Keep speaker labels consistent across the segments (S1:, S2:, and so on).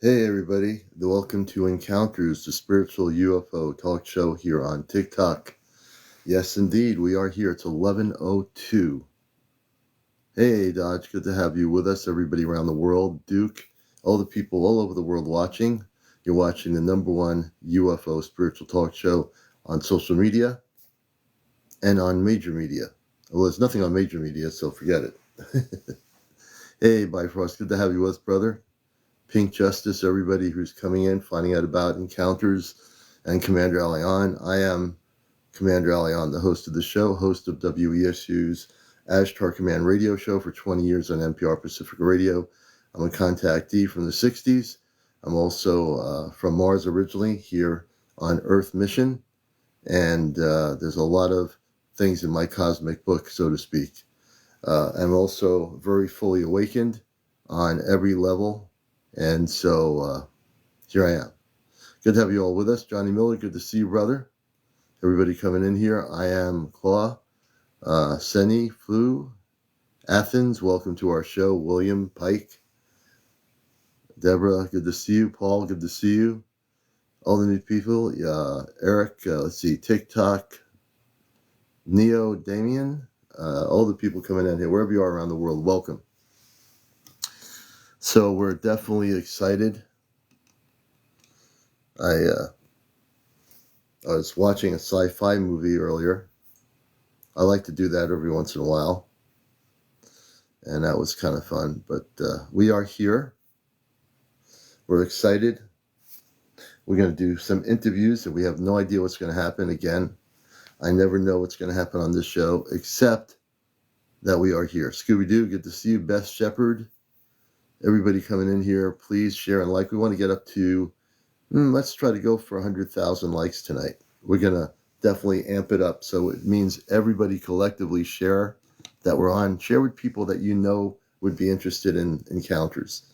S1: Hey everybody, welcome to Encounters, the spiritual UFO talk show here on TikTok. Yes indeed, we are here. It's 11:02. Hey Dodge, good to have you with us, everybody around the world. Duke, all the people all over the world watching. You're watching the #1 UFO spiritual talk show on social media and on major media. Well, there's nothing on major media, so forget it. Hey Bifrost, good to have you with us, brother. Pink Justice, everybody who's coming in, finding out about Encounters and CmdrAleon. I am CmdrAleon, the host of the show, host of WESU's Ashtar Command radio show for 20 years on NPR Pacific Radio. I'm a contactee from the 60s. I'm also from Mars originally, here on Earth mission. And there's a lot of things in my cosmic book, so to speak. I'm also very fully awakened on every level. And so here I am. Good to have you all with us. Johnny Miller, good to see you, brother. Everybody coming in here. I am Claw, Seni, Flu, Athens, welcome to our show. William, Pike, Deborah, good to see you. Paul, good to see you. All the new people. Eric, let's see, TikTok, Neo, Damien, all the people coming in here, wherever you are around the world, welcome. So we're definitely excited. I was watching a sci-fi movie earlier. I like to do that every once in a while, and that was kind of fun. But we are here. We're excited. We're going to do some interviews, and we have no idea what's going to happen. Again, I never know what's going to happen on this show, except that we are here. Scooby-Doo, good to see you. Best Shepherd, everybody coming in here, please share and like. We want to get up to, let's try to go for 100,000 likes tonight. We're going to definitely amp it up. So it means everybody collectively share that we're on. Share with people that you know would be interested in encounters.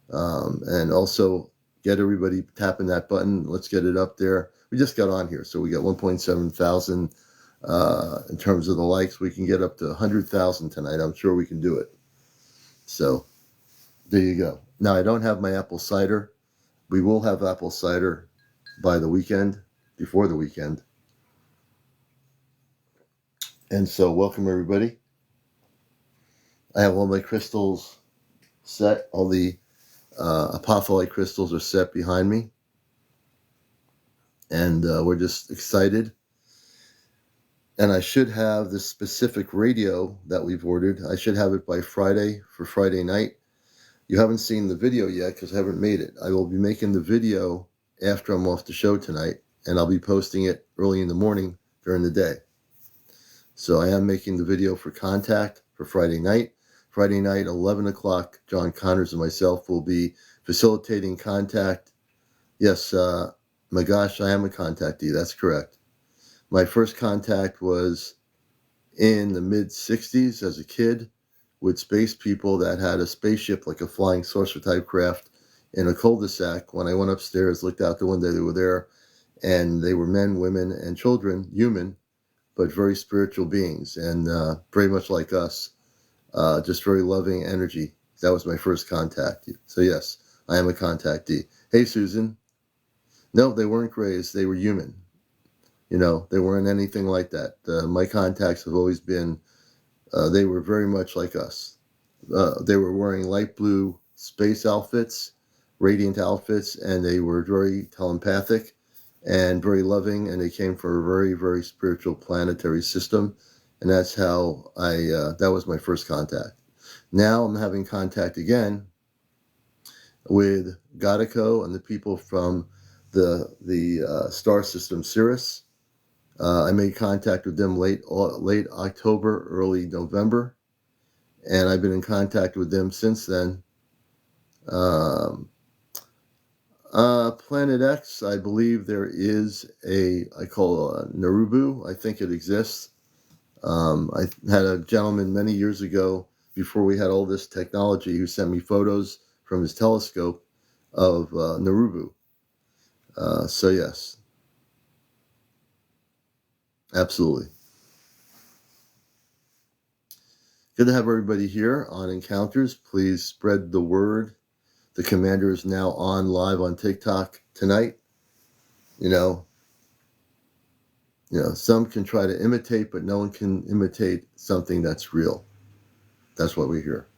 S1: And also get everybody tapping that button. Let's get it up there. We just got on here, so we got 1.7 thousand in terms of the likes. We can get up to 100,000 tonight. I'm sure we can do it. So there you go. Now, I don't have my apple cider. We will have apple cider by the weekend, before the weekend. And so welcome everybody. I have all my crystals set. All the apophyllite crystals are set behind me. And we're just excited. And I should have this specific radio that we've ordered. I should have it by Friday for Friday night. You haven't seen the video yet because I haven't made it. I will be making the video after I'm off the show tonight, and I'll be posting it early in the morning during the day. So I am making the video for Contact for Friday night. Friday night, 11 o'clock, John Connors and myself will be facilitating Contact. Yes, my gosh, I am a contactee. That's correct. My first contact was in the mid-60s as a kid with space people that had a spaceship, like a flying saucer type craft, in a cul-de-sac. When I went upstairs, looked out the window, they were there, and they were men, women, and children, human, but very spiritual beings, and very much like us, just very loving energy. That was my first contact. So yes, I am a contactee. Hey, Susan. No, they weren't grays. They were human. You know, they weren't anything like that. My contacts have always been, they were very much like us. They were wearing light blue space outfits, radiant outfits, and they were very telepathic and very loving, and they came from a very, very spiritual planetary system. And that's how that was my first contact. Now I'm having contact again with Godico and the people from the star system Sirius. I made contact with them late October, early November, and I've been in contact with them since then. Planet X, I believe there is I call a Narubu. I think it exists. I had a gentleman many years ago, before we had all this technology, who sent me photos from his telescope of Narubu. So yes, absolutely. Good to have everybody here on Encounters. Please spread the word The commander is now on live on TikTok tonight. You know, some can try to imitate, but no one can imitate something that's real. That's what we hear.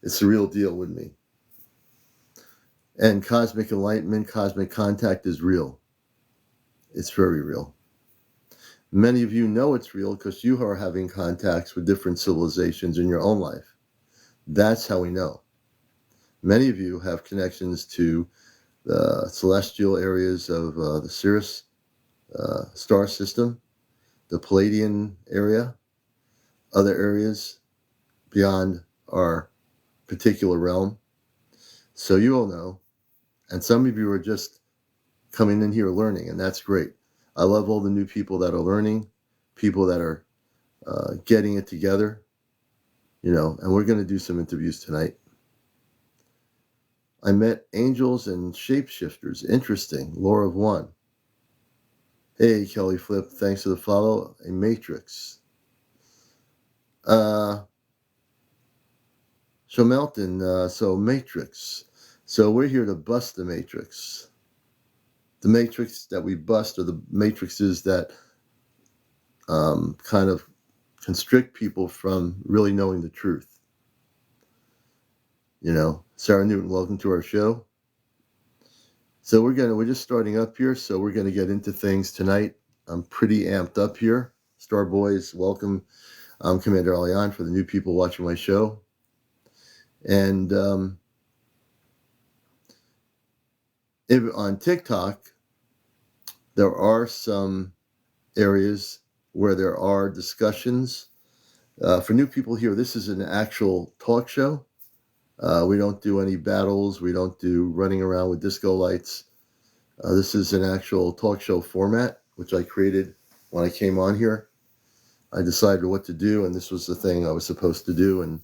S1: It's the real deal with me. And cosmic enlightenment, cosmic contact is real. It's very real. Many of you know it's real because you are having contacts with different civilizations in your own life. That's how we know. Many of you have connections to the celestial areas of the Sirius star system, the Palladian area, other areas beyond our particular realm. So you all know. And some of you are just coming in here learning, and that's great. I love all the new people that are learning, people that are getting it together, and we're going to do some interviews tonight. I met angels and shapeshifters. Interesting. Law of One. Hey, Kelly Flip, thanks for the follow. A Matrix. So Melton, so Matrix. So we're here to bust the Matrix. The Matrix that we bust are the matrices that kind of constrict people from really knowing the truth. Sarah Newton, welcome to our show. So we're just starting up here, so we're going to get into things tonight. I'm pretty amped up here. Star Boys, welcome. I'm CmdrAleon for the new people watching my show. And on TikTok, there are some areas where there are discussions. For new people here, this is an actual talk show. We don't do any battles. We don't do running around with disco lights. This is an actual talk show format, which I created when I came on here. I decided what to do, and this was the thing I was supposed to do. And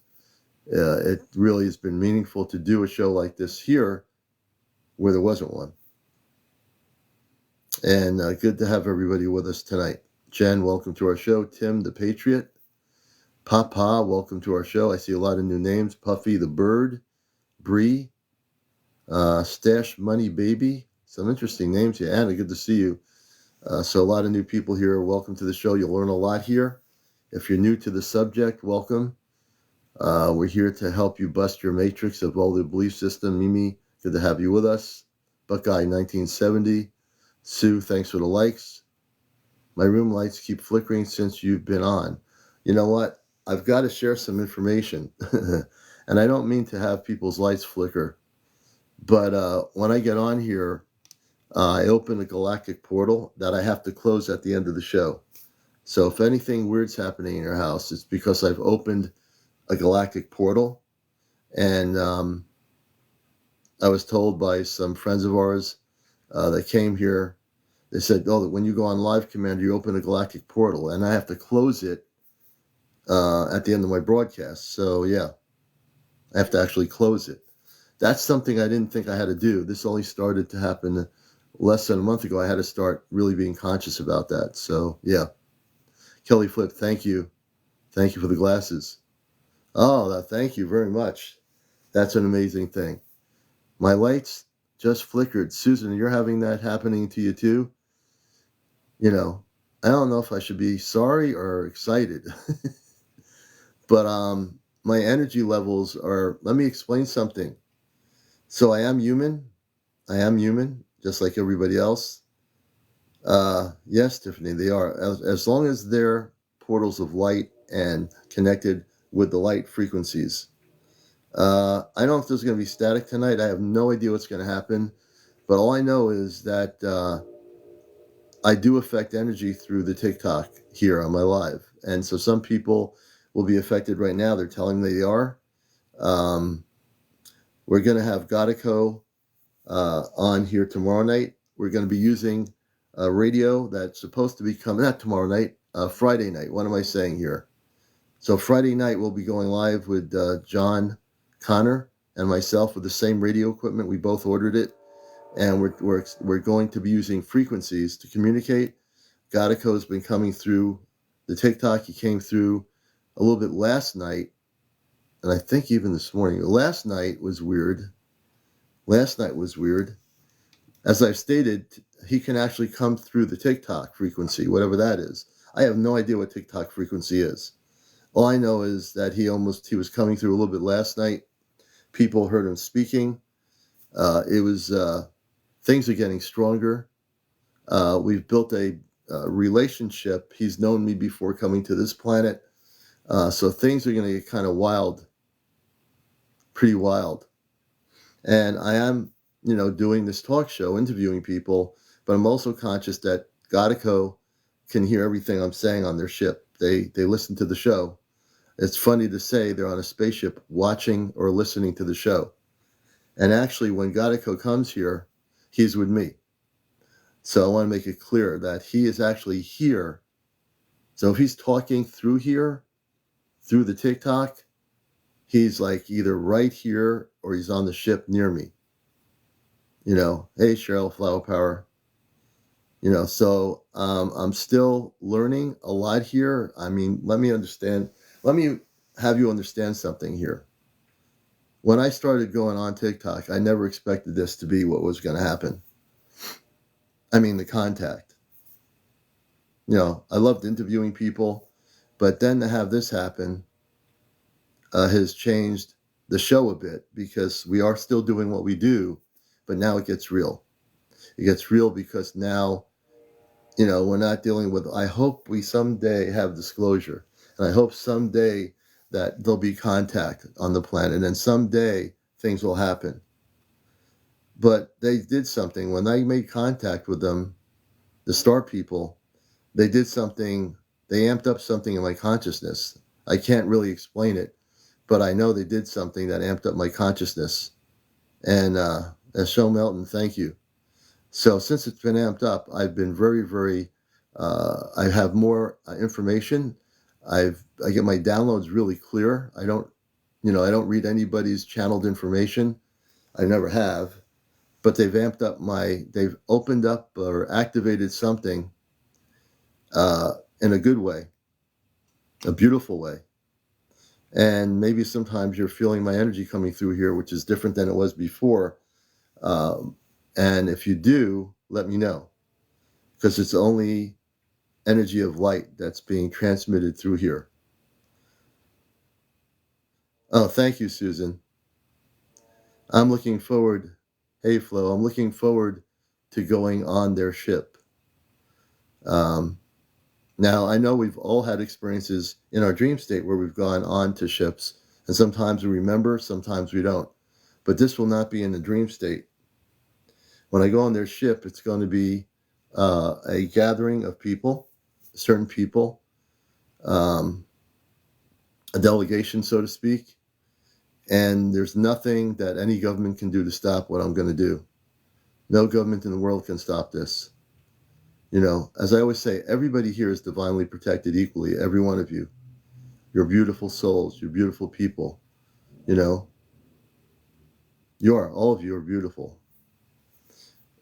S1: it really has been meaningful to do a show like this here where there wasn't one. And good to have everybody with us tonight. Jen, welcome to our show. Tim, the Patriot. Papa, welcome to our show. I see a lot of new names. Puffy the Bird. Bree. Stash Money Baby. Some interesting names here. Anna, good to see you. So a lot of new people here. Welcome to the show. You'll learn a lot here. If you're new to the subject, welcome. We're here to help you bust your matrix of all the belief system. Mimi, good to have you with us. Buckeye 1970. Sue, thanks for the likes. My room lights keep flickering since you've been on. You know what? I've got to share some information. And I don't mean to have people's lights flicker. But when I get on here, I open a galactic portal that I have to close at the end of the show. So if anything weird's happening in your house, it's because I've opened a galactic portal. And I was told by some friends of ours that came here, they said, oh, when you go on live, Commander, you open a galactic portal, and I have to close it at the end of my broadcast. So, yeah, I have to actually close it. That's something I didn't think I had to do. This only started to happen less than a month ago. I had to start really being conscious about that. So, yeah. Kelly Flip, thank you. Thank you for the glasses. Oh, thank you very much. That's an amazing thing. My lights just flickered. Susan, you're having that happening to you too? I don't know if I should be sorry or excited. But my energy levels are, let me explain something. So I am human, just like everybody else. Yes, Tiffany, they are. As long as they're portals of light and connected with the light frequencies. I don't know if there's going to be static tonight. I have no idea what's going to happen. But all I know is that I do affect energy through the TikTok here on my live. And so some people will be affected right now. They're telling me they are. We're going to have Godico on here tomorrow night. We're going to be using a radio that's supposed to be coming, not tomorrow night, Friday night. What am I saying here? So Friday night we'll be going live with John Connor and myself with the same radio equipment. We both ordered it, and we're going to be using frequencies to communicate. Godico's been coming through the TikTok. He came through a little bit last night, and I think even this morning. Last night was weird. Last night was weird. As I've stated, he can actually come through the TikTok frequency, whatever that is. I have no idea what TikTok frequency is. All I know is that he was coming through a little bit last night. People heard him speaking. Things are getting stronger. We've built a relationship. He's known me before coming to this planet. So things are going to get kind of wild, pretty wild. And I am, doing this talk show, interviewing people, but I'm also conscious that Godico can hear everything I'm saying on their ship. They listen to the show. It's funny to say they're on a spaceship watching or listening to the show. And actually, when Godico comes here, he's with me. So I want to make it clear that he is actually here. So if he's talking through here, through the TikTok, he's like either right here or he's on the ship near me. Hey, Cheryl, Flower Power. So I'm still learning a lot here. I mean, let me have you understand something here. When I started going on TikTok, I never expected this to be what was going to happen. I mean, the contact. I loved interviewing people, but then to have this happen has changed the show a bit, because we are still doing what we do, but now it gets real. It gets real because now, we're not dealing with, I hope we someday have disclosure. And I hope someday that there'll be contact on the planet, and someday things will happen. But they did something. When I made contact with them, the star people, they did something. They amped up something in my consciousness. I can't really explain it, but I know they did something that amped up my consciousness. And Show Melton, thank you. So since it's been amped up, I've been very, very, I have more information. I get my downloads really clear. I don't read anybody's channeled information. I never have, but they've they've opened up or activated something in a good way, a beautiful way. And maybe sometimes you're feeling my energy coming through here, which is different than it was before. And if you do, let me know, because it's only energy of light that's being transmitted through here. Oh, thank you, Susan. I'm looking forward. Hey, Flo, I'm looking forward to going on their ship. Now, I know we've all had experiences in our dream state where we've gone on to ships, and sometimes we remember, sometimes we don't. But this will not be in the dream state. When I go on their ship, it's going to be a gathering of people, certain people, a delegation, so to speak. And there's nothing that any government can do to stop what I'm going to do. No government in the world can stop this. As I always say, everybody here is divinely protected equally, every one of you. You're beautiful souls. You're beautiful people. You are. All of you are beautiful.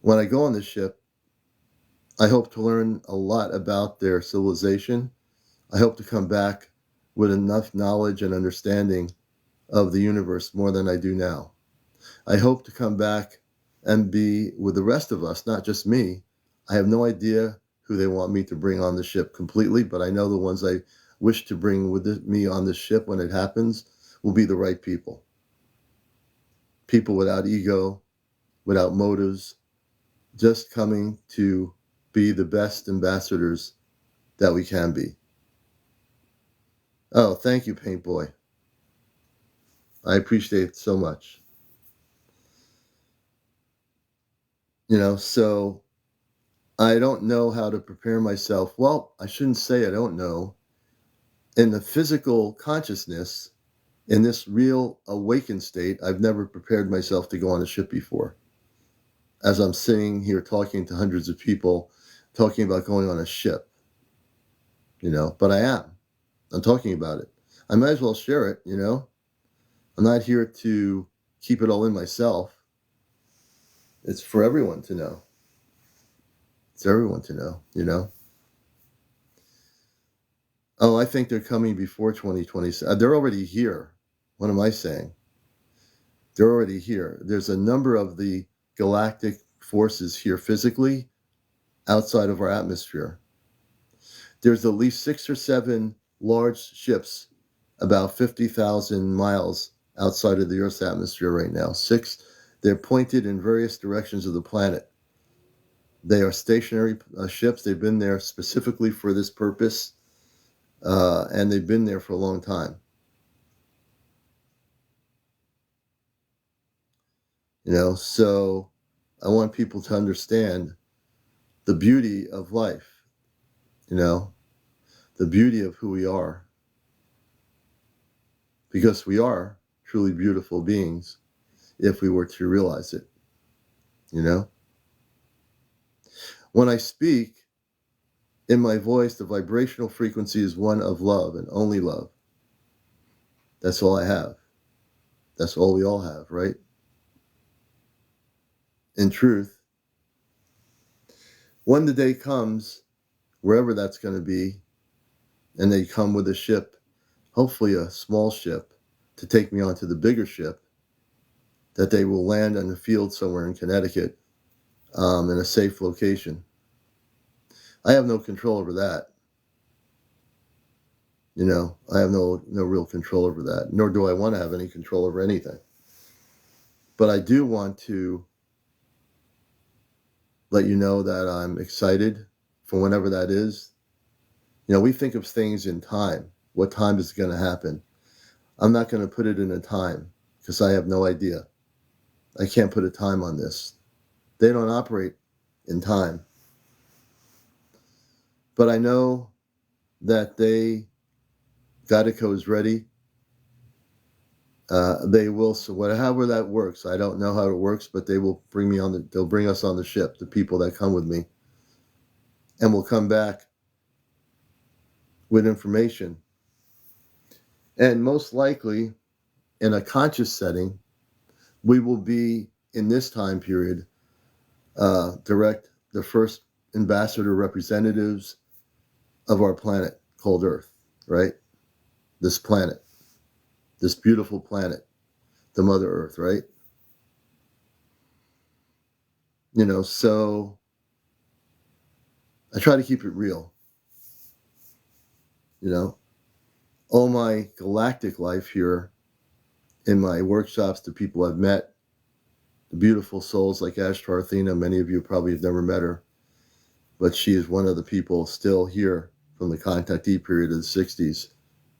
S1: When I go on this ship, I hope to learn a lot about their civilization. I hope to come back with enough knowledge and understanding of the universe more than I do now. I hope to come back and be with the rest of us, not just me. I have no idea who they want me to bring on the ship completely, but I know the ones I wish to bring with me on the ship when it happens will be the right people. People without ego, without motives, just coming to be the best ambassadors that we can be. Oh, thank you, Paint Boy. I appreciate it so much. So I don't know how to prepare myself. Well, I shouldn't say I don't know. In the physical consciousness, in this real awakened state, I've never prepared myself to go on a ship before. As I'm sitting here talking to hundreds of people, talking about going on a ship, but I am. I'm talking about it. I might as well share it, I'm not here to keep it all in myself. It's for everyone to know. It's everyone to know, Oh, I think they're coming before 2027. They're already here. What am I saying? They're already here. There's a number of the galactic forces here physically outside of our atmosphere. There's at least 6 or 7 large ships about 50,000 miles outside of the Earth's atmosphere right now. 6, they're pointed in various directions of the planet. They are stationary ships. They've been there specifically for this purpose, and they've been there for a long time. So I want people to understand the beauty of life, the beauty of who we are, because we are truly beautiful beings if we were to realize it. When I speak, in my voice, the vibrational frequency is one of love and only love. That's all I have. That's all we all have, right? In truth, when the day comes, wherever that's going to be, and they come with a ship, hopefully a small ship, to take me onto the bigger ship, that they will land on the field somewhere in Connecticut, in a safe location. I have no control over that. I have no real control over that, nor do I want to have any control over anything. But I do want to let you know that I'm excited for whenever that is. We think of things in time. What time is going to happen? I'm not going to put it in a time because I have no idea. I can't put a time on this. They don't operate in time. But I know that Gatico is ready. They will, so however that works, I don't know how it works, but they will they'll bring us on the ship, the people that come with me, and we'll come back with information. And most likely, in a conscious setting, we will be, in this time period, direct the first ambassador representatives of our planet called Earth, right? This planet, this beautiful planet, the Mother Earth, right? So I try to keep it real. All my galactic life here in my workshops, the people I've met, the beautiful souls like Ashtar Athena, many of you probably have never met her, but she is one of the people still here from the contactee period of the 60s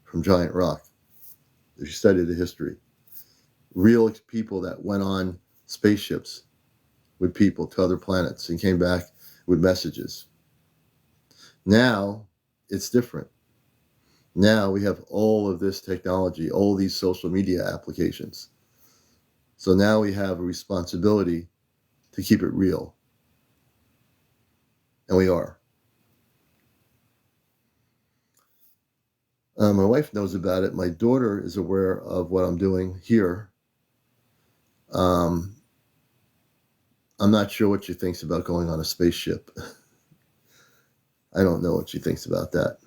S1: from Giant Rock. If you study the history, real people that went on spaceships with people to other planets and came back with messages. Now it's different. Now we have all of this technology, all these social media applications. So now we have a responsibility to keep it real. And we are. My wife knows about it. My daughter is aware of what I'm doing here. I'm not sure what she thinks about going on a spaceship. I don't know what she thinks about that.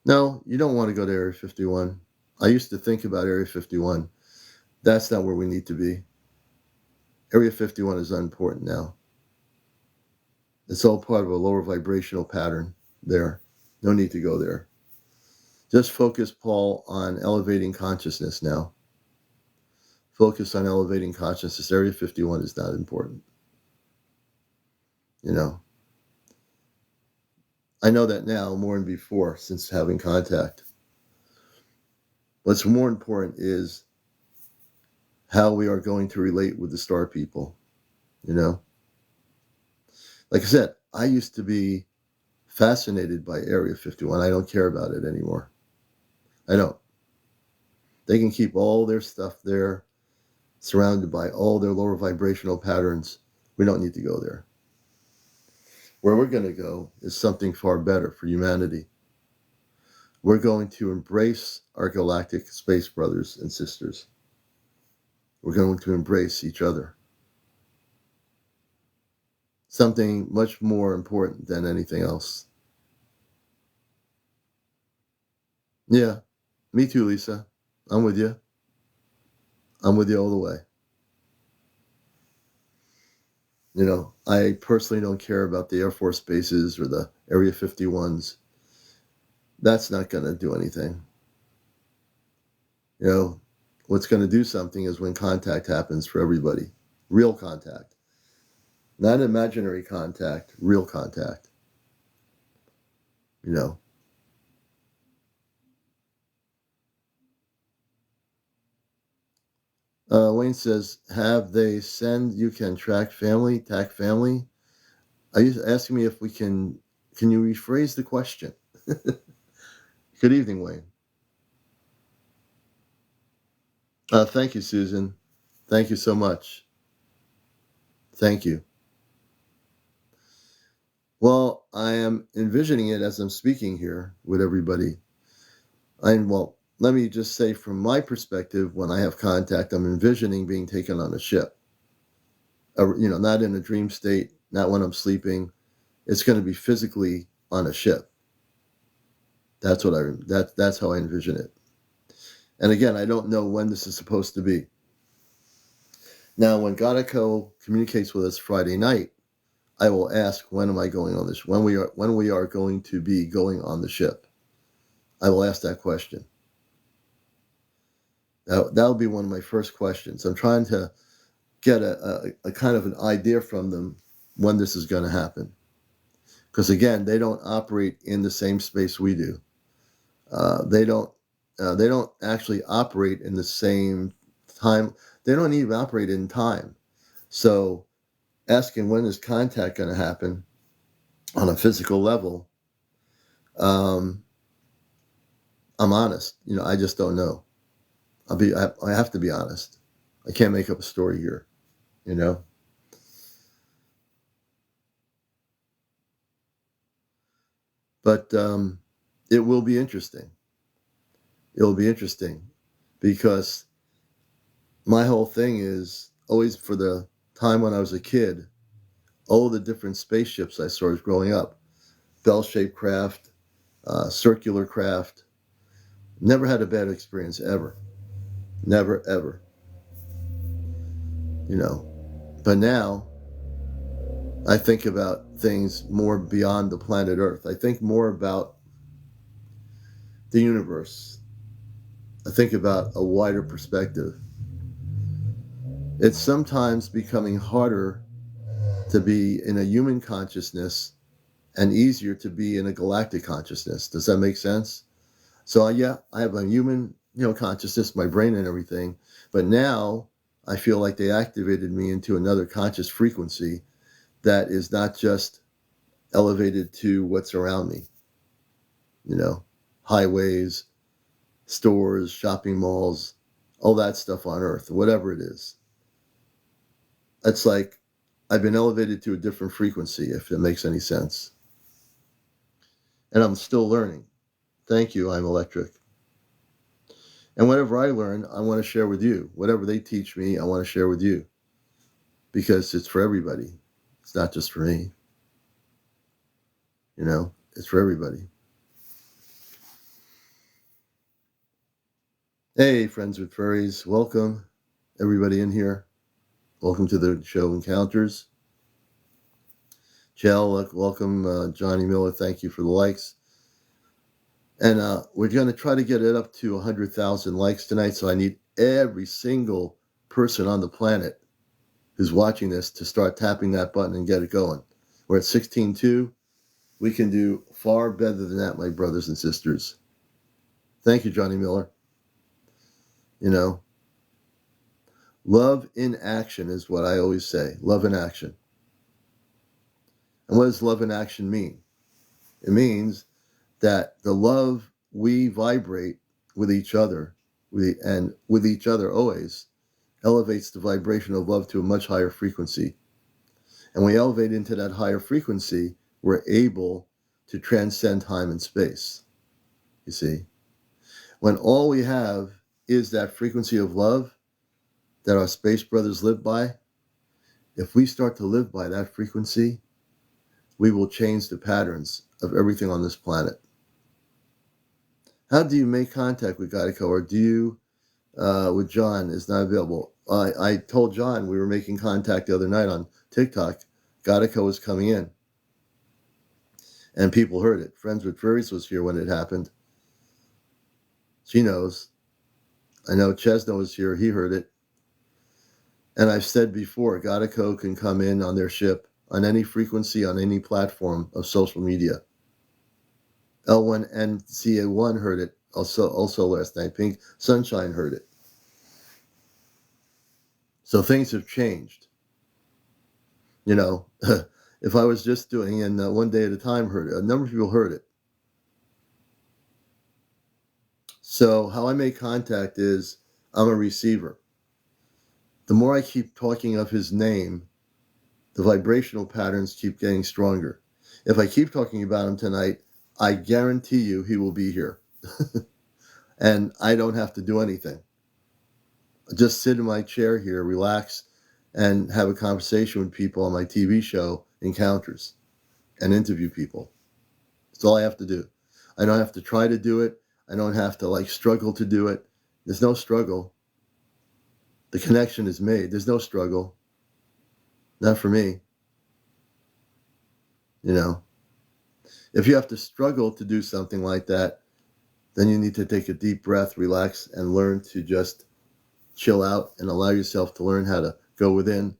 S1: No, you don't want to go to Area 51. I used to think about Area 51. That's not where we need to be. Area 51 is unimportant now. It's all part of a lower vibrational pattern there. No need to go there. Just focus, Paul, on elevating consciousness now. Focus on elevating consciousness. Area 51 is not important. I know that now more than before since having contact. What's more important is how we are going to relate with the star people. Like I said, I used to be fascinated by Area 51. I don't care about it anymore. I don't. They can keep all their stuff there, surrounded by all their lower vibrational patterns. We don't need to go there. Where we're going to go is something far better for humanity. We're going to embrace our galactic space brothers and sisters. We're going to embrace each other. Something much more important than anything else. Yeah, me too, Lisa. I'm with you. I'm with you all the way. You know, I personally don't care about the Air Force bases or the Area 51s. That's not going to do anything. You know, what's going to do something is when contact happens for everybody. Real contact. Not imaginary contact, real contact. You know. Wayne says, have they send you can track family? Are you asking me if we can you rephrase the question? Good evening, Wayne. Thank you, Susan. Thank you so much. Thank you. Well, I am envisioning it as I'm speaking here with everybody. Well, let me just say from my perspective, when I have contact, I'm envisioning being taken on a ship. Not in a dream state, not when I'm sleeping. It's going to be physically on a ship. That's how I envision it. And again, I don't know when this is supposed to be. Now, when Gadaco communicates with us Friday night, I will ask, when am I going on this? When we are going to be going on the ship? I will ask that question. That'll be one of my first questions. I'm trying to get a kind of an idea from them when this is going to happen. Because again, they don't operate in the same space we do. They don't actually operate in the same time. They don't even operate in time. So asking when is contact going to happen on a physical level, I'm honest. I just don't know. I have to be honest. I can't make up a story here, But it will be interesting. It will be interesting because my whole thing is always, for the time when I was a kid, all the different spaceships I saw as growing up, bell-shaped craft, circular craft. Never had a bad experience ever. Never, ever. But now I think about things more beyond the planet Earth. I think more about the universe. I think about a wider perspective. It's sometimes becoming harder to be in a human consciousness and easier to be in a galactic consciousness. Does that make sense? So yeah, I have a human, consciousness, my brain and everything, but now I feel like they activated me into another conscious frequency that is not just elevated to what's around me. Highways, stores, shopping malls, all that stuff on Earth, whatever it is. It's like I've been elevated to a different frequency, if it makes any sense. And I'm still learning. Thank you, I'm electric. And whatever I learn, I want to share with you. Whatever they teach me, I want to share with you. Because it's for everybody. It's not just for me. It's for everybody. Hey, friends with furries. Welcome, everybody in here. Welcome to the show Encounters. Jill, welcome. Johnny Miller, thank you for the likes. And we're going to try to get it up to 100,000 likes tonight. So I need every single person on the planet who's watching this to start tapping that button and get it going. We're at 16.2. We can do far better than that, my brothers and sisters. Thank you, Johnny Miller. Love in action is what I always say. Love in action. And what does love in action mean? It means that the love we vibrate with each other, and with each other always, elevates the vibration of love to a much higher frequency. And we elevate into that higher frequency, we're able to transcend time and space. You see? When all we have is that frequency of love that our space brothers live by, if we start to live by that frequency, we will change the patterns of everything on this planet. How do you make contact with Gaidako? Or do you with John is not available. I told John we were making contact the other night on TikTok. Godico was coming in. And people heard it. Friends with Faries was here when it happened. She knows. I know Chesno was here. He heard it. And I've said before, Godico can come in on their ship on any frequency, on any platform of social media. L1NCA1 heard it also last night. Pink Sunshine heard it. So things have changed. You know, if I was just doing and one day at a time heard it, a number of people heard it. So how I make contact is I'm a receiver. The more I keep talking of his name, the vibrational patterns keep getting stronger. If I keep talking about him tonight, I guarantee you he will be here. And I don't have to do anything. I just sit in my chair here, relax, and have a conversation with people on my TV show, Encounters, and interview people. That's all I have to do. I don't have to try to do it. I don't have to struggle to do it. There's no struggle. The connection is made. There's no struggle. Not for me. You know, if you have to struggle to do something like that, then you need to take a deep breath, relax, and learn to just chill out and allow yourself to learn how to go within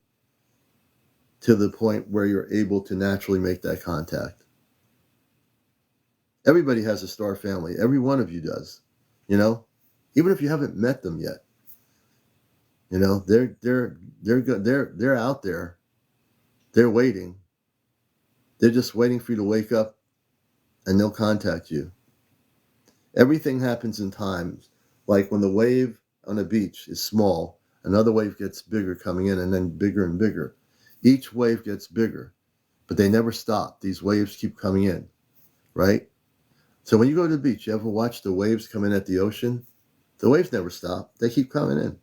S1: to the point where you're able to naturally make that contact. Everybody has a star family. Every one of you does. You know, even if you haven't met them yet. You know, they're out there. They're waiting. They're just waiting for you to wake up, and they'll contact you. Everything happens in times. Like when the wave on a beach is small, another wave gets bigger coming in, and then bigger and bigger. Each wave gets bigger, but they never stop. These waves keep coming in, right? So when you go to the beach, you ever watch the waves come in at the ocean? The waves never stop. They keep coming in.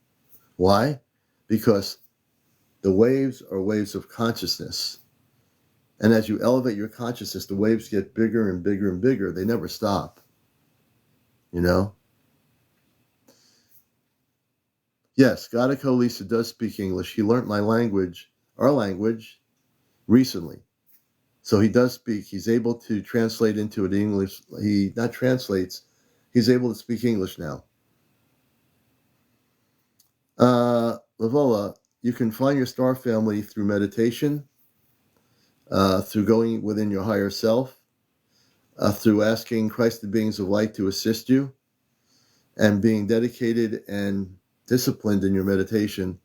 S1: Why? Because the waves are waves of consciousness. And as you elevate your consciousness, the waves get bigger and bigger and bigger. They never stop. You know? Yes, Godico Lisa does speak English. He learned my language, our language, recently. So he does speak. He's able to translate into it English. He not translates. He's able to speak English now. Lavola, you can find your star family through meditation, through going within your higher self, through asking Christ the beings of light to assist you, and being dedicated and disciplined in your meditation.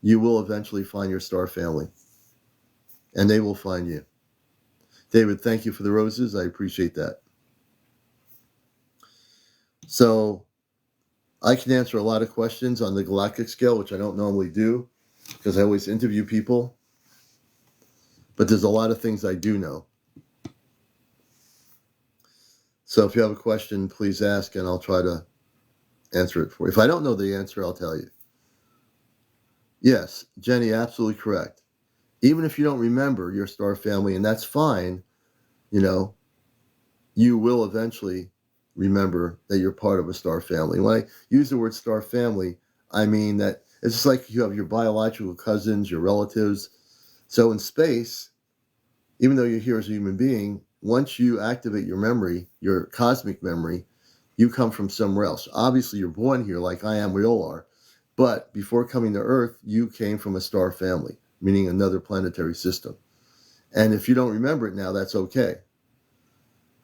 S1: You will eventually find your star family, and they will find you. David, thank you for the roses. I appreciate that. So I can answer a lot of questions on the galactic scale, which I don't normally do because I always interview people. But there's a lot of things I do know. So if you have a question, please ask, and I'll try to answer it for you. If I don't know the answer, I'll tell you. Yes, Jenny, absolutely correct. Even if you don't remember your star family, and that's fine, you know, you will eventually remember that you're part of a star family. When I use the word star family, I mean that it's just like you have your biological cousins, your relatives. So in space, even though you're here as a human being, once you activate your memory, your cosmic memory, you come from somewhere else. Obviously, you're born here like I am, we all are. But before coming to Earth, you came from a star family, meaning another planetary system. And if you don't remember it now, that's okay.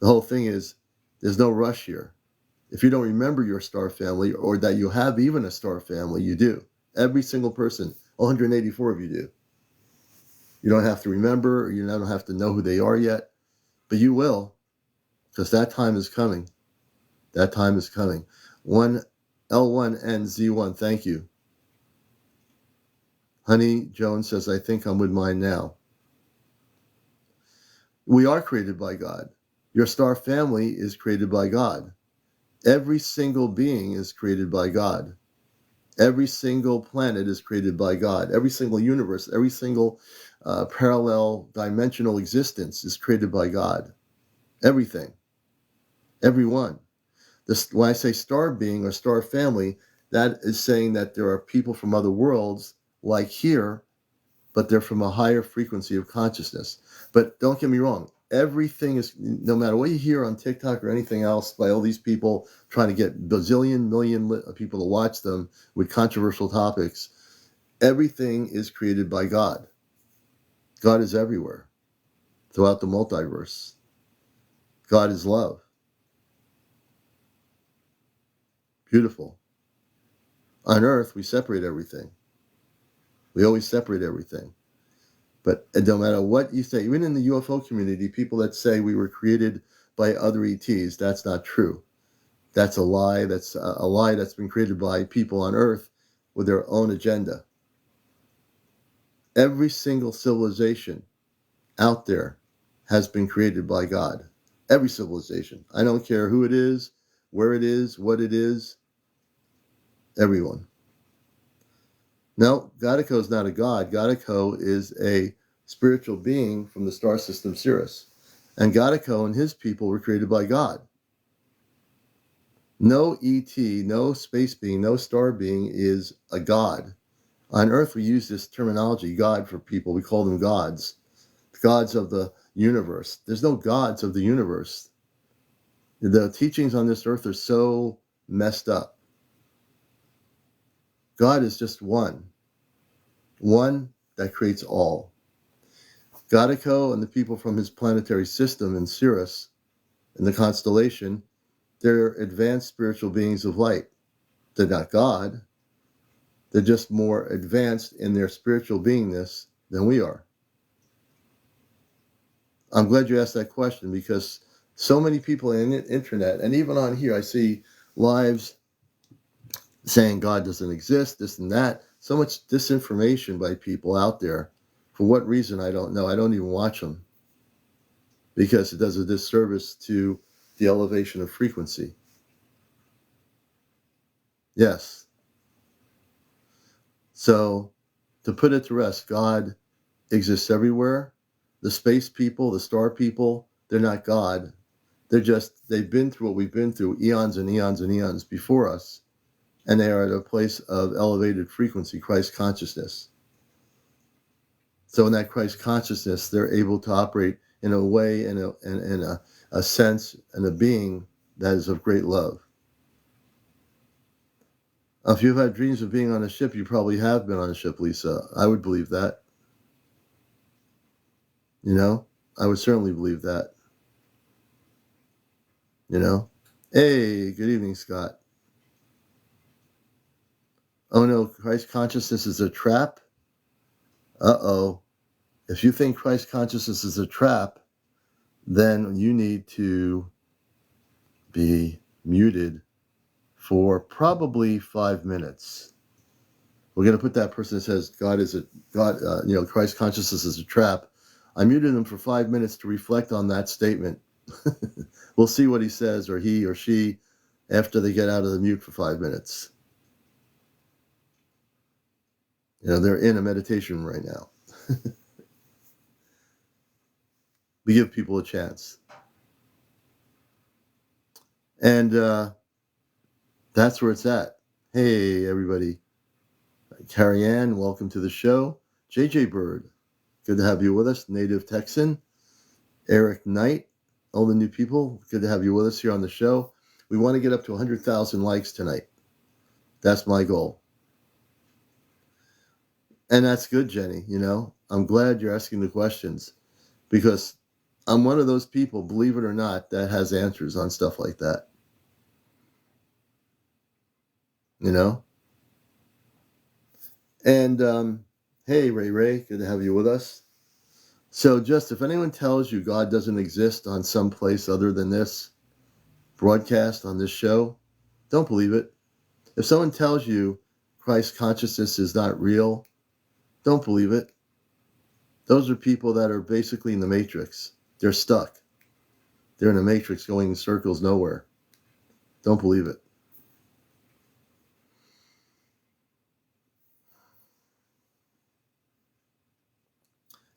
S1: The whole thing is, there's no rush here. If you don't remember your star family, or that you have even a star family, you do. Every single person, 184 of you do. You don't have to remember, or you don't have to know who they are yet, but you will, because that time is coming. That time is coming. L1NZ1, thank you. Honey Jones says, I think I'm with mine now. We are created by God. Your star family is created by God. Every single being is created by God. Every single planet is created by God. Every single universe, every single parallel dimensional existence is created by God. Everything. Everyone. When I say star being or star family, That is saying that there are people from other worlds like here, but they're from a higher frequency of consciousness. But don't get me wrong. Everything is, no matter what you hear on TikTok or anything else by all these people trying to get bazillion million people to watch them with controversial topics, everything is created by God. God is everywhere throughout the multiverse. God is love. Beautiful. On earth, we separate everything. We always separate everything. But no matter what you say, even in the UFO community, people that say we were created by other ETs, that's not true. That's a lie. That's a lie that's been created by people on Earth with their own agenda. Every single civilization out there has been created by God. Every civilization. I don't care who it is, where it is, what it is. Everyone. No, Gadico is not a god. Gadico is a spiritual being from the star system Sirius. And Gadico and his people were created by God. No ET, no space being, no star being is a god. On Earth, we use this terminology, God, for people. We call them gods. Gods of the universe. There's no gods of the universe. The teachings on this earth are so messed up. God is just one that creates all. Gadico and the people from his planetary system in Sirius, in the constellation, they're advanced spiritual beings of light. They're not God. They're just more advanced in their spiritual beingness than we are. I'm glad you asked that question because so many people on the internet, and even on here, I see lives saying God doesn't exist, this and that. So much disinformation by people out there. For what reason, I don't know. I don't even watch them because it does a disservice to the elevation of frequency. Yes. So, to put it to rest, God exists everywhere. The space people, the star people, they're not God. They've been through what we've been through eons and eons and eons before us. And they are at a place of elevated frequency, Christ consciousness. So in that Christ consciousness, they're able to operate in a way, in a sense, and a being that is of great love. If you've had dreams of being on a ship, you probably have been on a ship, Lisa. I would believe that. You know, I would certainly believe that. You know, hey, good evening, Scott. Oh no, Christ consciousness is a trap. Uh-oh. If you think Christ consciousness is a trap, then you need to be muted for probably 5 minutes. We're going to put that person that says Christ consciousness is a trap. I muted him for 5 minutes to reflect on that statement. We'll see what he says, or he or she, after they get out of the mute for 5 minutes. They're in a meditation right now. We give people a chance. And that's where it's at. Hey, everybody. Carrie Ann, welcome to the show. JJ Bird, good to have you with us. Native Texan. Eric Knight, all the new people, good to have you with us here on the show. We want to get up to 100,000 likes tonight. That's my goal. And that's good, Jenny. I'm glad you're asking the questions because I'm one of those people, believe it or not, that has answers on stuff like that. And hey, Ray, good to have you with us. So just if anyone tells you God doesn't exist on some place other than this broadcast on this show, don't believe it. If someone tells you Christ consciousness is not real, don't believe it. Those are people that are basically in the matrix. They're stuck. They're in a matrix going in circles nowhere. Don't believe it.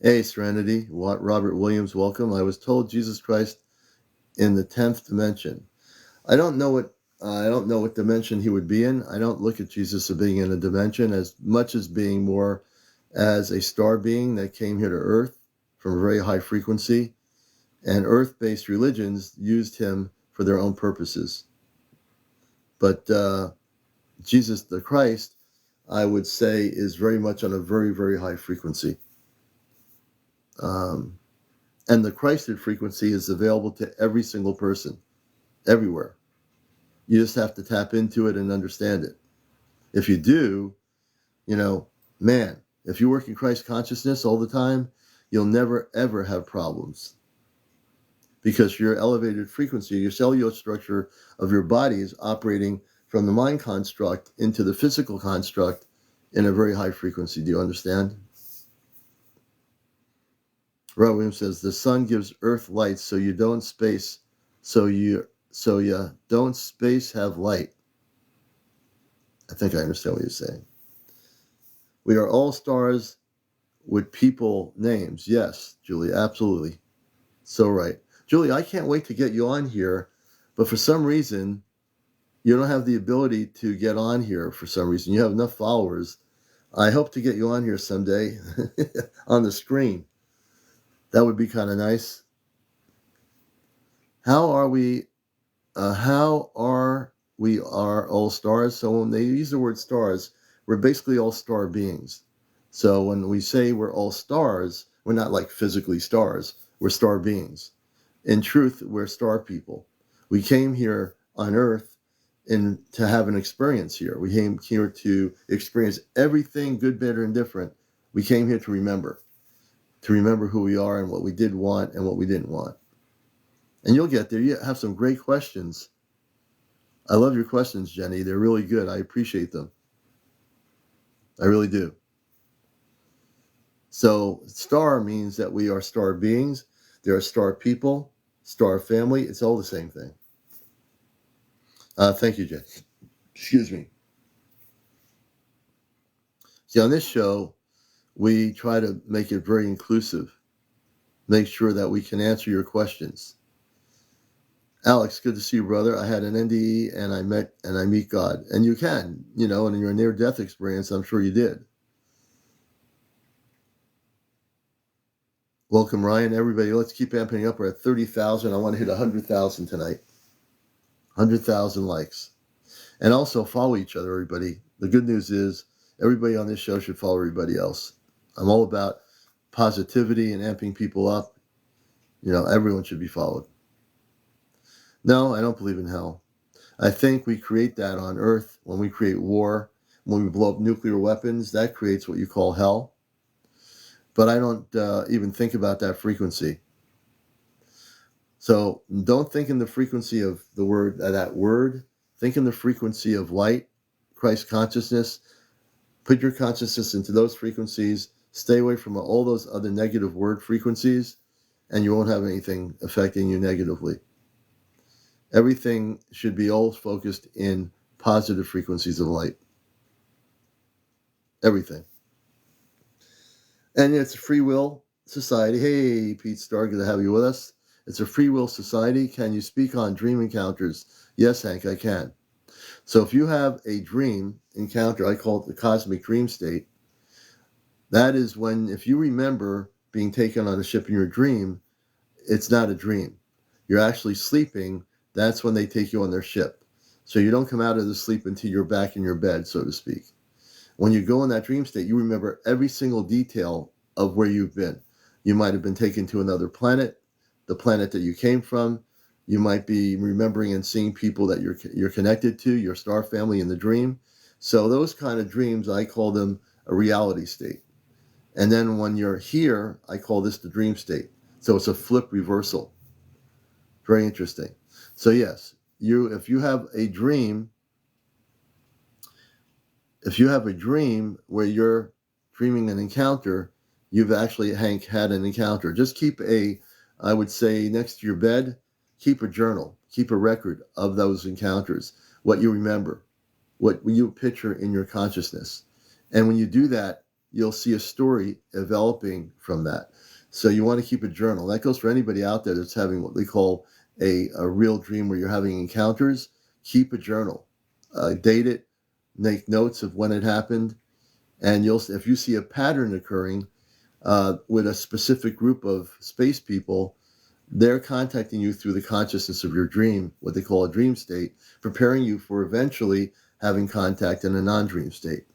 S1: Hey, Serenity. Robert Williams, welcome. I was told Jesus Christ in the 10th dimension. I don't know what I don't know what dimension he would be in. I don't look at Jesus as being in a dimension as much as being more as a star being that came here to Earth from a very high frequency. And Earth-based religions used him for their own purposes. But Jesus the Christ, I would say, is very much on a very, very high frequency. And the Christed frequency is available to every single person, everywhere. You just have to tap into it and understand it. If you do, man, if you work in Christ consciousness all the time, you'll never, ever have problems. Because your elevated frequency, your cellular structure of your body is operating from the mind construct into the physical construct in a very high frequency. Do you understand? Robert Williams says, the sun gives Earth light so you don't space, so you don't space have light. I think I understand what you're saying. We are all stars with people names. Yes, Julie, absolutely. So right. Julie, I can't wait to get you on here, but for some reason, you don't have the ability to get on here for some reason. You have enough followers. I hope to get you on here someday on the screen. That would be kind of nice. How are we all stars? So when they use the word stars, we're basically all star beings. So when we say we're all stars, we're not like physically stars. We're star beings. In truth, we're star people. We came here on Earth to have an experience here. We came here to experience everything good, better, and different. We came here to remember who we are and what we did want and what we didn't want. And you'll get there. You have some great questions. I love your questions, Jenny. They're really good. I appreciate them. I really do. So star means that we are star beings. There are star people, star family. It's all the same thing. Thank you, Jen. Excuse me. See, on this show, we try to make it very inclusive. Make sure that we can answer your questions. Alex, good to see you, brother. I had an NDE and I meet God. And you can, and in your near-death experience, I'm sure you did. Welcome, Ryan. Everybody, let's keep amping up. We're at 30,000. I want to hit 100,000 tonight. 100,000 likes. And also follow each other, everybody. The good news is everybody on this show should follow everybody else. I'm all about positivity and amping people up. Everyone should be followed. No, I don't believe in hell. I think we create that on Earth when we create war, when we blow up nuclear weapons. That creates what you call hell. But I don't even think about that frequency. So don't think in the frequency of that word. Think in the frequency of light, Christ consciousness. Put your consciousness into those frequencies. Stay away from all those other negative word frequencies, and you won't have anything affecting you negatively. Everything should be all focused in positive frequencies of light. Everything. And it's a free will society. Hey, Pete Starr, good to have you with us. It's a free will society. Can you speak on dream encounters? Yes, Hank, I can. So if you have a dream encounter, I call it the cosmic dream state. That is when, if you remember being taken on a ship in your dream, it's not a dream. You're actually sleeping. That's when they take you on their ship. So you don't come out of the sleep until you're back in your bed, so to speak. When you go in that dream state, you remember every single detail of where you've been. You might have been taken to another planet, the planet that you came from. You might be remembering and seeing people that you're connected to, your star family in the dream. So those kind of dreams, I call them a reality state. And then when you're here, I call this the dream state. So it's a flip reversal. Very interesting. So yes, if you have a dream where you're dreaming an encounter, you've actually, Hank, had an encounter. Just keep I would say next to your bed, keep a journal, keep a record of those encounters, what you remember, what you picture in your consciousness. And when you do that, you'll see a story developing from that. So you want to keep a journal. That goes for anybody out there that's having what we call a real dream where you're having encounters. keep a journal, date it, make notes of when it happened, and if you see a pattern occurring with a specific group of space people, they're contacting you through the consciousness of your dream, what they call a dream state, preparing you for eventually having contact in a non-dream state.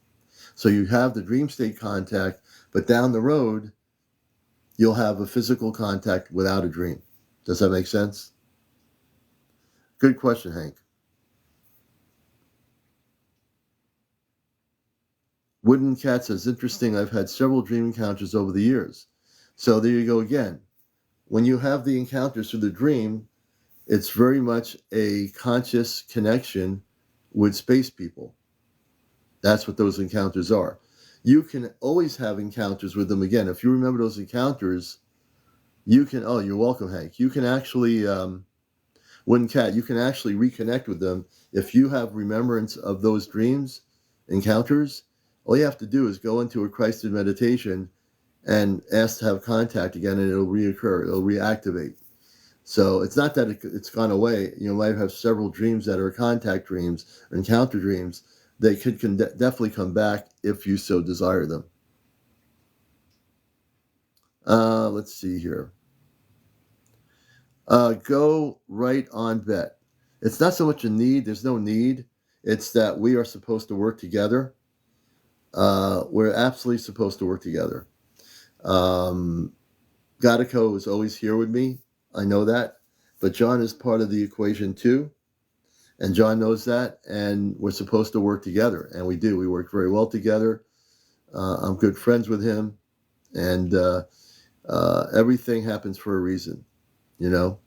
S1: So you have the dream state contact, but down the road, you'll have a physical contact without a dream. Does that make sense? Good question, Hank. Wooden Cat says, interesting, I've had several dream encounters over the years. So there you go again. When you have the encounters through the dream, it's very much a conscious connection with space people. That's what those encounters are. You can always have encounters with them again. If you remember those encounters, you can, oh, you're welcome, Hank. You can actually, Wooden Cat, you can actually reconnect with them. If you have remembrance of those dreams, encounters, all you have to do is go into a Christed meditation and ask to have contact again, and it'll reoccur, it'll reactivate. So it's not that it's gone away. You might have several dreams that are contact dreams or encounter dreams. They can definitely come back if you so desire them. Let's see here. Go right on bet. It's not so much a need. There's no need. It's that we are supposed to work together. We're absolutely supposed to work together. Godico is always here with me. I know that. But John is part of the equation too. And John knows that. And we're supposed to work together. And we do. We work very well together. I'm good friends with him. And everything happens for a reason, you know.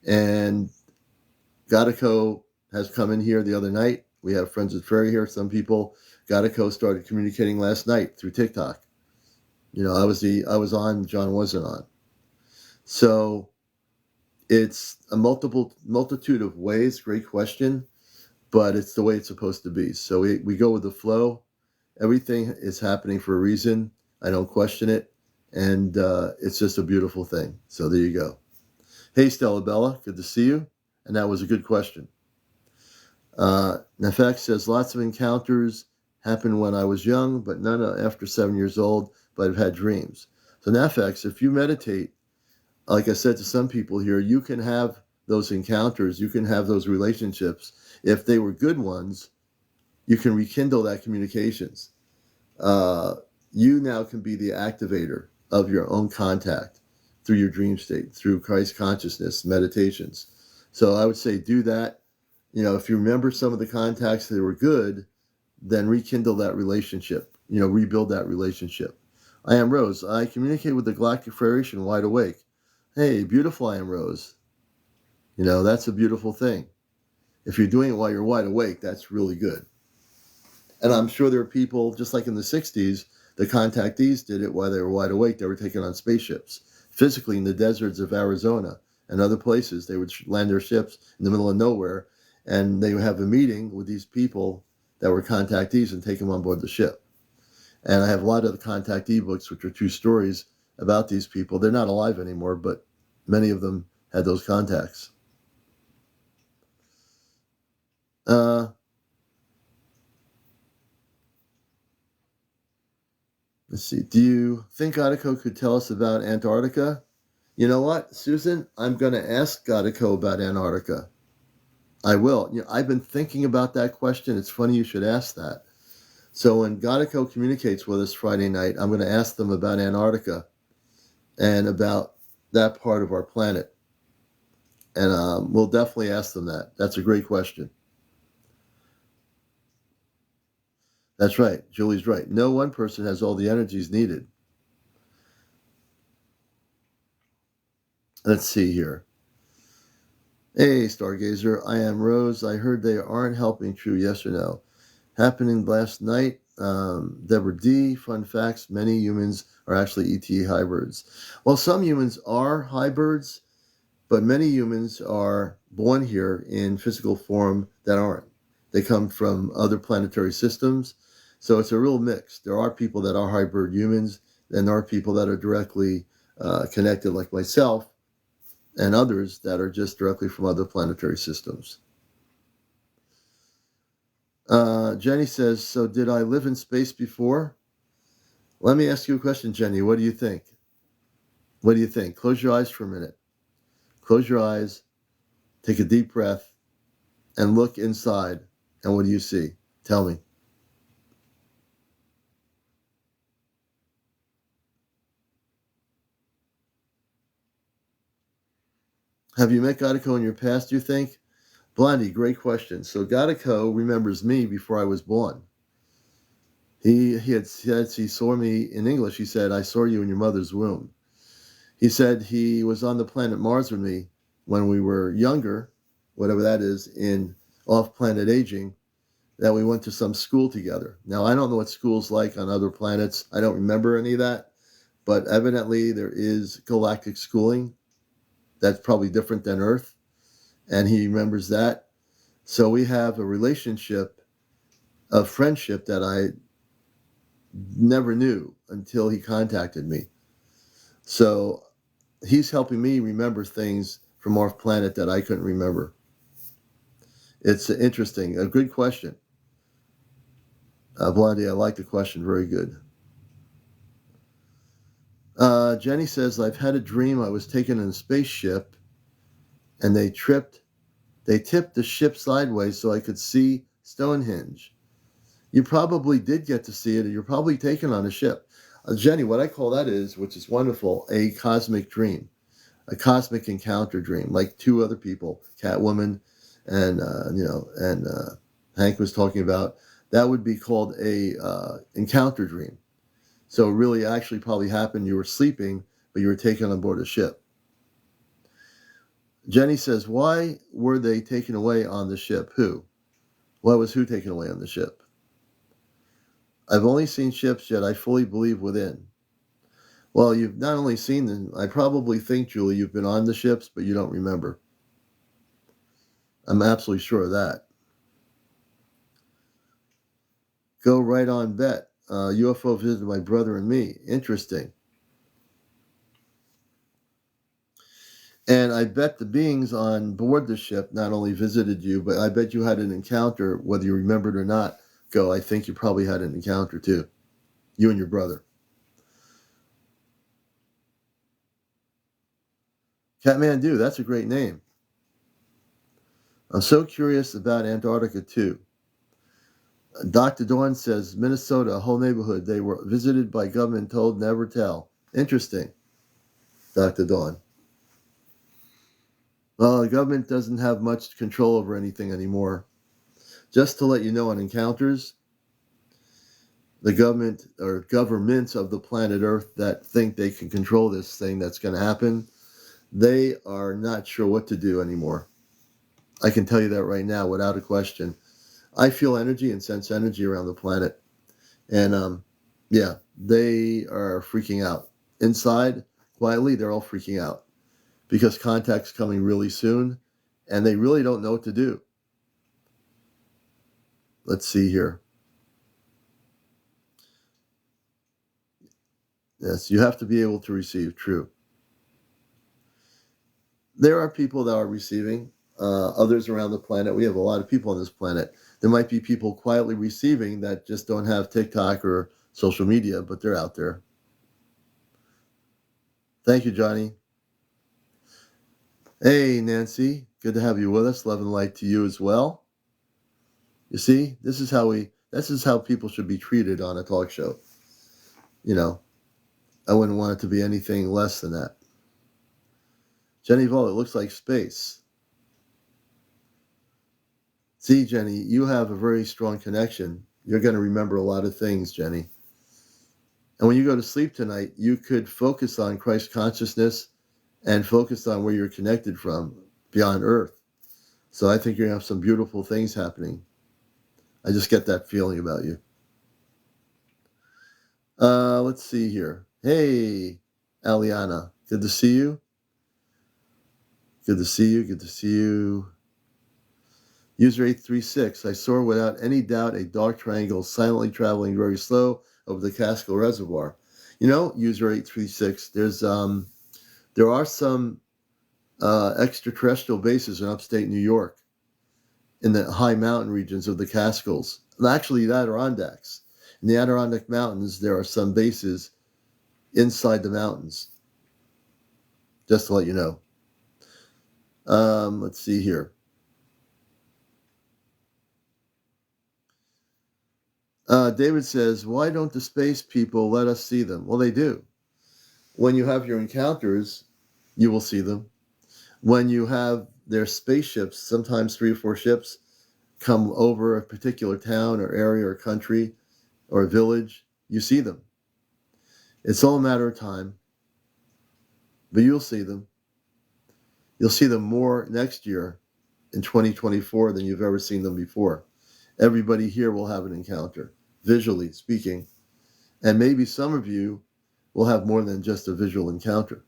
S1: And Godico has come in here the other night. We have friends with Fairy here. Some people, Godico started communicating last night through TikTok. You know, I was on, John wasn't on. So it's a multitude of ways. Great question, but it's the way it's supposed to be. So we go with the flow. Everything is happening for a reason. I don't question it, and it's just a beautiful thing. So there you go. Hey, Stella Bella, good to see you. And that was a good question. Nefex says, lots of encounters happened when I was young, but none after 7 years old, but I've had dreams. So Nefex, if you meditate, like I said to some people here, you can have those encounters, you can have those relationships. If they were good ones, you can rekindle that communications. You now can be the activator of your own contact through your dream state, through Christ consciousness, meditations. So I would say do that. You know, if you remember some of the contacts that were good, then rekindle that relationship, you know, rebuild that relationship. I am Rose. I communicate with the Galactic Federation wide awake. Hey, beautiful, I am Rose. You know, that's a beautiful thing. If you're doing it while you're wide awake, that's really good. And I'm sure there are people, just like in the 60s, the contactees did it while they were wide awake. They were taken on spaceships, physically in the deserts of Arizona and other places. They would land their ships in the middle of nowhere, and they would have a meeting with these people that were contactees and take them on board the ship. And I have a lot of the contactee books, which are true stories about these people. They're not alive anymore, but many of them had those contacts. Let's see. Do you think Godico could tell us about Antarctica? You know what, Susan? I'm going to ask Godico about Antarctica. I will. You know, I've been thinking about that question. It's funny you should ask that. So when Godico communicates with us Friday night, I'm going to ask them about Antarctica and about that part of our planet. And we'll definitely ask them that. That's a great question. That's right. Julie's right. No one person has all the energies needed. Let's see here. Hey, Stargazer. I am Rose. I heard they aren't helping. True, yes or no? Happening last night. Deborah D. Fun facts. Many humans are actually ET hybrids. Well, some humans are hybrids, but many humans are born here in physical form that aren't. They come from other planetary systems. So it's a real mix. There are people that are hybrid humans, and there are people that are directly connected, like myself, and others that are just directly from other planetary systems. Jenny says, so did I live in space before? Let me ask you a question, Jenny. What do you think? What do you think? Close your eyes for a minute. Close your eyes, take a deep breath, and look inside. And what do you see? Tell me. Have you met Gadico in your past, do you think? Blondie, great question. So Gadico remembers me before I was born. He had said he saw me in English. He said, I saw you in your mother's womb. He said he was on the planet Mars with me when we were younger, whatever that is, in off-planet aging, that we went to some school together. Now, I don't know what school's like on other planets. I don't remember any of that, but evidently there is galactic schooling that's probably different than Earth, and he remembers that. So we have a relationship of friendship that I never knew until he contacted me. So he's helping me remember things from off planet that I couldn't remember. It's interesting. A good question. Blondie, I like the question. Very good. Jenny says, I've had a dream I was taken in a spaceship and they tipped the ship sideways so I could see Stonehenge. You probably did get to see it, and you're probably taken on a ship. Jenny, what I call that is, which is wonderful, a cosmic dream, a cosmic encounter dream, like two other people, Catwoman and Hank was talking about. That would be called a encounter dream. So it really actually probably happened. You were sleeping, but you were taken on board a ship. Jenny says, why were they taken away on the ship? Who? Why was who taken away on the ship? I've only seen ships, yet I fully believe within. Well, you've not only seen them, I probably think, Julie, you've been on the ships, but you don't remember. I'm absolutely sure of that. Go right on, bet. UFO visited my brother and me. Interesting. And I bet the beings on board the ship not only visited you, but I bet you had an encounter, whether you remembered or not. Go, I think you probably had an encounter too. You and your brother. Kathmandu, that's a great name. I'm so curious about Antarctica too. Dr. Dawn says, Minnesota, a whole neighborhood. They were visited by government, told never tell. Interesting, Dr. Dawn. Well, the government doesn't have much control over anything anymore. Just to let you know, on encounters, the government or governments of the planet Earth that think they can control this thing that's going to happen, they are not sure what to do anymore. I can tell you that right now without a question. I feel energy and sense energy around the planet. And yeah, they are freaking out. Inside, quietly, they're all freaking out because contact's coming really soon and they really don't know what to do. Let's see here. Yes, you have to be able to receive. True. There are people that are receiving, others around the planet. We have a lot of people on this planet. There might be people quietly receiving that just don't have TikTok or social media, but they're out there. Thank you, Johnny. Hey, Nancy. Good to have you with us. Love and light to you as well. You see, this is how people should be treated on a talk show. You know, I wouldn't want it to be anything less than that. Jenny Vol, it looks like space. See, Jenny, you have a very strong connection. You're going to remember a lot of things, Jenny. And when you go to sleep tonight, you could focus on Christ consciousness and focus on where you're connected from beyond Earth. So I think you're going to have some beautiful things happening. I just get that feeling about you. Let's see here. Hey, Aliana. Good to see you. Good to see you. Good to see you. User 836. I saw without any doubt a dark triangle silently traveling very slow over the Casco Reservoir. You know, User 836, there are some extraterrestrial bases in upstate New York. in the high mountain regions of the Catskills. Actually, the Adirondacks. In the Adirondack Mountains, there are some bases inside the mountains. Just to let you know. Let's see here. David says, why don't the space people let us see them? Well, they do. When you have your encounters, you will see them. When you have their spaceships, sometimes 3 or 4 ships, come over a particular town or area or country or village, you see them. It's all a matter of time, but you'll see them. You'll see them more next year in 2024 than you've ever seen them before. Everybody here will have an encounter, visually speaking, and maybe some of you will have more than just a visual encounter.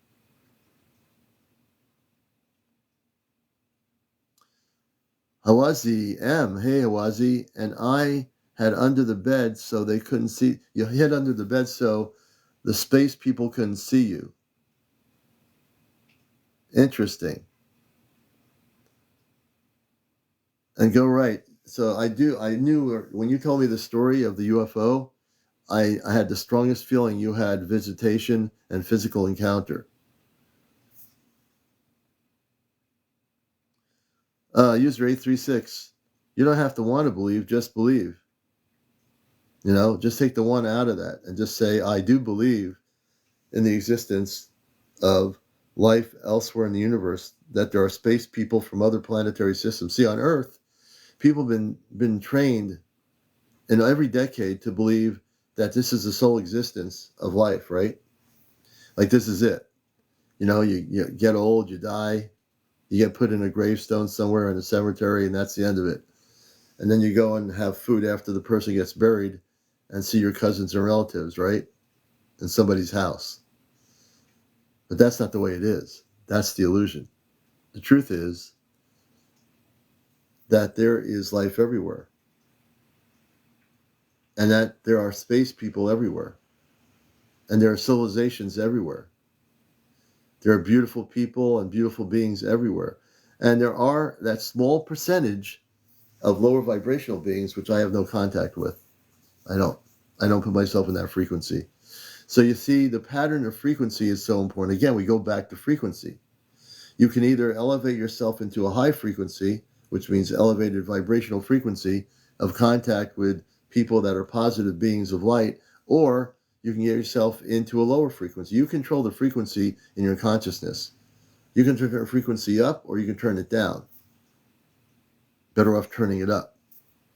S1: Hawazi M, hey Hawazi, and I had under the bed so they couldn't see. You hid under the bed so the space people couldn't see you. Interesting. And go right. So I knew when you told me the story of the UFO, I had the strongest feeling you had visitation and physical encounter. User 836, you don't have to want to believe, just believe. Just take the one out of that and just say, I do believe in the existence of life elsewhere in the universe, that there are space people from other planetary systems. See, on Earth, people have been trained in every decade to believe that this is the sole existence of life, right? Like this is it. You get old, you die, you get put in a gravestone somewhere in a cemetery, and that's the end of it. And then you go and have food after the person gets buried and see your cousins and relatives, right? In somebody's house. But that's not the way it is. That's the illusion. The truth is that there is life everywhere. And that there are space people everywhere. And there are civilizations everywhere. There are beautiful people and beautiful beings everywhere. And there are that small percentage of lower vibrational beings, which I have no contact with. I don't put myself in that frequency. So you see, the pattern of frequency is so important. Again, we go back to frequency. You can either elevate yourself into a high frequency, which means elevated vibrational frequency of contact with people that are positive beings of light, or you can get yourself into a lower frequency. You control the frequency in your consciousness. You can turn the frequency up or you can turn it down. Better off turning it up.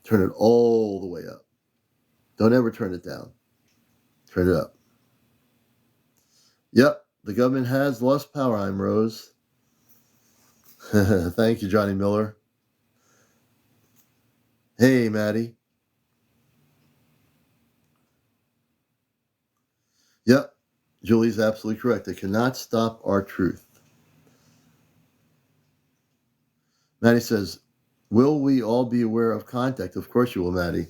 S1: Turn it all the way up. Don't ever turn it down. Turn it up. Yep, the government has lost power, I'm Rose. Thank you, Johnny Miller. Hey, Maddie. Yep, Julie's absolutely correct. They cannot stop our truth. Maddie says, will we all be aware of contact? Of course you will, Maddie.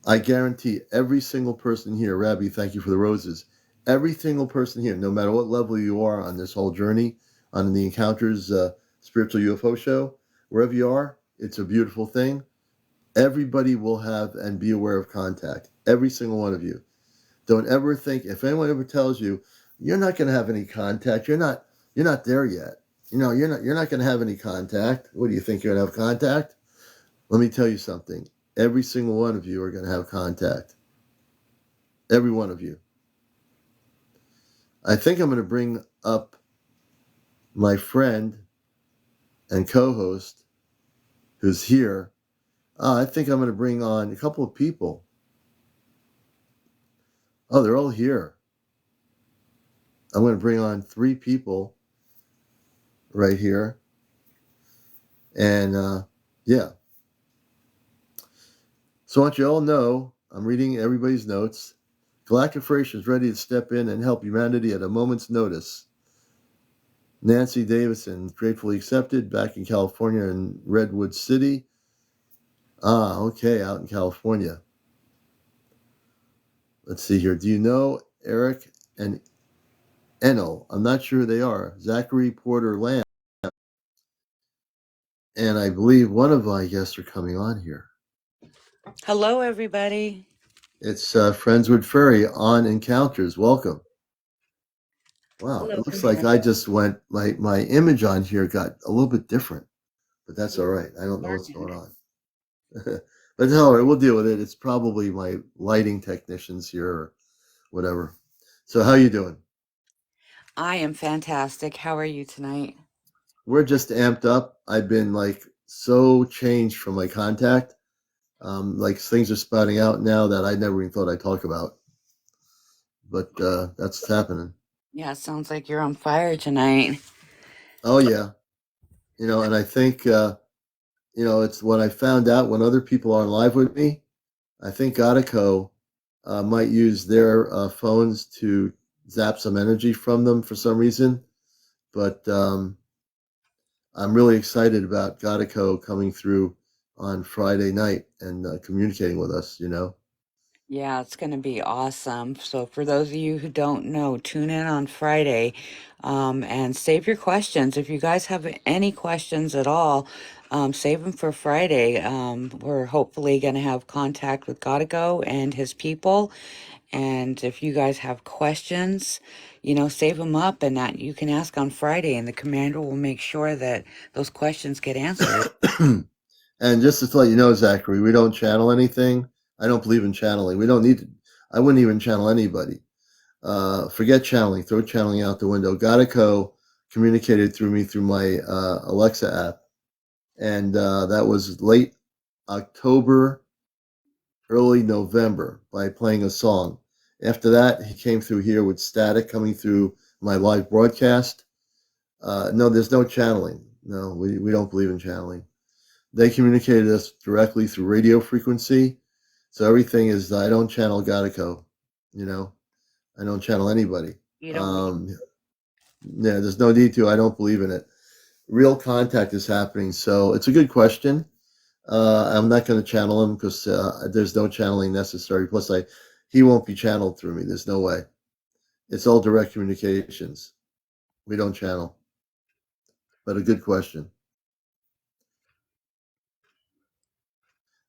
S1: I guarantee every single person here, Rabbi, thank you for the roses. Every single person here, no matter what level you are on this whole journey, on the Encounters Spiritual UFO show, wherever you are, it's a beautiful thing. Everybody will have and be aware of contact. Every single one of you. Don't ever think, if anyone ever tells you, you're not going to have any contact, you're not there yet. You're not going to have any contact. What do you think, you're going to have contact? Let me tell you something. Every single one of you are going to have contact. Every one of you. I think I'm going to bring up my friend and co-host who's here. I think I'm going to bring on a couple of people. Oh, they're all here. I'm going to bring on 3 people right here. And yeah. So I want you all know, I'm reading everybody's notes. Galactic Federation is ready to step in and help humanity at a moment's notice. Nancy Davison, gratefully accepted, back in California in Redwood City. Okay, out in California. Let's see here. Do you know Eric and Enel? I'm not sure who they are. Zachary Porter Lamb. And I believe one of my guests are coming on here.
S2: Hello, everybody.
S1: It's Friends with Furry on Encounters. Welcome. Wow,
S2: Hello,
S1: it looks like I
S2: Commander.
S1: just went, my image on here got a little bit different, but that's all right. I don't know what's going on. But no, we'll deal with it. It's probably my lighting technicians here or whatever. So how you doing?
S2: I am fantastic. How are you tonight?
S1: We're just amped up. I've been like so changed from my contact. Like things are spouting out now that I never even thought I'd talk about. But that's what's happening.
S2: Yeah, it sounds like you're on fire tonight.
S1: Oh yeah, and I think it's when I found out when other people are on live with me. I think Gotico might use their phones to zap some energy from them for some reason. But I'm really excited about Gotico coming through on Friday night and communicating with us.
S2: Yeah, it's going to be awesome. So, for those of you who don't know, tune in on Friday and save your questions. If you guys have any questions at all, save them for Friday. We're hopefully going to have contact with Gotico and his people. And if you guys have questions, save them up and that you can ask on Friday, and the commander will make sure that those questions get answered.
S1: And just to let you know, Zachary, we don't channel anything. I don't believe in channeling. We don't need to. I wouldn't even channel anybody. Forget channeling. Throw channeling out the window. Gotico communicated through me through my Alexa app, and that was late October, early November by playing a song. After that, he came through here with static coming through my live broadcast. No, there's no channeling. No, we don't believe in channeling. They communicated us directly through radio frequency. So everything is, I don't channel Gotico, you know, I don't channel anybody.
S2: You don't need.
S1: Um, yeah, there's no need to. I don't believe in it. Real contact is happening. So it's a good question. I'm not going to channel him because there's no channeling necessary. Plus, he won't be channeled through me. There's no way. It's all direct communications. We don't channel. But a good question.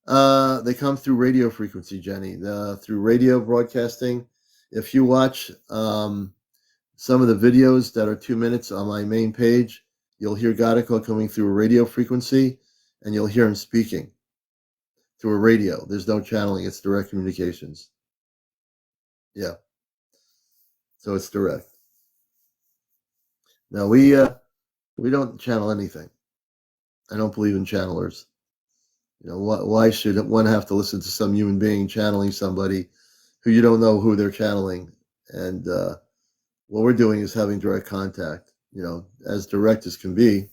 S1: They come through radio frequency, Jenny. Through radio broadcasting. If you watch some of the videos that are 2 minutes on my main page, you'll hear Gotico coming through a radio frequency, and you'll hear him speaking through a radio. There's no channeling; it's direct communications. Yeah, so it's direct. Now we don't channel anything. I don't believe in channelers. Why should one have to listen to some human being channeling somebody who you don't know who they're channeling? And what we're doing is having direct contact, as direct as can be.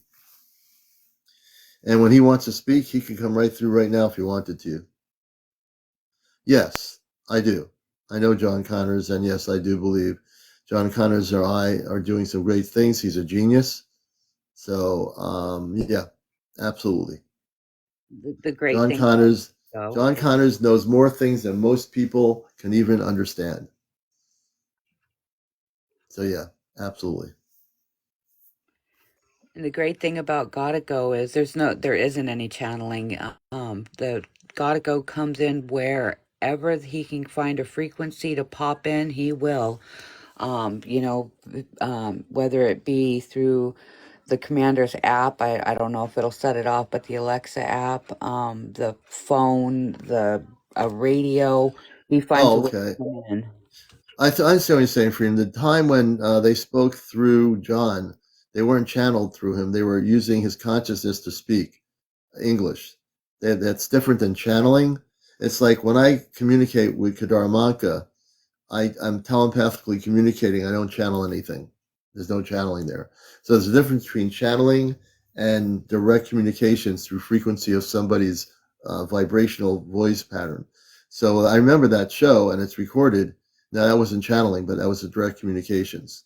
S1: And when he wants to speak, he can come right through right now if he wanted to. Yes, I do. I know John Connors, and yes, I do believe John Connors or I are doing some great things. He's a genius. So, yeah, absolutely.
S2: The great
S1: John
S2: thing about
S1: Connors,
S2: go
S1: John Connors knows more things than most people can even understand. So, yeah, absolutely.
S2: and the great thing about Gotta Go is there isn't any channeling. The Gotta Go comes in wherever he can find a frequency to pop in, he will. Whether it be through the commander's app, I don't know if it'll set it off, but the Alexa app, the phone, the a radio, he finds
S1: Oh,
S2: a way
S1: okay.
S2: to come in.
S1: I understand what you're saying, Freedom. The time when they spoke through John, they weren't channeled through him. They were using his consciousness to speak English. That's different than channeling. It's like when I communicate with Kadaramanka, I'm telepathically communicating. I don't channel anything. There's no channeling there. So there's a difference between channeling and direct communications through frequency of somebody's vibrational voice pattern. So I remember that show, and it's recorded. Now that wasn't channeling, but that was a direct communications.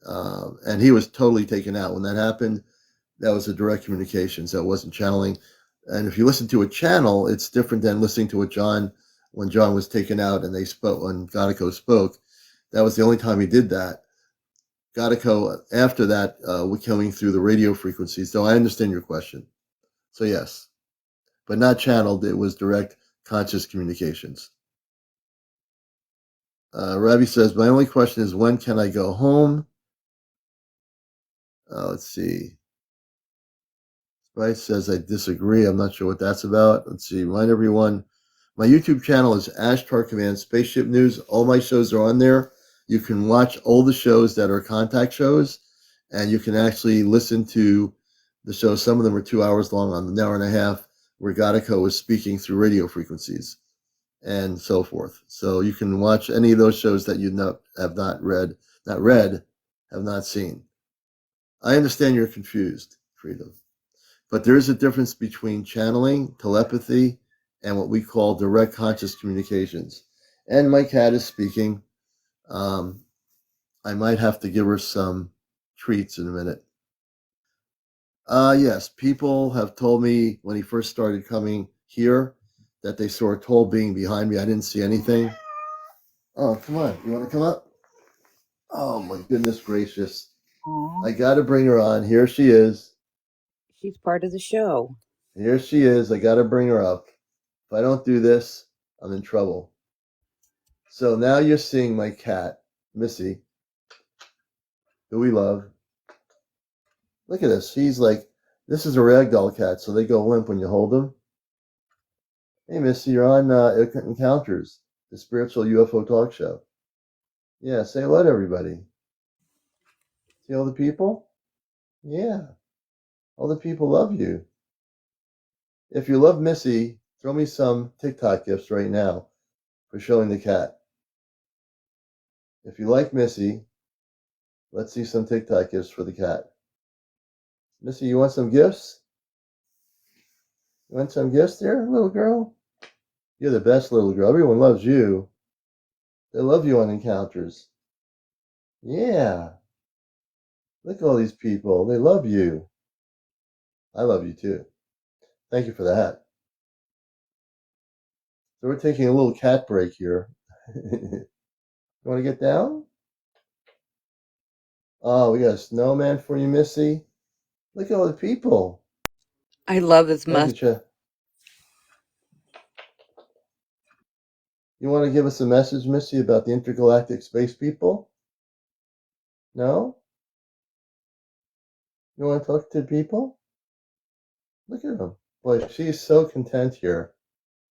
S1: And he was totally taken out when that happened. That was a direct communication, so it wasn't channeling. And if you listen to a channel, it's different than listening to what John, when John was taken out and they spoke, when Gotico spoke. That was the only time he did that. Gotico, after that, coming through the radio frequencies. So I understand your question. So yes, but not channeled. It was direct conscious communications. Ravi says, my only question is, when can I go home? Let's see. Bryce says, I disagree. I'm not sure what that's about. Let's see. Remind everyone, my YouTube channel is Ashtar Command Spaceship News. All my shows are on there. You can watch all the shows that are contact shows, and you can actually listen to the shows. Some of them are 2 hours long, on an hour and a half, where Gadico is speaking through radio frequencies and so forth. So you can watch any of those shows that you have not read, have not seen. I understand you're confused, Freedom. But there is a difference between channeling, telepathy, and what we call direct conscious communications. And my cat is speaking. I might have to give her some treats in a minute. Yes, people have told me when he first started coming here that they saw a tall being behind me. I didn't see anything. Oh, come on. You want to come up? Oh, my goodness gracious.
S2: Aw,
S1: I got to bring her on. Here she is.
S2: she's part of the show.
S1: Here she is. I got to bring her up. If I don't do this, I'm in trouble. So now you're seeing my cat, Missy, who we love. Look at this. She's like, this is a ragdoll cat, so they go limp when you hold them. Hey, Missy, you're on Encounters, the spiritual UFO talk show. Yeah, say hello to everybody. See all the people? Yeah, all the people love you. If you love Missy, throw me some TikTok gifts right now for showing the cat. If you like Missy, let's see some TikTok gifts for the cat. Missy, you want some gifts? You want some gifts there, little girl? You're the best little girl. Everyone loves you. They love you on Encounters. Yeah. Look at all these people. They love you. I love you too. Thank you for that. So we're taking a little cat break here. You want to get down? Oh, we got a snowman for you, Missy. Look at all the people.
S2: I love his
S1: Thank
S2: mustache.
S1: you, Chet. You want to give us a message, Missy, about the intergalactic space people? No? You want to talk to people? Look at them. Boy, she's so content here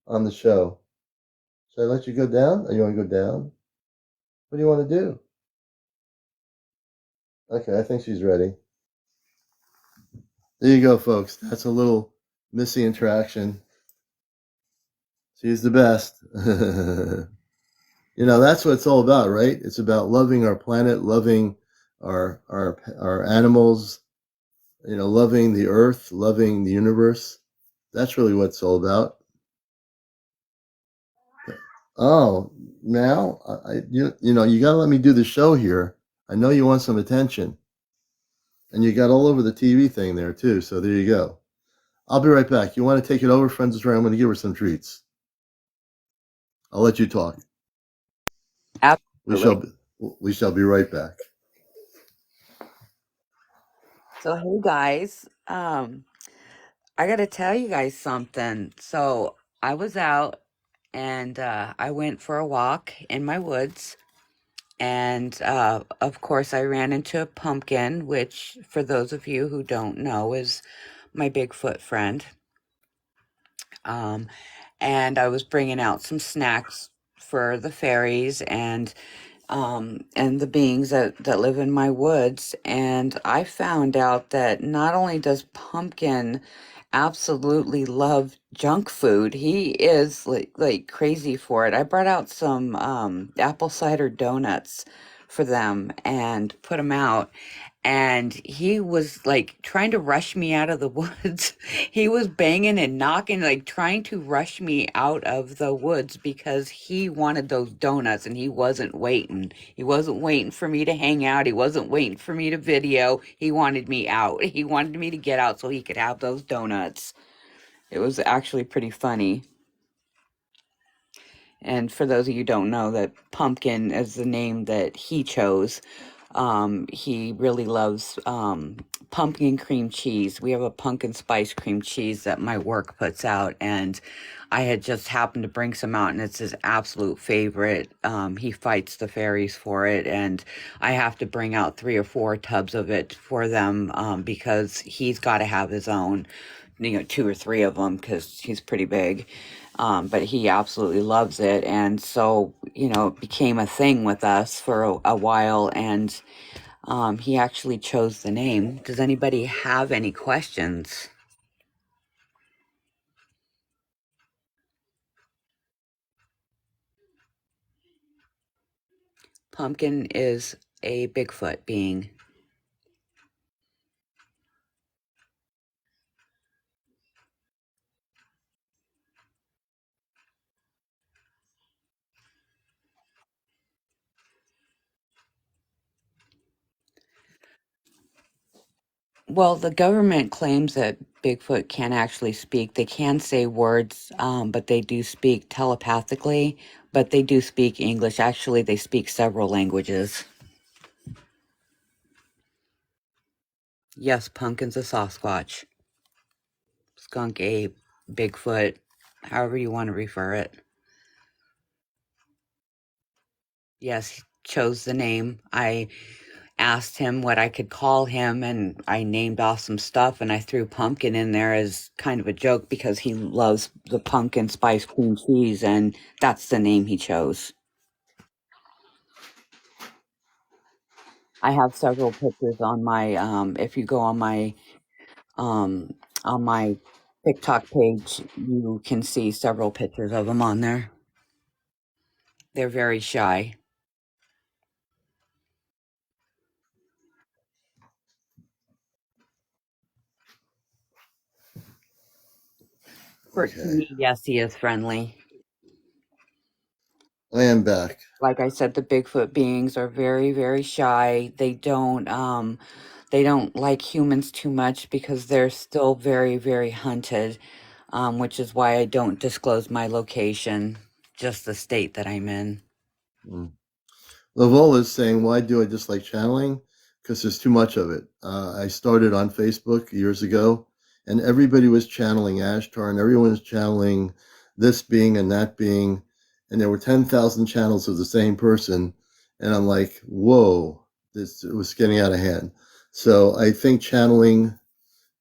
S1: on the show. Should I let you go down? Or you want to go down? What do you want to do? Okay, I think she's ready. There you go, folks. That's a little Missy interaction. She's the best. That's what it's all about, right? It's about loving our planet, loving our animals, loving the earth, loving the universe. That's really what it's all about. Oh, now you got to let me do the show here. I know you want some attention, and you got all over the TV thing there too. So there you go. I'll be right back. You want to take it over, friends? I'm going to give her some treats. I'll let you talk.
S2: Absolutely.
S1: We shall be right back.
S2: So, hey guys, I got to tell you guys something. So, I was out and I went for a walk in my woods. And of course, I ran into a pumpkin, which, for those of you who don't know, is my Bigfoot friend. Um, and I was bringing out some snacks for the fairies and the beings that live in my woods. And I found out that not only does Pumpkin absolutely love junk food, he is like crazy for it. I brought out some apple cider donuts for them and put them out, and he was like trying to rush me out of the woods. He was banging and knocking, like trying to rush me out of the woods because he wanted those donuts and he wasn't waiting. He wasn't waiting for me to hang out. He wasn't waiting for me to video. He wanted me out. He wanted me to get out so he could have those donuts. It was actually pretty funny. And for those of you who don't know, that Pumpkin is the name that he chose. He really loves pumpkin cream cheese. We have a pumpkin spice cream cheese that my work puts out, and I had just happened to bring some out, and it's his absolute favorite. He fights the fairies for it, and I have to bring out 3 or 4 tubs of it for them because he's got to have his own, 2 or 3 of them because he's pretty big. But he absolutely loves it. And so, it became a thing with us for a while. And he actually chose the name. Does anybody have any questions? Pumpkin is a Bigfoot being. Well, the government claims that Bigfoot can actually speak. They can say words, but they do speak telepathically, but they do speak English. Actually, they speak several languages. Yes, Pumpkin's a Sasquatch, skunk ape, Bigfoot, however you want to refer it. Yes, he chose the name. I asked him what I could call him, and I named off some stuff, and I threw Pumpkin in there as kind of a joke because he loves the pumpkin spice cream cheese, and that's the name he chose. I have several pictures on my if you go um on my TikTok page, you can see several pictures of them on there. They're very shy. To
S1: Okay,
S2: me, yes, he is friendly.
S1: I am back.
S2: Like I said, the Bigfoot beings are very, very shy. They don't like humans too much because they're still very, very hunted, which is why I don't disclose my location, just the state that I'm in.
S1: Mm. Lavola is saying, why do I dislike channeling? Because there's too much of it. I started on Facebook years ago, and everybody was channeling Ashtar, and everyone was channeling this being and that being, and there were 10,000 channels of the same person. And I'm like, whoa, this it was getting out of hand. So I think channeling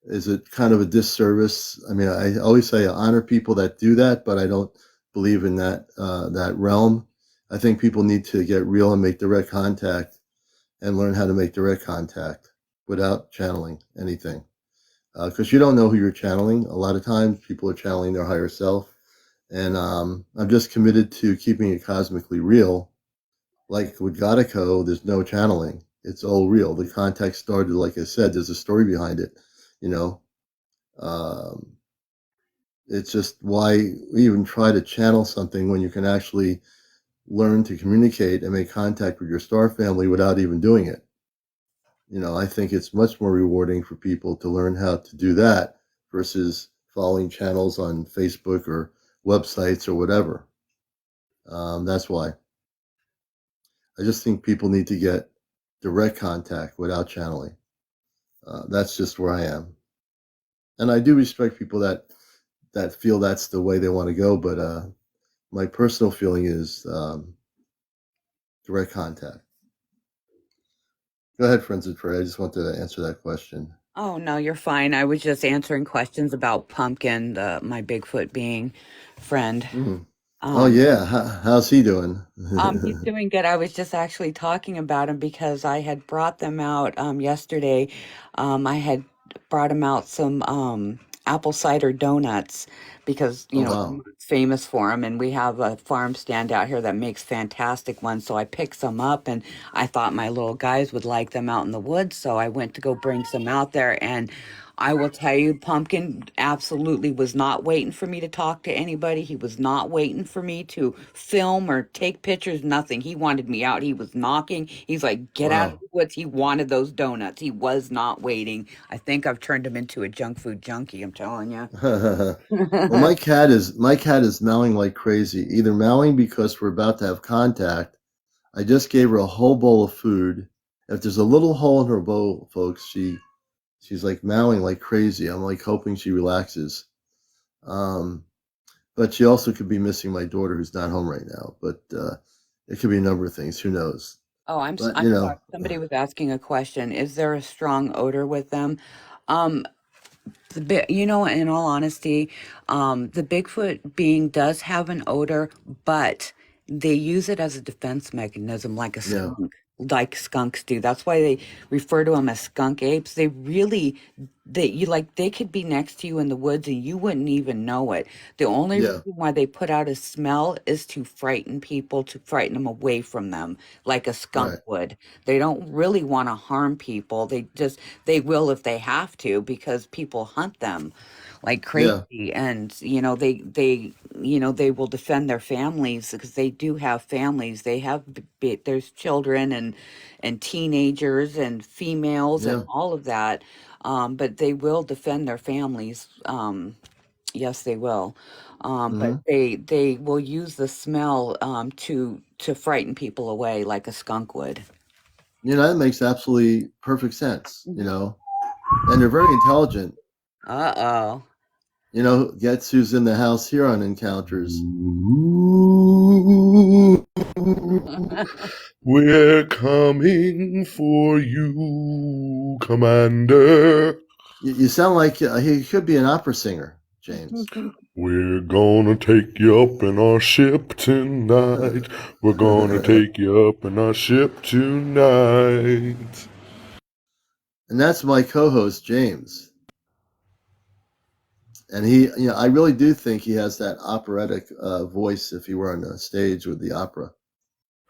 S1: is a kind of a disservice. I mean, I always say I honor people that do that, but I don't believe in that realm. I think people need to get real and make direct contact and learn how to make direct contact without channeling anything. Because you don't know who you're channeling. A lot of times people are channeling their higher self. And I'm just committed to keeping it cosmically real. Like with Godico, there's no channeling. It's all real. The contact started, like I said, there's a story behind it, you know. Um, it's just why even try to channel something when you can actually learn to communicate and make contact with your star family without even doing it. I think it's much more rewarding for people to learn how to do that versus following channels on Facebook or websites or whatever. That's why I just think people need to get direct contact without channeling. That's just where I am, and I do respect people that feel that's the way they want to go. But my personal feeling is direct contact. Go ahead, Friends of Prey. I just wanted to answer that question.
S2: Oh, no, you're fine. I was just answering questions about Pumpkin, my Bigfoot being friend.
S1: Mm. Oh
S2: Um,
S1: yeah, how's he doing?
S2: he's doing good. I was just actually talking about him because I had brought them out yesterday. I had brought him out some apple cider donuts because,
S1: Oh wow.
S2: Vermont's famous for them, and we have a farm stand out here that makes fantastic ones. So I picked some up, and I thought my little guys would like them out in the woods. So I went to go bring some out there, and I will tell you, Pumpkin absolutely was not waiting for me to talk to anybody. He was not waiting for me to film or take pictures, nothing. He wanted me out. He was knocking. He's like, get out of
S1: Wow.
S2: the woods. He wanted those donuts. He was not waiting. I think I've turned him into a junk food junkie, I'm telling you.
S1: Well, my cat is mowing like crazy. Either mowing because we're about to have contact. I just gave her a whole bowl of food, If there's a little hole in her bowl, folks, she's like mowing like crazy. I'm like hoping she relaxes. Um, but she also could be missing my daughter who's not home right now. But it could be a number of things. Who knows?
S2: Oh,
S1: But
S2: I'm sorry. Somebody was asking a question. Is there a strong odor with them? Um, in all honesty, the Bigfoot being does have an odor, but they use it as a defense mechanism,
S1: yeah,
S2: like skunks do. That's why they refer to them as skunk apes. They could be next to you in the woods and you wouldn't even know it. The only
S1: yeah,
S2: reason why they put out a smell is to frighten people, to frighten them away from them, like a skunk
S1: right,
S2: would. They don't really want to harm people. They will if they have to because people hunt them like
S1: yeah,
S2: crazy, and they will defend their families because they do have families. They have there's children and teenagers and females and
S1: yeah.
S2: all of that, but they will defend their families. Yes, they will. But
S1: Hmm.
S2: they will use the smell to frighten people away like a skunk would.
S1: That makes absolutely perfect sense.
S2: Mhm.
S1: And they're very intelligent.
S2: Uh-oh.
S1: Guess who's in the house here on Encounters?
S3: We're coming for you, Commander.
S1: You sound like he could be an opera singer, James.
S3: We're gonna take you up in our ship tonight. We're gonna
S1: And
S3: take you up in our ship tonight.
S1: that's my co-host, James. And I really do think he has that operatic voice. If he were on the stage with the opera,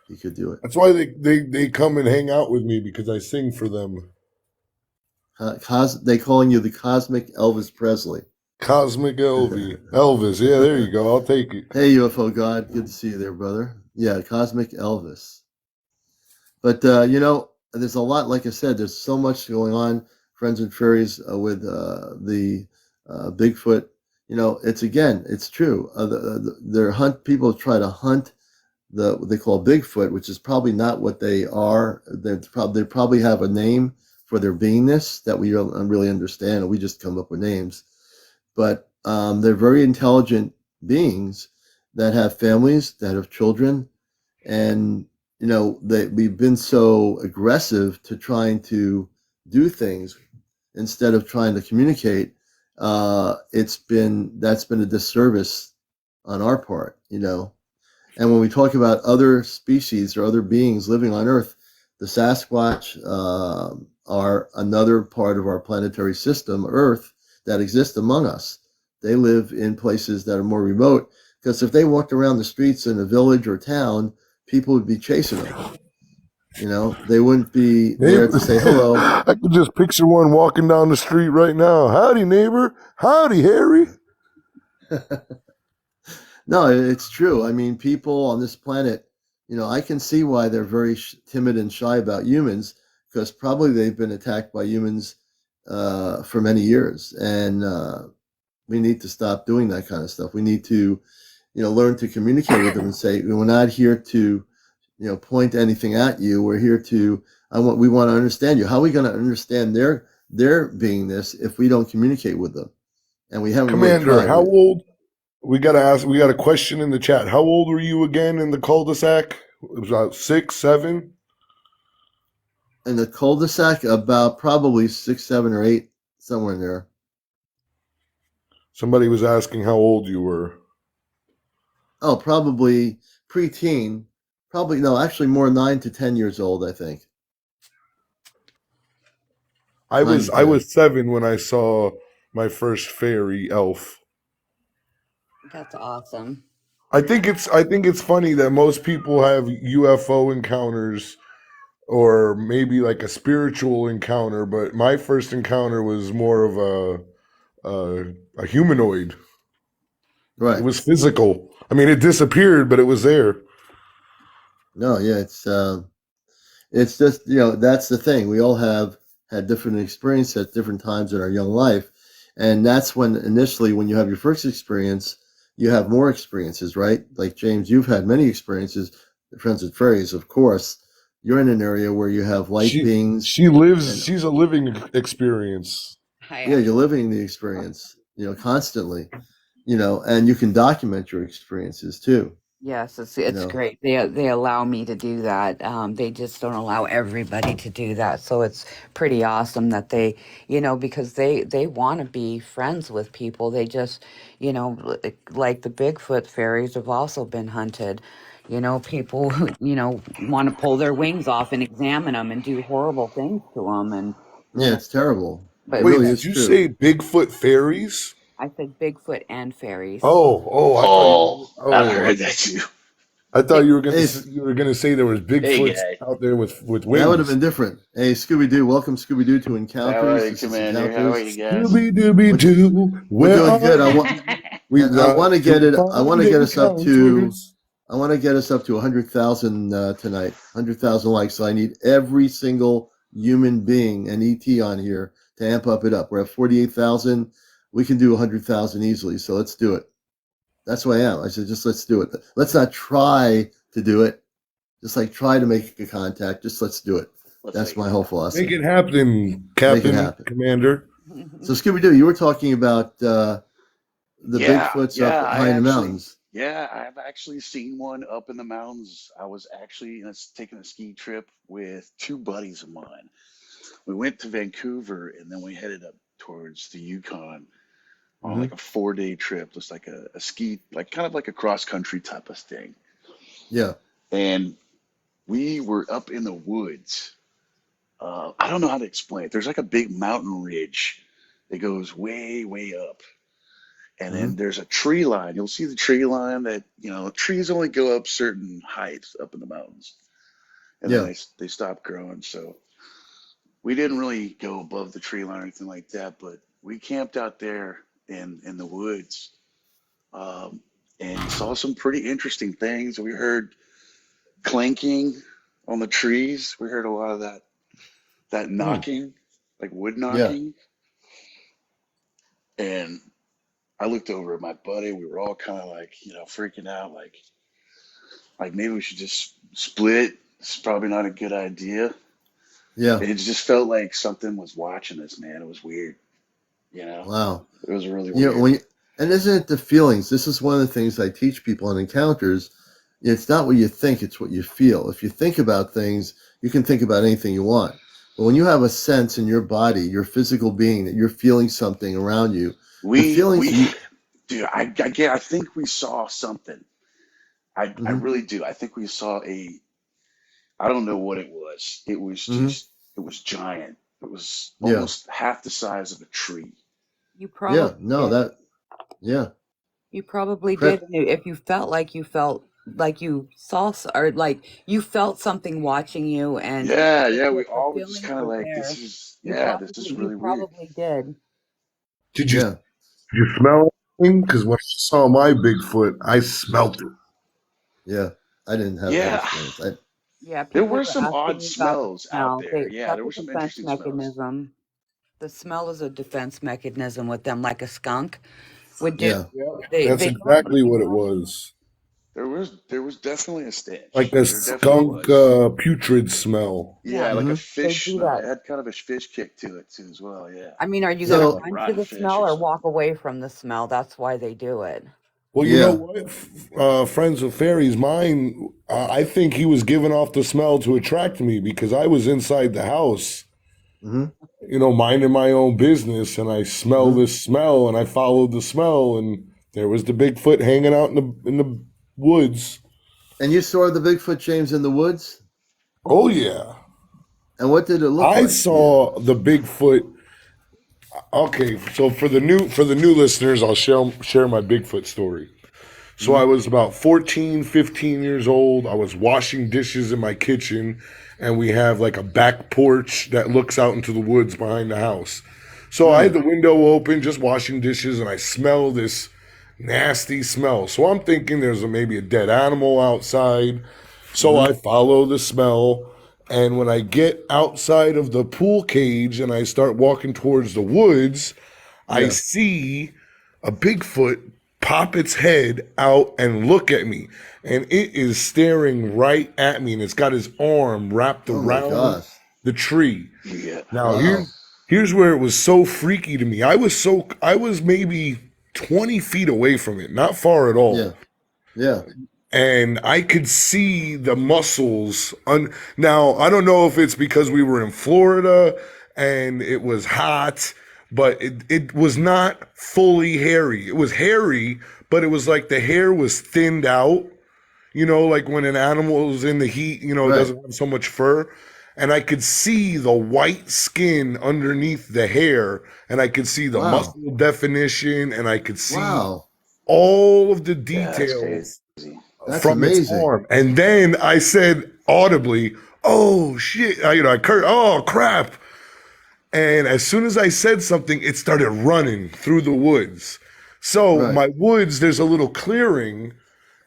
S1: he could do it.
S3: That's why they come and hang out with me because I sing for them.
S1: They calling you the cosmic Elvis Presley.
S3: Cosmic Elvis. Yeah, there you go. I'll take it.
S1: Hey, UFO God, good to see you there, brother. Yeah, cosmic Elvis. But there's a lot. Like I said, there's so much going on. Friends and Fairies with the Bigfoot. It's true. Their hunt people try to hunt what they call Bigfoot, which is probably not what they are. They probably have a name for their beingness that we don't really understand, and we just come up with names. But they're very intelligent beings that have families, that have children, and we've been so aggressive to trying to do things instead of trying to communicate. That's been a disservice on our part. And when we talk about other species or other beings living on Earth, the Sasquatch are another part of our planetary system, Earth, that exists among us. They live in places that are more remote because if they walked around the streets in a village or town, people would be chasing them. They wouldn't be there to say hello.
S3: I could just picture one walking down the street right now. Howdy, neighbor. Howdy, Harry.
S1: No, it's true. I mean, people on this planet, I can see why they're very timid and shy about humans because probably they've been attacked by humans for many years. And we need to stop doing that kind of stuff. We need to, learn to communicate with them and say, we're not here to, point anything at you. We're here to, we want to understand you. How are we going to understand their beingness if we don't communicate with them? And we haven't really
S3: Commander,
S1: tried.
S3: how old? We got a question in the chat. How old were you again in the cul-de-sac? It was about 6, 7?
S1: In the cul-de-sac, about probably 6, 7, or 8, somewhere in there.
S3: Somebody was asking how old you were.
S1: Oh, probably preteen. Probably no, actually more 9 to 10 years old, I think.
S3: I
S1: 9
S3: was
S1: to
S3: I
S1: 10.
S3: was 7 when I saw my first fairy elf.
S2: That's awesome.
S3: I think it's funny that most people have UFO encounters or maybe like a spiritual encounter, but my first encounter was more of a humanoid. It
S1: Right.
S3: was physical. I mean, it disappeared, but it was there.
S1: No, yeah, it's just, that's the thing. We all have had different experiences at different times in our young life. And that's when initially, when you have your first experience, you have more experiences, right? Like James, you've had many experiences, Friends with Fairies, of course. you're in an area where you have light beings,
S3: She lives.
S1: and
S3: She's a living experience.
S1: yeah, you're living the experience, constantly, and you can document your experiences too,
S2: Yes,
S1: you
S2: it's
S1: know.
S2: great. They allow me to do that. They just don't allow everybody to do that. So it's pretty awesome that because they want to be friends with people. They just, like the Bigfoot fairies have also been hunted. People who, want to pull their wings off and examine them and do horrible things to them, and you
S1: Yeah,
S2: know,
S1: it's terrible. It
S2: but
S3: Wait,
S1: really
S3: did
S1: is
S3: you
S1: true.
S3: say Bigfoot fairies?
S2: I said Bigfoot and fairies.
S3: Oh, I thought
S4: Oh,
S3: you.
S4: I
S3: Oh,
S4: heard that too.
S3: I thought
S2: Big,
S3: you were gonna.
S1: Hey,
S3: You were gonna say there was
S4: Hey,
S3: Bigfoots
S4: guy.
S3: out there with
S1: that would have
S3: wings.
S1: been different. Hey, Scooby Doo, welcome Scooby Doo to
S4: How are
S1: Encounters.
S4: you,
S1: This is
S4: Commander? How are
S1: Encounters.
S4: you guys?
S3: Dooby dooby
S1: We're,
S3: doo,
S1: we're
S3: where
S1: doing good.
S3: are you? We
S1: And I
S3: got
S1: want to
S3: to
S1: get it. I want
S3: find
S1: to get us up to.
S3: encounters.
S1: I want to get us up to 100,000 tonight. 100,000 likes. So I need every single human being and ET on here to amp up it up. We're at 48,000. We can do 100,000 easily. So let's do it. That's who I am. I said, just let's do it. Let's not try to do it. Just like try to make a contact. Just let's do it.
S4: Let's
S1: That's
S4: make it
S1: my whole
S4: happen.
S3: Make
S1: philosophy.
S3: it happen,
S1: Make it
S3: Captain
S1: happen.
S3: Commander.
S1: So Scooby Doo, you were talking about the
S4: Yeah,
S1: Bigfoots up
S4: yeah.
S1: high in the mountains.
S4: I've actually seen one up in the mountains. I was actually taking a ski trip with two buddies of mine. We went to Vancouver and then we headed up towards the Yukon on
S1: Hmm.
S4: like a 4 day trip, just like a ski, like kind of like a cross country type of thing.
S1: Yeah.
S4: And we were up in the woods. I don't know how to explain it. There's like a big mountain ridge that goes way, way up. And
S1: Hmm.
S4: then there's a tree line. You'll see the tree line that, trees only go up certain heights up in the mountains. And then
S1: Yeah.
S4: they stop growing. So we didn't really go above the tree line or anything like that, but we camped out there in the woods, um, and saw some pretty interesting things. We heard clanking on the trees. We heard a lot of that
S1: Mm.
S4: knocking, like wood
S1: Yeah.
S4: knocking. And I looked over at my buddy. We were all kind of like, freaking out, like maybe we should just split. It's probably not a good idea.
S1: Yeah.
S4: It just felt like something was watching us, man. It was weird, you know.
S1: Wow.
S4: It was really
S1: You know,
S4: weird.
S1: and isn't it the feelings? This is one of the things I teach people in encounters. It's not what you think, it's what you feel. If you think about things, you can think about anything you want. But when you have a sense in your body, your physical being, that you're feeling something around you, the feelings
S4: We,
S1: you.
S4: dude, I think we saw something. I
S1: Hmm.
S4: really do. I think we saw I don't know what it was.
S1: Hmm.
S4: It was giant. It was
S1: Yeah.
S4: almost half the size of a tree.
S2: You
S1: Yeah.
S2: probably
S1: No,
S2: did.
S1: that. Yeah.
S2: You probably
S1: Pre-
S2: did. And if you felt like you saw or like you felt something watching you, and
S4: Yeah, yeah. We
S2: the
S4: all were just
S2: feelings
S4: kind of
S2: were
S4: like,
S2: there,
S4: this is
S2: you
S4: really weird.
S2: probably did.
S3: Did you
S1: yeah.
S3: smell anything? Because when I saw my Bigfoot, I smelt it.
S1: Yeah. I didn't have that
S4: Yeah,
S1: experience.
S2: Yeah,
S4: there
S2: people
S4: were
S2: were
S4: some
S2: asking
S4: odd
S2: me about the
S4: smells out
S2: smell.
S4: there. Yeah,
S2: That's
S4: there
S2: a
S4: were some
S2: defense
S4: interesting smells.
S2: mechanism. The smell is a defense mechanism with them, like a skunk would do.
S1: Yeah.
S3: Yeah,
S2: They
S3: that's
S2: they probably
S3: exactly what it was.
S4: There was definitely a
S3: Like
S4: stench.
S3: a
S4: There definitely
S3: skunk,
S4: was.
S3: putrid smell.
S2: yeah,
S4: Yeah, like a
S1: Hmm.
S2: they
S4: fish
S2: do
S4: smell.
S2: that.
S4: It had kind of a fish kick to it too, as well. Yeah,
S2: I mean, are you
S4: like
S2: gonna
S4: a
S1: So,
S2: run to
S4: rotten
S2: the
S4: fish
S2: smell
S4: or
S2: or walk
S4: something.
S2: away from the smell? That's why they do it.
S3: Well, you know
S1: yeah.
S3: what? Friends with Fairies, mine, I think he was giving off the smell to attract me because I was inside the house,
S1: Hmm.
S3: minding my own business, and I smell
S1: Hmm.
S3: this smell, and I followed the smell, and there was the Bigfoot hanging out in the woods.
S1: And you saw the Bigfoot, James, in the woods?
S3: Oh yeah,
S1: And what did it look
S3: I
S1: like to you?
S3: saw the Bigfoot. Okay, so for the new listeners, I'll share my Bigfoot story. So
S1: Hmm.
S3: I was about 14, 15 years old. I was washing dishes in my kitchen, and we have like a back porch that looks out into the woods behind the house. So I had
S1: Right.
S3: the window open, just washing dishes, and I smell this nasty smell. So I'm thinking there's maybe a dead animal outside. So
S1: Hmm.
S3: I follow the smell. And when I get outside of the pool cage and I start walking towards the woods, I
S1: Yeah.
S3: see a Bigfoot pop its head out and look at me. And it is staring right at me, and it's got his arm wrapped
S1: Oh my
S3: around
S1: gosh.
S3: the tree.
S4: Yeah.
S3: Now
S1: Wow.
S3: here's where it was so freaky to me. I was maybe 20 feet away from it, not far at
S1: Yeah.
S3: all.
S1: Yeah.
S3: And I could see the muscles. Now, I don't know if it's because we were in Florida and it was hot, but it was not fully hairy. It was hairy, but it was like the hair was thinned out, like when an animal is in the heat, it
S1: Right.
S3: doesn't have so much fur. And I could see the white skin underneath the hair, and I could see the
S1: Wow.
S3: muscle definition, and I could see
S1: Wow.
S3: all of the
S4: Yeah, that's
S3: details
S4: crazy.
S1: That's
S3: from its
S1: amazing.
S3: arm. And then I said audibly, "Oh shit!" I cur "Oh crap!" And as soon as I said something, it started running through the woods. So
S1: Right.
S3: my woods, there's a little clearing,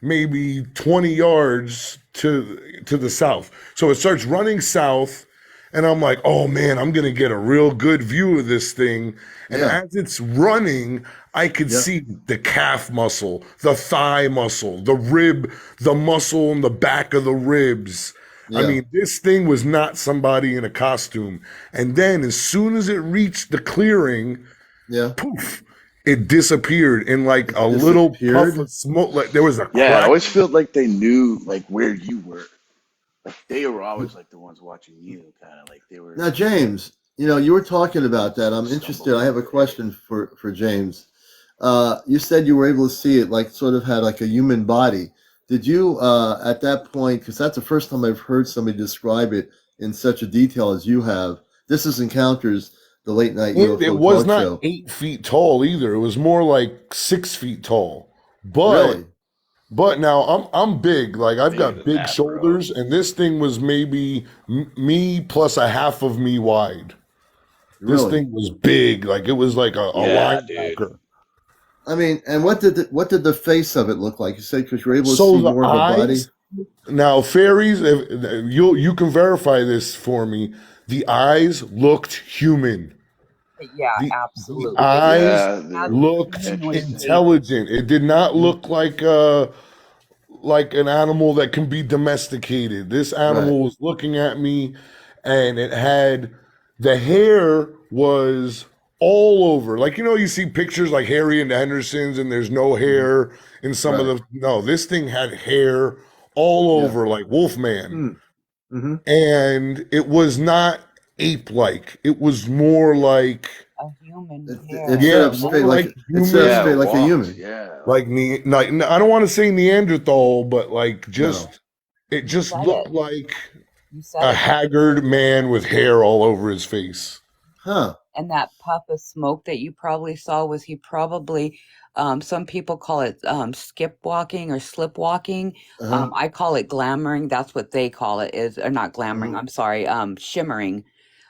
S3: maybe 20 yards to the south. So it starts running south, and I'm like, "Oh man, I'm gonna get a real good view of this thing." And
S1: Yeah.
S3: as it's running, I could
S1: Yep.
S3: see the calf muscle, the thigh muscle, the rib, the muscle in the back of the ribs. I
S1: Yeah.
S3: mean, this thing was not somebody in a costume. And then as soon as it reached the clearing,
S1: Yeah.
S3: poof, it disappeared in like
S1: It
S3: a little puff
S1: disappeared.
S3: of smoke. Like there was a
S4: Yeah, I
S3: crack.
S4: always felt like they knew like where you were. Like they were always like the ones watching you, kind of like they were
S1: Now, James, you were talking about that. I'm interested. I
S4: stumbling
S1: have a
S4: over areas.
S1: question for James. You said you were able to see it like sort of had like a human body. Did you at that point? Because that's the first time I've heard somebody describe it in such a detail as you have. This is Encounters, the late night
S3: And it
S1: UFO
S3: was
S1: talk
S3: not
S1: show.
S3: 8 feet tall either. It was more like 6 feet tall. But
S1: Really?
S3: But now I'm big. Like I've
S4: Bigger
S3: got
S4: than
S3: big
S4: that, bro.
S3: shoulders, and this thing was maybe me plus a half of me wide. This
S1: Really?
S3: thing was big. Like it was like a
S4: Yeah, dude.
S3: linebacker.
S1: I mean, and what did the face of it look like? You said because you're able to
S3: So
S1: see
S3: the
S1: more of a body.
S3: eyes. Now fairies, you can verify this for me. The eyes looked human.
S2: Yeah,
S3: The
S2: absolutely.
S3: eyes
S4: Yeah,
S2: Has
S4: they're
S2: a
S3: looked
S2: humanoid
S4: interesting.
S2: face.
S3: intelligent. It did not
S1: Mhm.
S3: look like an animal that can be domesticated. This
S1: Right.
S3: animal was looking at me, and it had the hair was all over. Like you see pictures like Harry and the Hendersons, and there's no
S1: Hmm.
S3: hair in some of
S1: Right.
S3: the. No, this thing had hair all
S1: Yeah.
S3: over, like Wolfman,
S1: Hmm. Mm-hmm.
S3: and it was not ape-like. It was more like,
S2: A human
S1: It
S2: hair.
S1: stood
S3: yeah,
S1: up
S3: more
S1: straight
S3: like
S4: Yeah,
S3: human,
S4: it
S1: like a
S4: walked.
S1: human.
S4: Yeah,
S3: like I don't want to say Neanderthal, but like
S1: No.
S3: just it
S2: You
S3: just
S2: said
S3: looked
S2: it.
S3: like
S2: You said
S3: a
S2: it.
S3: haggard man with hair all over his face.
S1: Huh.
S2: And that puff of smoke that you probably saw was he probably, some people call it skip walking or slip walking.
S1: Uh-huh.
S2: I call it glamoring. That's what they call it is, or not glamoring.
S1: Uh-huh.
S2: I'm sorry, shimmering,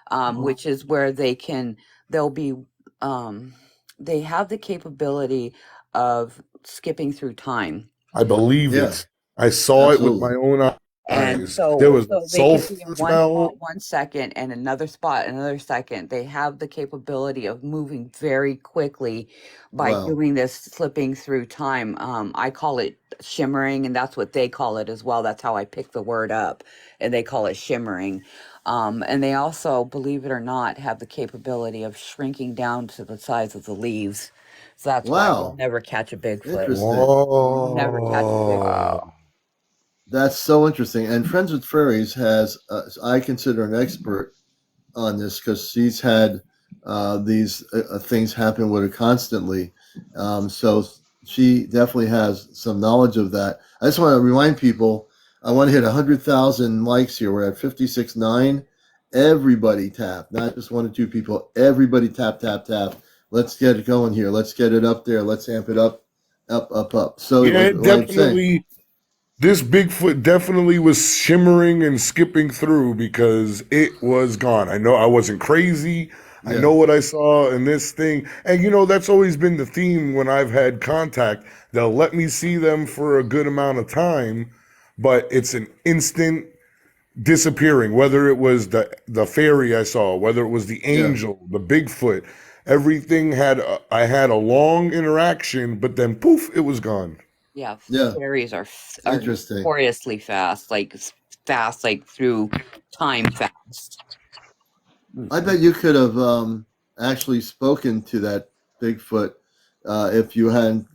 S1: Uh-huh.
S2: which is where they'll be, um, they have the capability of skipping through time.
S3: I believe
S1: Yeah.
S3: it. I saw it with
S1: Absolutely.
S3: my own
S2: And
S3: eyes. There was a
S2: so they could
S3: sulfur
S2: be in one
S3: smell.
S2: spot 1 second and another spot another second. They have the capability of moving very quickly by
S1: Wow.
S2: doing this slipping through time. I call it shimmering, and that's what they call it as well. That's how I picked the word up, and they call it shimmering. And they also, believe it or not, have the capability of shrinking down to the size of the leaves. So that's why you'll
S1: Wow.
S2: never catch a Bigfoot.
S1: Interesting.
S2: You'll never catch a Bigfoot.
S3: Whoa.
S4: wow.
S1: That's so interesting. And Friends with Furries has, I consider an expert on this because she's had these things happen with her constantly. So she definitely has some knowledge of that. I just want to remind people, I want to hit 100,000 likes here. We're at 56.9. Everybody tap, not just one or two people. Everybody tap, tap, tap. Let's get it going here. Let's get it up there. Let's amp it up, up, up, up. So
S3: Yeah,
S1: like
S3: it
S1: what I'm saying,
S3: definitely. This Bigfoot definitely was shimmering and skipping through because it was gone. I know I wasn't crazy. I
S1: yeah,
S3: know what I saw in this thing. And that's always been the theme when I've had contact. They'll let me see them for a good amount of time, but it's an instant disappearing, whether it was the fairy I saw, whether it was the
S1: yeah,
S3: angel, the Bigfoot. everything I had a long interaction, but then poof, it was gone.
S2: Yeah,
S1: Yeah,
S2: fairies
S1: it's
S2: are
S1: interesting.
S2: notoriously fast, like fast, like through time fast.
S1: I
S2: Mm-mm.
S1: bet you could have actually spoken to that Bigfoot if you hadn't,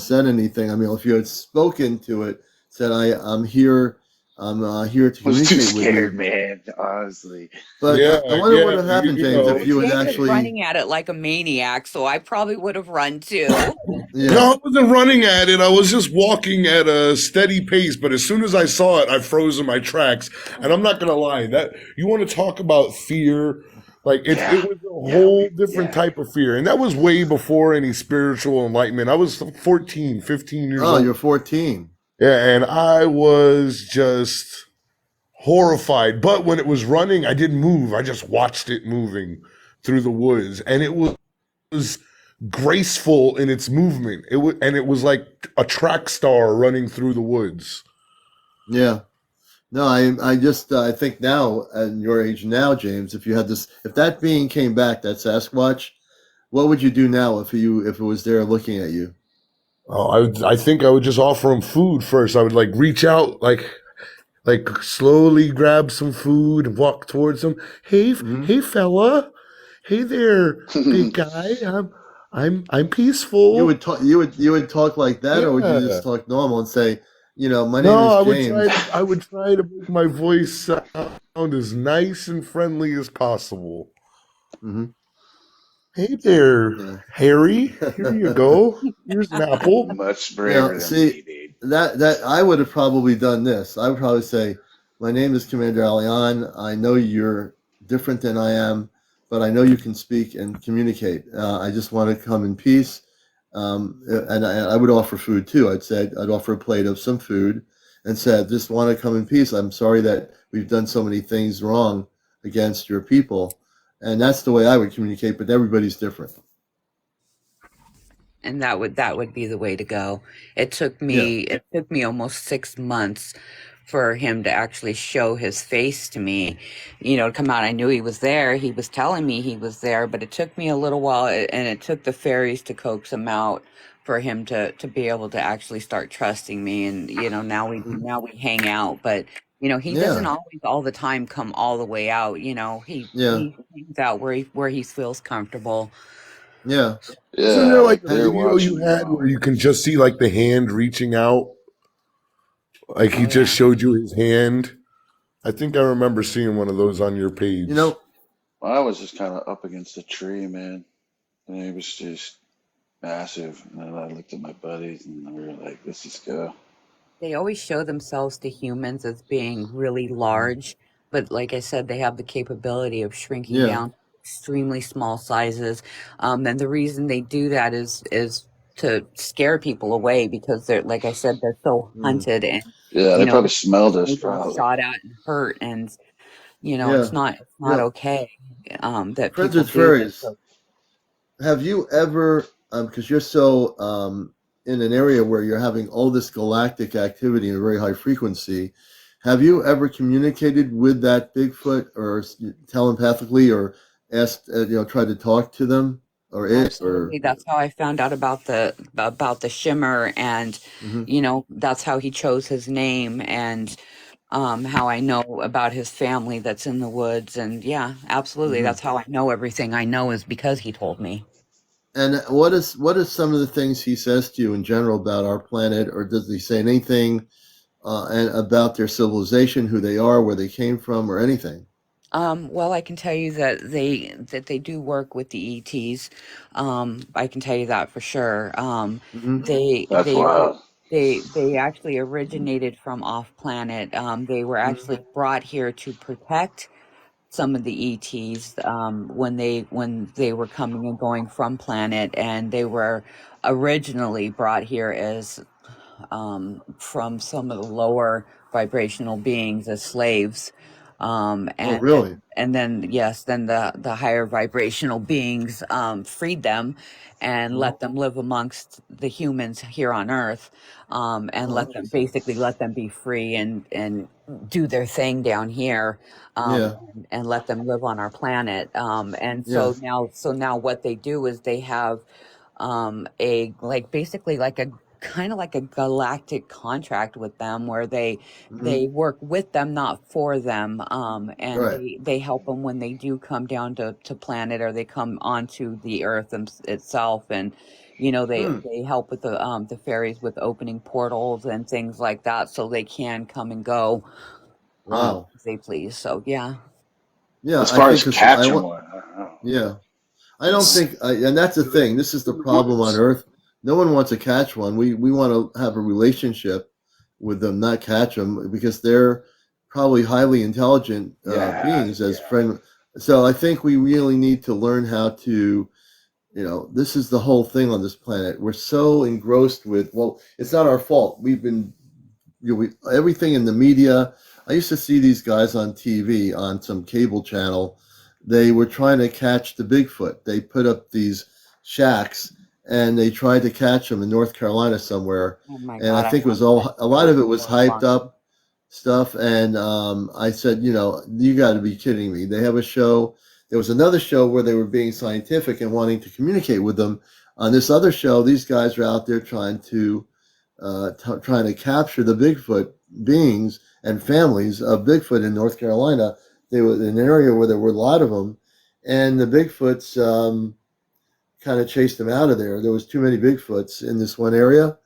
S1: said anything. I mean, if you had spoken to it, said, I'm here, I'm here to
S4: I was too
S1: communicate with
S4: scared,
S1: you."
S4: man. Honestly.
S1: But
S3: Yeah,
S1: I wonder what
S3: yeah,
S1: would have happened,
S3: you
S1: James, if
S3: know.
S1: you had
S2: James was
S1: actually,
S2: running at it like a maniac, so I probably would have run too.
S1: yeah.
S3: No, I wasn't running at it. I was just walking at a steady pace. But as soon as I saw it, I froze in my tracks. And I'm not gonna lie, that you want to talk about fear, like
S4: Yeah.
S3: it was a
S4: Yeah.
S3: whole different type of fear. And that was way before any spiritual enlightenment. I was 14, 15 years
S1: Oh, you're
S3: old.
S1: 14.
S3: Yeah, and I was just horrified. But when it was running, I didn't move. I just watched it moving through the woods. And it was graceful in its movement. It was like a track star running through the woods.
S1: Yeah. No, I just I think now at your age now, James, if you had this, if that being came back, that Sasquatch, what would you do now if it was there looking at you?
S3: Oh, I think I would just offer him food first. I would like reach out, like slowly grab some food and walk towards him.
S1: Hmm.
S3: Hey, fella. Hey there, big guy. I'm peaceful.
S1: You would talk like that, or would you just
S3: Yeah.
S1: talk normal and say, my name
S3: No,
S1: is James.
S3: I would try to make my voice sound as nice and friendly as possible.
S1: Hmm.
S3: Hey there,
S1: Yeah.
S3: Harry. Here you go. Here's an apple.
S4: Much braver than
S1: See,
S4: me, dude.
S1: that I would have probably done this. I would probably say, "My name is CmdrAleon. I know you're different than I am, but I know you can speak and communicate. I just want to come in peace." And I would offer food too. I'd offer a plate of some food, and said, "Just want to come in peace. I'm sorry that we've done so many things wrong against your people." And that's the way I would communicate. But everybody's different.
S2: And that would be the way to go.
S1: Yeah.
S2: It took me almost 6 months for him to actually show his face to me, to come out. I knew he was there. He was telling me he was there, but it took me a little while, and it took the fairies to coax him out for him to be able to actually start trusting me. And
S1: Mhm.
S2: now we hang out, but he doesn't
S1: Yeah.
S2: always all the time come all the way out.
S1: Yeah.
S2: He hangs out where he feels comfortable.
S1: Yeah.
S3: Wasn't there
S4: Yeah,
S3: like
S4: like
S3: a
S1: And
S4: they're
S3: video you
S4: watching you
S3: had where
S4: all.
S3: you can just see like the hand reaching out? Like he
S2: Oh
S3: just
S2: yeah.
S3: showed you his hand? I think I remember seeing one of those on your
S1: you
S3: page.
S1: know,
S4: I was just kind of up against a tree, man. And it was just massive. And then I looked at my buddies and we were like, let's just go.
S2: They always show themselves to humans as being really large, but like I said, they have the capability of shrinking
S1: yeah.
S2: down to extremely small sizes. And the reason they do that is to scare people away because they're, like I said, they're so
S1: Mm.
S2: hunted, and
S4: Yeah, they probably
S2: they're
S4: smelled us,
S2: constantly being
S4: probably.
S2: shot at and hurt, and
S1: Yeah.
S2: it's
S1: You
S2: not
S1: know,
S2: okay that people
S1: Frederick
S2: do this.
S1: Furries, have you ever, because you're so in an area where you're having all this galactic activity in a very high frequency, have you ever communicated with that Bigfoot or telepathically or asked, tried to talk to them or it or,
S2: Absolutely. That's how I found out about the shimmer, and
S1: hmm
S2: that's how he chose his name, and how I know about his family that's in the woods. And yeah, absolutely.
S1: hmm
S2: That's how I know everything I know is because he told me.
S1: And what is some of the things he says to you in general about our planet, or does he say anything and about their civilization, who they are, where they came from, or anything?
S2: Well, I can tell you that they do work with the ETs. I can tell you that for sure.
S1: Hmm.
S4: That's wild.
S2: They actually originated from off planet. They were actually brought here to protect some of the ETs, when they were coming and going from planet, and they were originally brought here as from some of the lower vibrational beings as slaves.
S1: Oh,
S2: And
S1: really?
S2: then yes, then the higher vibrational beings freed them and
S1: Mhm.
S2: let them live amongst the humans here on Earth, and
S1: Oh,
S2: let them
S1: interesting.
S2: basically let them be free and do their thing down here,
S1: Yeah,
S2: and let them live on our planet. And
S1: yeah.
S2: so now what they do is they have a like basically like a kind of like a galactic contract with them where
S1: Hmm.
S2: they work with them, not for them, and
S1: Right.
S2: they help them when they do come down to planet, or they come onto the earth itself. And
S1: Hmm.
S2: they help with the fairies with opening portals and things like that, so they can come and go
S1: Wow.
S2: as they please. So yeah.
S1: Yeah,
S4: As
S1: I
S4: far
S1: think
S4: as
S1: because I
S4: catching
S1: want.
S4: one, I don't know.
S1: Yeah, I don't think, and that's the thing. This is the problem on Earth. No one wants to catch one. We want to have a relationship with them, not catch them, because they're probably highly intelligent
S4: Yeah,
S1: beings as
S4: yeah.
S1: friend. So I think we really need to learn how to. This is the whole thing on this planet. We're so engrossed with. Well, it's not our fault. We've been everything in the media. I used to see these guys on TV on some cable channel. They were trying to catch the Bigfoot. They put up these shacks and they tried to catch them in North Carolina somewhere.
S2: Oh my
S1: And I
S2: God, I
S1: think it was
S2: watched that
S1: all a lot
S2: show.
S1: of it
S2: It's
S1: was hyped
S2: horrifying.
S1: up stuff. And I said, you got to be kidding me. They have a show. There was another show where they were being scientific and wanting to communicate with them. On this other show, these guys are out there trying to capture the Bigfoot beings and families of Bigfoot in North Carolina. They were in an area where there were a lot of them, and the Bigfoots kind of chased them out of there. There was too many Bigfoots in this one area,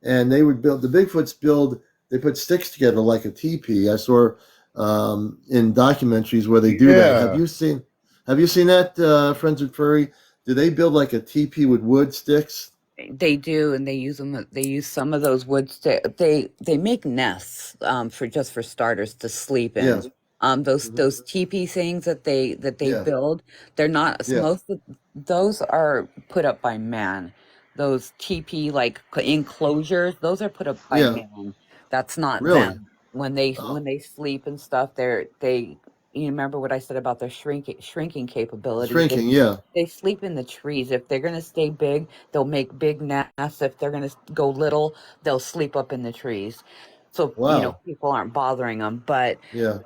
S1: and they would build the Bigfoots build. They put sticks together like a teepee. I saw in documentaries where they do that. Have
S3: Yeah.
S1: you seen? Have you seen that, Friends of Furry? Do they build like a teepee with wood sticks?
S2: They do, and they use them. They use some of those wood stick. They make nests, for just for starters to sleep in.
S1: Yeah. Hmm.
S2: Those teepee things that they
S1: Yeah.
S2: build, they're not
S1: Yeah.
S2: most of those are put up by man. Those teepee like enclosures, those are put up by
S1: Yeah.
S2: man. That's not
S1: Really?
S2: them.
S1: Oh,
S2: When they sleep and stuff, they you remember what I said about their shrinking capability?
S1: shrinking. Yeah.
S2: They sleep in the trees. If they're gonna stay big, they'll make big nests. If they're going to go little, they'll sleep up in the trees. So,
S1: Wow.
S2: people aren't bothering them. But
S1: Yeah.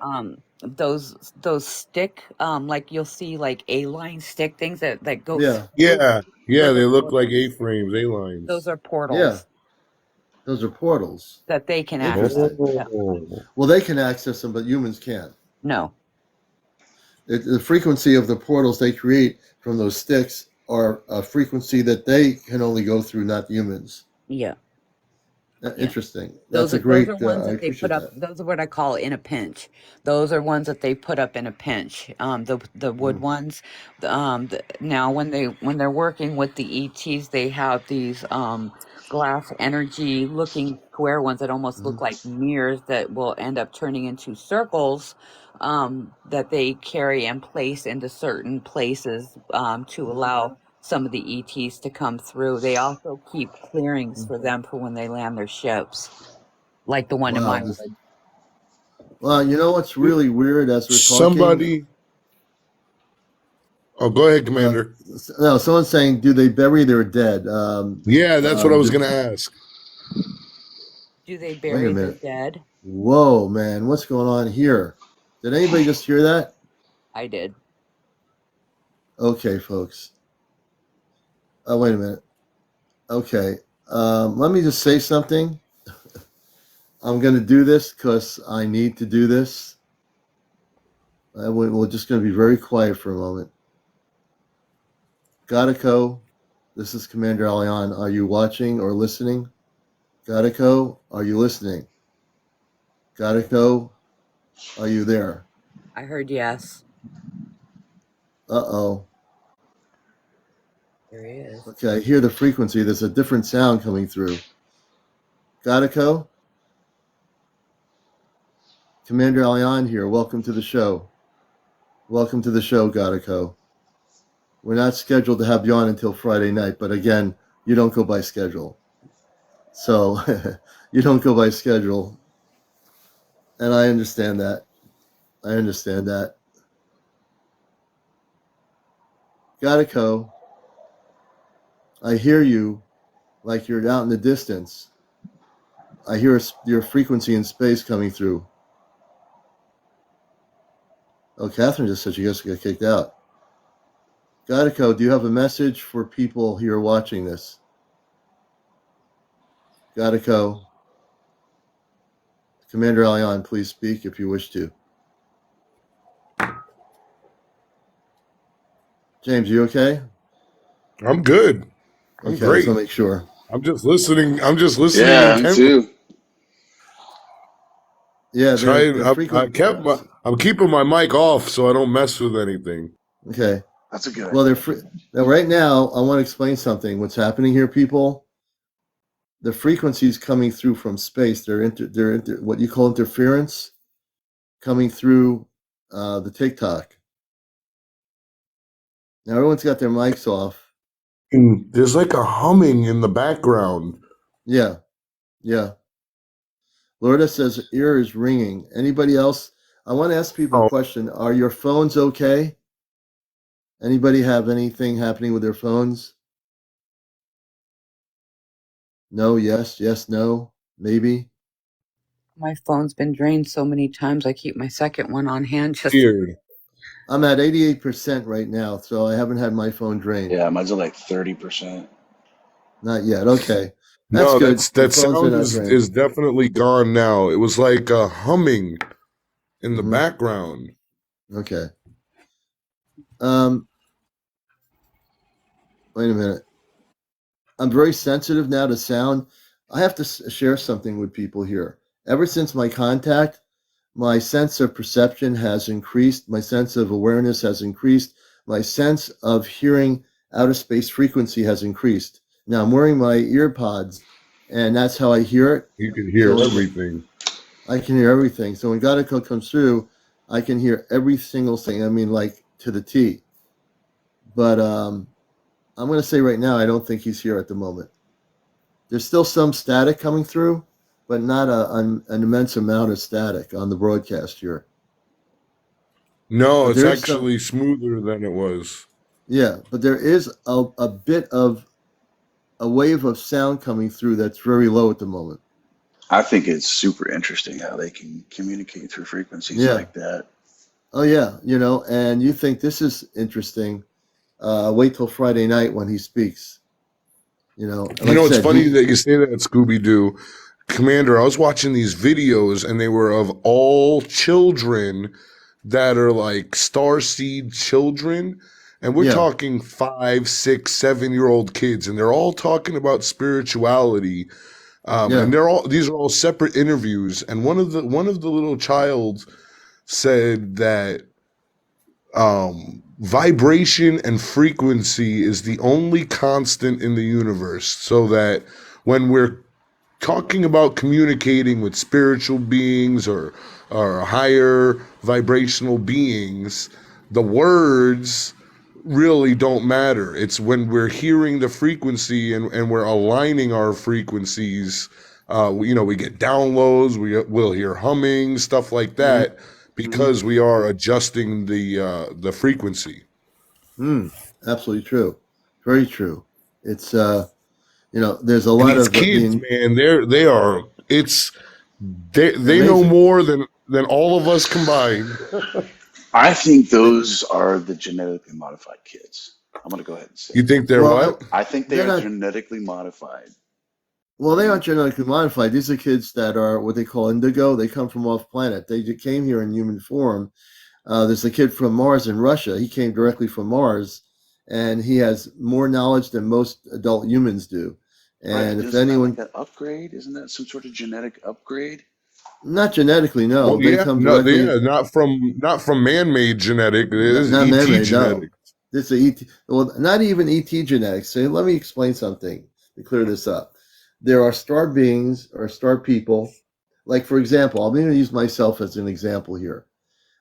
S2: those stick, like you'll see like A-line stick things that go
S1: Yeah.
S2: through,
S3: Yeah. Yeah.
S2: those
S3: They
S2: are
S3: look like
S2: portals.
S3: A-frames,
S2: Those
S3: A-lines.
S2: are
S1: Yeah.
S2: portals
S1: Those are portals.
S2: that they can access.
S1: Interesting.
S2: Yeah.
S3: Oh.
S1: Well, they can access them, but humans can't.
S2: No.
S1: The frequency of the portals they create from those sticks are a frequency that they can only go through, not humans.
S2: Yeah. Yeah.
S1: Interesting. That's a
S2: Those are
S1: great.
S2: ones
S1: I
S2: that they put
S1: appreciate
S2: up.
S1: that.
S2: Those are what I call in a pinch. Those are ones that they put up in a pinch. The wood
S1: Mm.
S2: ones. Now when they're working with the ETs, they have these glass energy looking square ones that almost
S1: Hmm.
S2: look like mirrors that will end up turning into circles, that they carry and place into certain places, to
S1: Hmm.
S2: allow some of the ETs to come through. They also keep clearings for them for when they land their ships, like the one in
S1: Wow.
S2: my wood.
S1: Well, you know what's really weird as we're talking?
S3: Somebody. Oh, go ahead,
S1: Uh,
S3: Commander.
S1: no, someone's saying, do they bury their dead?
S3: Yeah, that's what I was
S1: Did,
S3: going to ask.
S2: Do they
S1: wait a
S2: bury their
S1: minute.
S2: dead?
S1: Whoa, man, what's going on here? Did anybody just hear that?
S2: I did.
S1: Okay, folks. Oh, wait a minute. Okay. Let me just say something. I'm going to do this because I need to do this. We're just going to be very quiet for a moment. Gatico, this is CmdrAleon. Are you watching or listening? Gatico, are you listening? Gatico, are you there?
S2: I heard yes.
S1: Uh-oh.
S2: There he is.
S1: Okay, I hear the frequency. There's a different sound coming through. Gatico, CmdRaleon here. Welcome to the show. Welcome to the show, Gatico. We're not scheduled to have you on until Friday night, but again, you don't go by schedule. So you don't go by schedule, and I understand that. I understand that. Gatico, I hear you like you're out in the distance. I hear your frequency in space coming through. Oh, Catherine just said she just got kicked out. Gatico, do you have a message for people here watching this? Gatico, CmdrAleon, please speak if you wish to. James, you okay?
S3: I'm good. I'm
S1: Okay, I just
S3: great.
S1: want to make sure.
S3: I'm just listening. I'm just listening
S4: Yeah, me
S3: intently.
S4: too.
S1: Yeah, they're frequent.
S3: I'm keeping my mic off so I don't mess with anything.
S1: Okay.
S4: That's a good
S1: Well, they're
S4: idea.
S1: free. Now, right now, I want to explain something. What's happening here, people? The frequencies coming through from space. They're what you call interference coming through the TikTok. Now everyone's got their mics off.
S3: And there's like a humming in the background.
S1: Yeah, yeah. Loretta says ear is ringing. Anybody else? I want to ask people a
S3: Oh,
S1: question. Are your phones okay? Anybody have anything happening with their phones? No, yes, yes, no, maybe.
S2: My phone's been drained so many times. I keep my second one on hand just.
S3: weird.
S1: I'm at 88% right now, so I haven't had my phone drained.
S4: Yeah, mine's at like 30%.
S1: Not yet. Okay. That's
S3: No,
S1: good. Your
S3: that
S1: phones are
S3: sound
S1: not
S3: is
S1: drained.
S3: is definitely gone now. It was like a humming in the
S1: Mm-hmm.
S3: background.
S1: Okay. Wait a minute. I'm very sensitive now to sound. I have to share something with people here. Ever since my contact, my sense of perception has increased. My sense of awareness has increased. My sense of hearing outer space frequency has increased. Now I'm wearing my ear pods, and that's how I hear it.
S3: You could hear
S1: So
S3: everything.
S1: I can hear everything. So when Gadico comes through, I can hear every single thing. I mean, like to the T. But I'm going to say right now, I don't think he's here at the moment. There's still some static coming through, but not an immense amount of static on the broadcast here.
S3: No,
S1: But
S3: it's
S1: there is some,
S3: actually smoother than it was.
S1: yeah, but there is a bit of a wave of sound coming through that's very low at the moment.
S4: I think it's super interesting how they can communicate through frequencies
S1: Yeah.
S4: like that.
S1: Oh, yeah. And you think this is interesting. Wait till Friday night when he speaks. Like I
S3: It's
S1: said,
S3: funny that you say that, Scooby-Doo. Commander, I was watching these videos and they were of all children that are like starseed children. And we're
S1: yeah,
S3: talking 5, 6, 7-year-old kids, and they're all talking about spirituality.
S1: yeah,
S3: And these are all separate interviews. And one of the little child said that vibration and frequency is the only constant in the universe, so that when we're talking about communicating with spiritual beings or higher vibrational beings, the words really don't matter. It's when we're hearing the frequency and we're aligning our frequencies. We get downloads, we'll hear humming, stuff like
S1: mm-hmm,
S3: that, because we are adjusting the frequency.
S1: absolutely true, very true. It's there's a
S3: And
S1: lot
S3: these
S1: of
S3: kids,
S1: the
S3: man, they are it's they know
S1: amazing.
S3: more than all of us combined.
S4: I think those are the genetically modified kids. I'm going to go ahead and say
S3: You
S4: it.
S3: think they're
S1: Well,
S3: what?
S4: I think they
S1: they're
S4: are
S1: not.
S4: genetically modified.
S1: Well, they aren't genetically modified. These are kids that are what they call indigo. They come from off planet. They came here in human form. There's a kid from Mars in Russia. He came directly from Mars, and he has more knowledge than most adult humans do.
S4: Right,
S1: And
S4: but
S1: if
S4: isn't that
S1: anyone,
S4: like an upgrade? Isn't that some sort of genetic upgrade?
S1: not genetically, no,
S3: Well,
S1: they
S3: yeah,
S1: come
S3: no,
S1: directly,
S3: yeah, not from man-made genetic. It is
S1: not
S3: ET
S1: man-made, no.
S3: genetic.
S1: This is ET, well, not even ET genetics. So let me explain something to clear this up. There are star beings or star people. Like, for example, I'm going to use myself as an example here.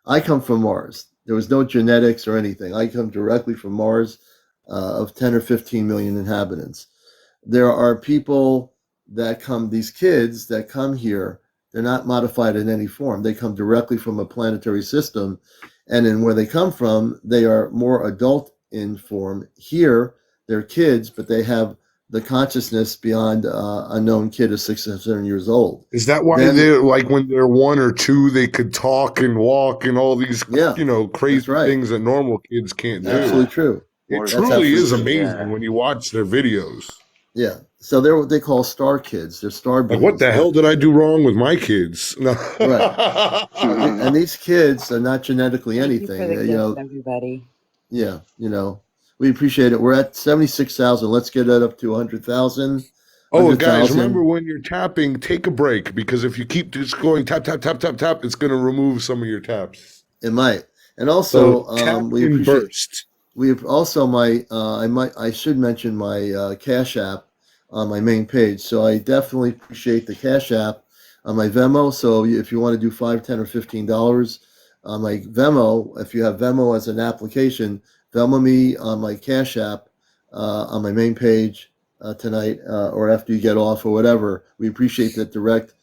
S1: I come from Mars. There was no genetics or anything. I come directly from Mars, of 10 or 15 million inhabitants. There are people that come, these kids that come here They're not modified in any form. They come directly from a planetary system, and in where they come from, they are more adult in form. Here, they're kids, but they have the consciousness beyond a known kid of 6 or 7 years old.
S3: Is that why
S1: Then,
S3: they're like when they're 1 or 2, they could talk and walk and all these,
S1: yeah,
S3: crazy
S1: that's right.
S3: things that normal kids can't do?
S1: Absolutely true.
S3: It
S4: That's
S3: truly is
S1: absolutely true.
S3: amazing when you watch their videos.
S1: Yeah. So they're what they call star kids. They're star
S3: Like,
S1: beings.
S3: what the hell did I do wrong with my kids? No.
S1: Right. And these kids are not genetically
S2: Thank
S1: anything.
S2: you for the
S1: You know,
S2: gift, everybody.
S1: yeah, we appreciate it. We're at 76,000. Let's get that up to 100,000.
S3: Oh, and guys,
S1: 100,000.
S3: remember when you're tapping, take a break, because if you keep just going tap, tap, tap, tap, tap, it's going to remove some of your taps.
S1: It might. And also,
S3: So tap
S1: we
S3: in
S1: appreciate.
S3: burst.
S1: We have also I should mention my Cash App on my main page. So I definitely appreciate the Cash App on my Venmo. So if you want to do $5, $10, or $15 on my Venmo, if you have Venmo as an application, Venmo me on my Cash App on my main page tonight or after you get off or whatever. We appreciate that direct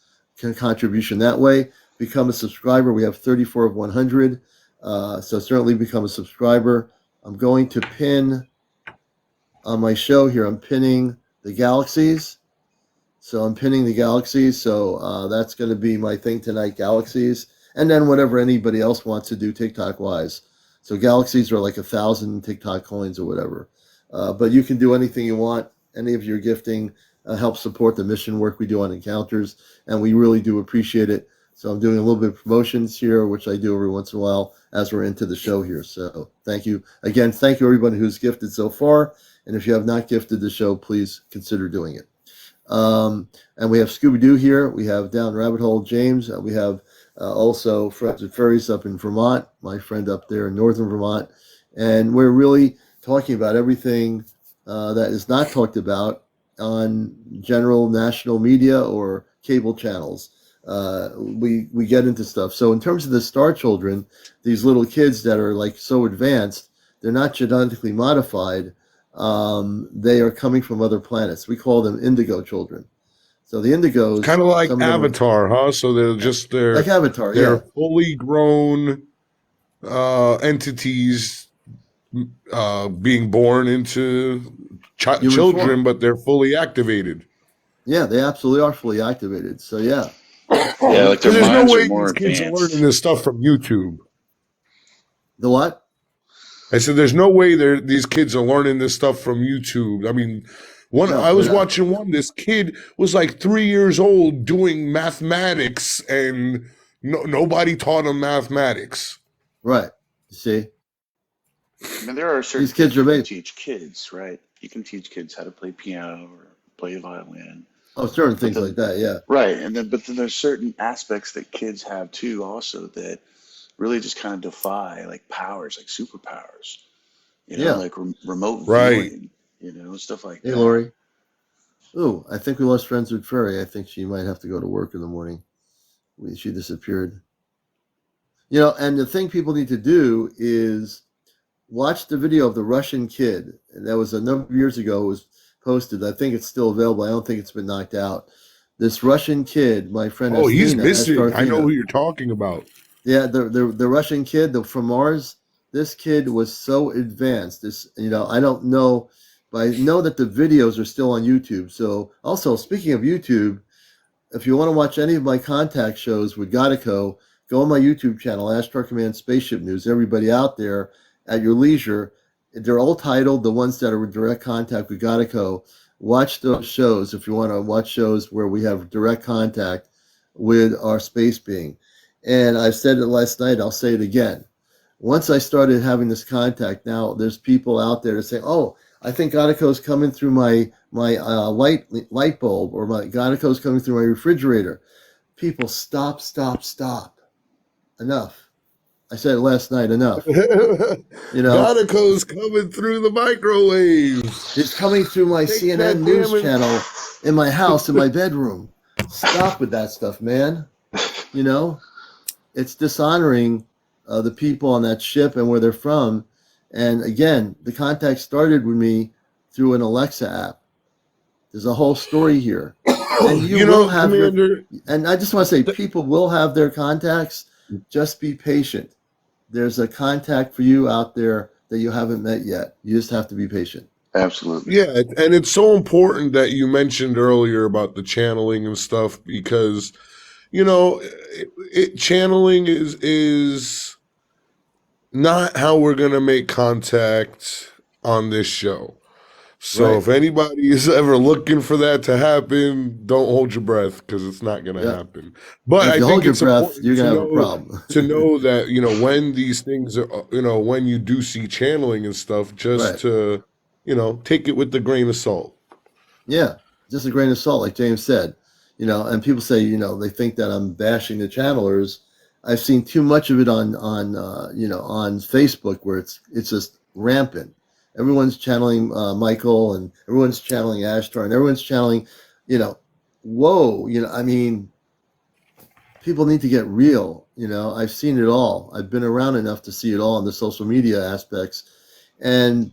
S1: contribution that way. Become a subscriber. We have 34 of 100. So certainly become a subscriber. I'm going to pin on my show here. I'm pinning the galaxies. So I'm pinning the galaxies. So that's going to be my thing tonight, galaxies. And then whatever anybody else wants to do TikTok wise. So galaxies are like 1,000 TikTok coins or whatever. But you can do anything you want. Any of your gifting helps support the mission work we do on Encounters. And we really do appreciate it. So I'm doing a little bit of promotions here, which I do every once in a while as we're into the show here. So thank you. Again, thank you everybody who's gifted so far. And if you have not gifted the show, please consider doing it. And we have Scooby-Doo here. We have Down Rabbit Hole James. We have also Friends at Faries up in Vermont, my friend up there in northern Vermont. And we're really talking about everything that is not talked about on general national media or cable channels. We get into stuff. So in terms of the star children, these little kids that are like so advanced, they're not genetically modified. They are coming from other planets. We call them indigo children. So the indigos,
S3: kind of like Avatar, huh? So they're
S1: like Avatar.
S3: They're fully grown entities being born into children, form. But they're fully activated.
S1: Yeah, they absolutely are fully activated. So yeah.
S4: Yeah, like there's
S3: no way these kids are learning this stuff from YouTube.
S1: The what?
S3: I said there's no way these kids are learning this stuff from YouTube. I mean, I was watching one. This kid was like 3 years old doing mathematics, and nobody taught him mathematics.
S1: Right. You see?
S4: I mean, there are certain
S1: these kids are made.
S4: Teach kids, right? You can teach kids how to play piano or play violin.
S1: Oh, certain things like that, yeah.
S4: Right, but then there's certain aspects that kids have too, also that really just kind of defy like powers, like superpowers. Like remote viewing, stuff like that.
S1: Hey, Lori. Ooh, I think we lost Friends with Furry. I think she might have to go to work in the morning. She disappeared. And the thing people need to do is watch the video of the Russian kid. And that was a number of years ago. It was posted. I think it's still available. I don't think it's been knocked out. This Russian kid, my friend.
S3: Oh, he's missing. I know who you're talking about.
S1: Yeah, the Russian kid, from Mars. This kid was so advanced. I don't know, but I know that the videos are still on YouTube. So also, speaking of YouTube, if you want to watch any of my contact shows with Godico, go on my YouTube channel, Astar Command Spaceship News. Everybody out there at your leisure. They're all titled, the ones that are in direct contact with Godico. Watch those shows if you want to watch shows where we have direct contact with our space being. And I said it last night, I'll say it again. Once I started having this contact, now there's people out there that say, oh, I think Godico's coming through my light bulb, or my Godico's coming through my refrigerator. People, stop. Enough. I said it last night, enough.
S3: Godico's coming through the microwave.
S1: It's coming through my CNN news channel in my house, in my bedroom. Stop with that stuff, man. It's dishonoring the people on that ship and where they're from. And again, the contact started with me through an Alexa app. There's a whole story here. And you
S3: You
S1: will
S3: know,
S1: have your,
S3: Commander,
S1: and I just want to say,
S3: th-
S1: people will have their contacts. Just be patient. There's a contact for you out there that you haven't met yet. You just have to be patient.
S4: Absolutely.
S3: yeah, and it's so important that you mentioned earlier about the channeling and stuff because, you know, channeling is not how we're gonna make contact on this show. So
S1: Right.
S3: if anybody is ever looking for that to happen, don't hold your breath because it's not going to
S1: Yeah.
S3: happen. But
S1: And if
S3: I
S1: you
S3: think
S1: hold your
S3: it's
S1: breath, you're
S3: important
S1: gonna have a problem.
S3: to know that when these things are when you do see channeling and stuff, just
S1: Right.
S3: to take it with a grain of salt.
S1: Yeah. Just a grain of salt, like James said. And people say, they think that I'm bashing the channelers. I've seen too much of it on Facebook where it's just rampant. Everyone's channeling Michael, and everyone's channeling Ashtar, and everyone's channeling, you know, whoa, I mean, people need to get real. I've seen it all. I've been around enough to see it all in the social media aspects, and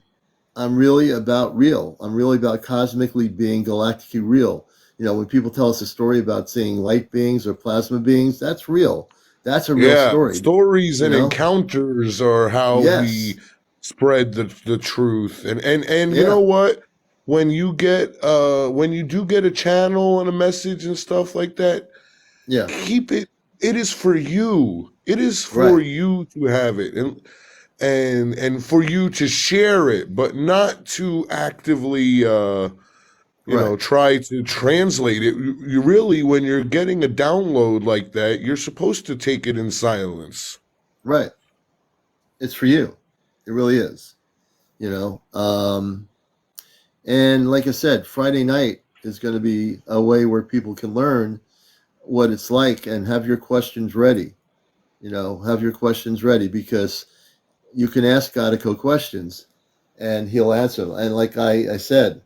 S1: I'm really about real. I'm really about cosmically being galactically real. When people tell us a story about seeing light beings or plasma beings, that's real. That's a real
S3: Yeah,
S1: story.
S3: stories
S1: You
S3: and
S1: know?
S3: encounters are how
S1: Yes.
S3: we spread the truth. And you know
S1: Yeah.
S3: what? When you do get a channel and a message and stuff like that,
S1: Yeah.
S3: keep it. It is for you. It is for
S1: Right.
S3: you to have it, and for you to share it, but not to actively
S1: Right.
S3: try to translate it. You really, when you're getting a download like that, you're supposed to take it in silence.
S1: Right. It's for you. It really is. You know. And like I said, Friday night is going to be a way where people can learn what it's like and have your questions ready. Have your questions ready, because you can ask Godico questions and he'll answer them. And like I said,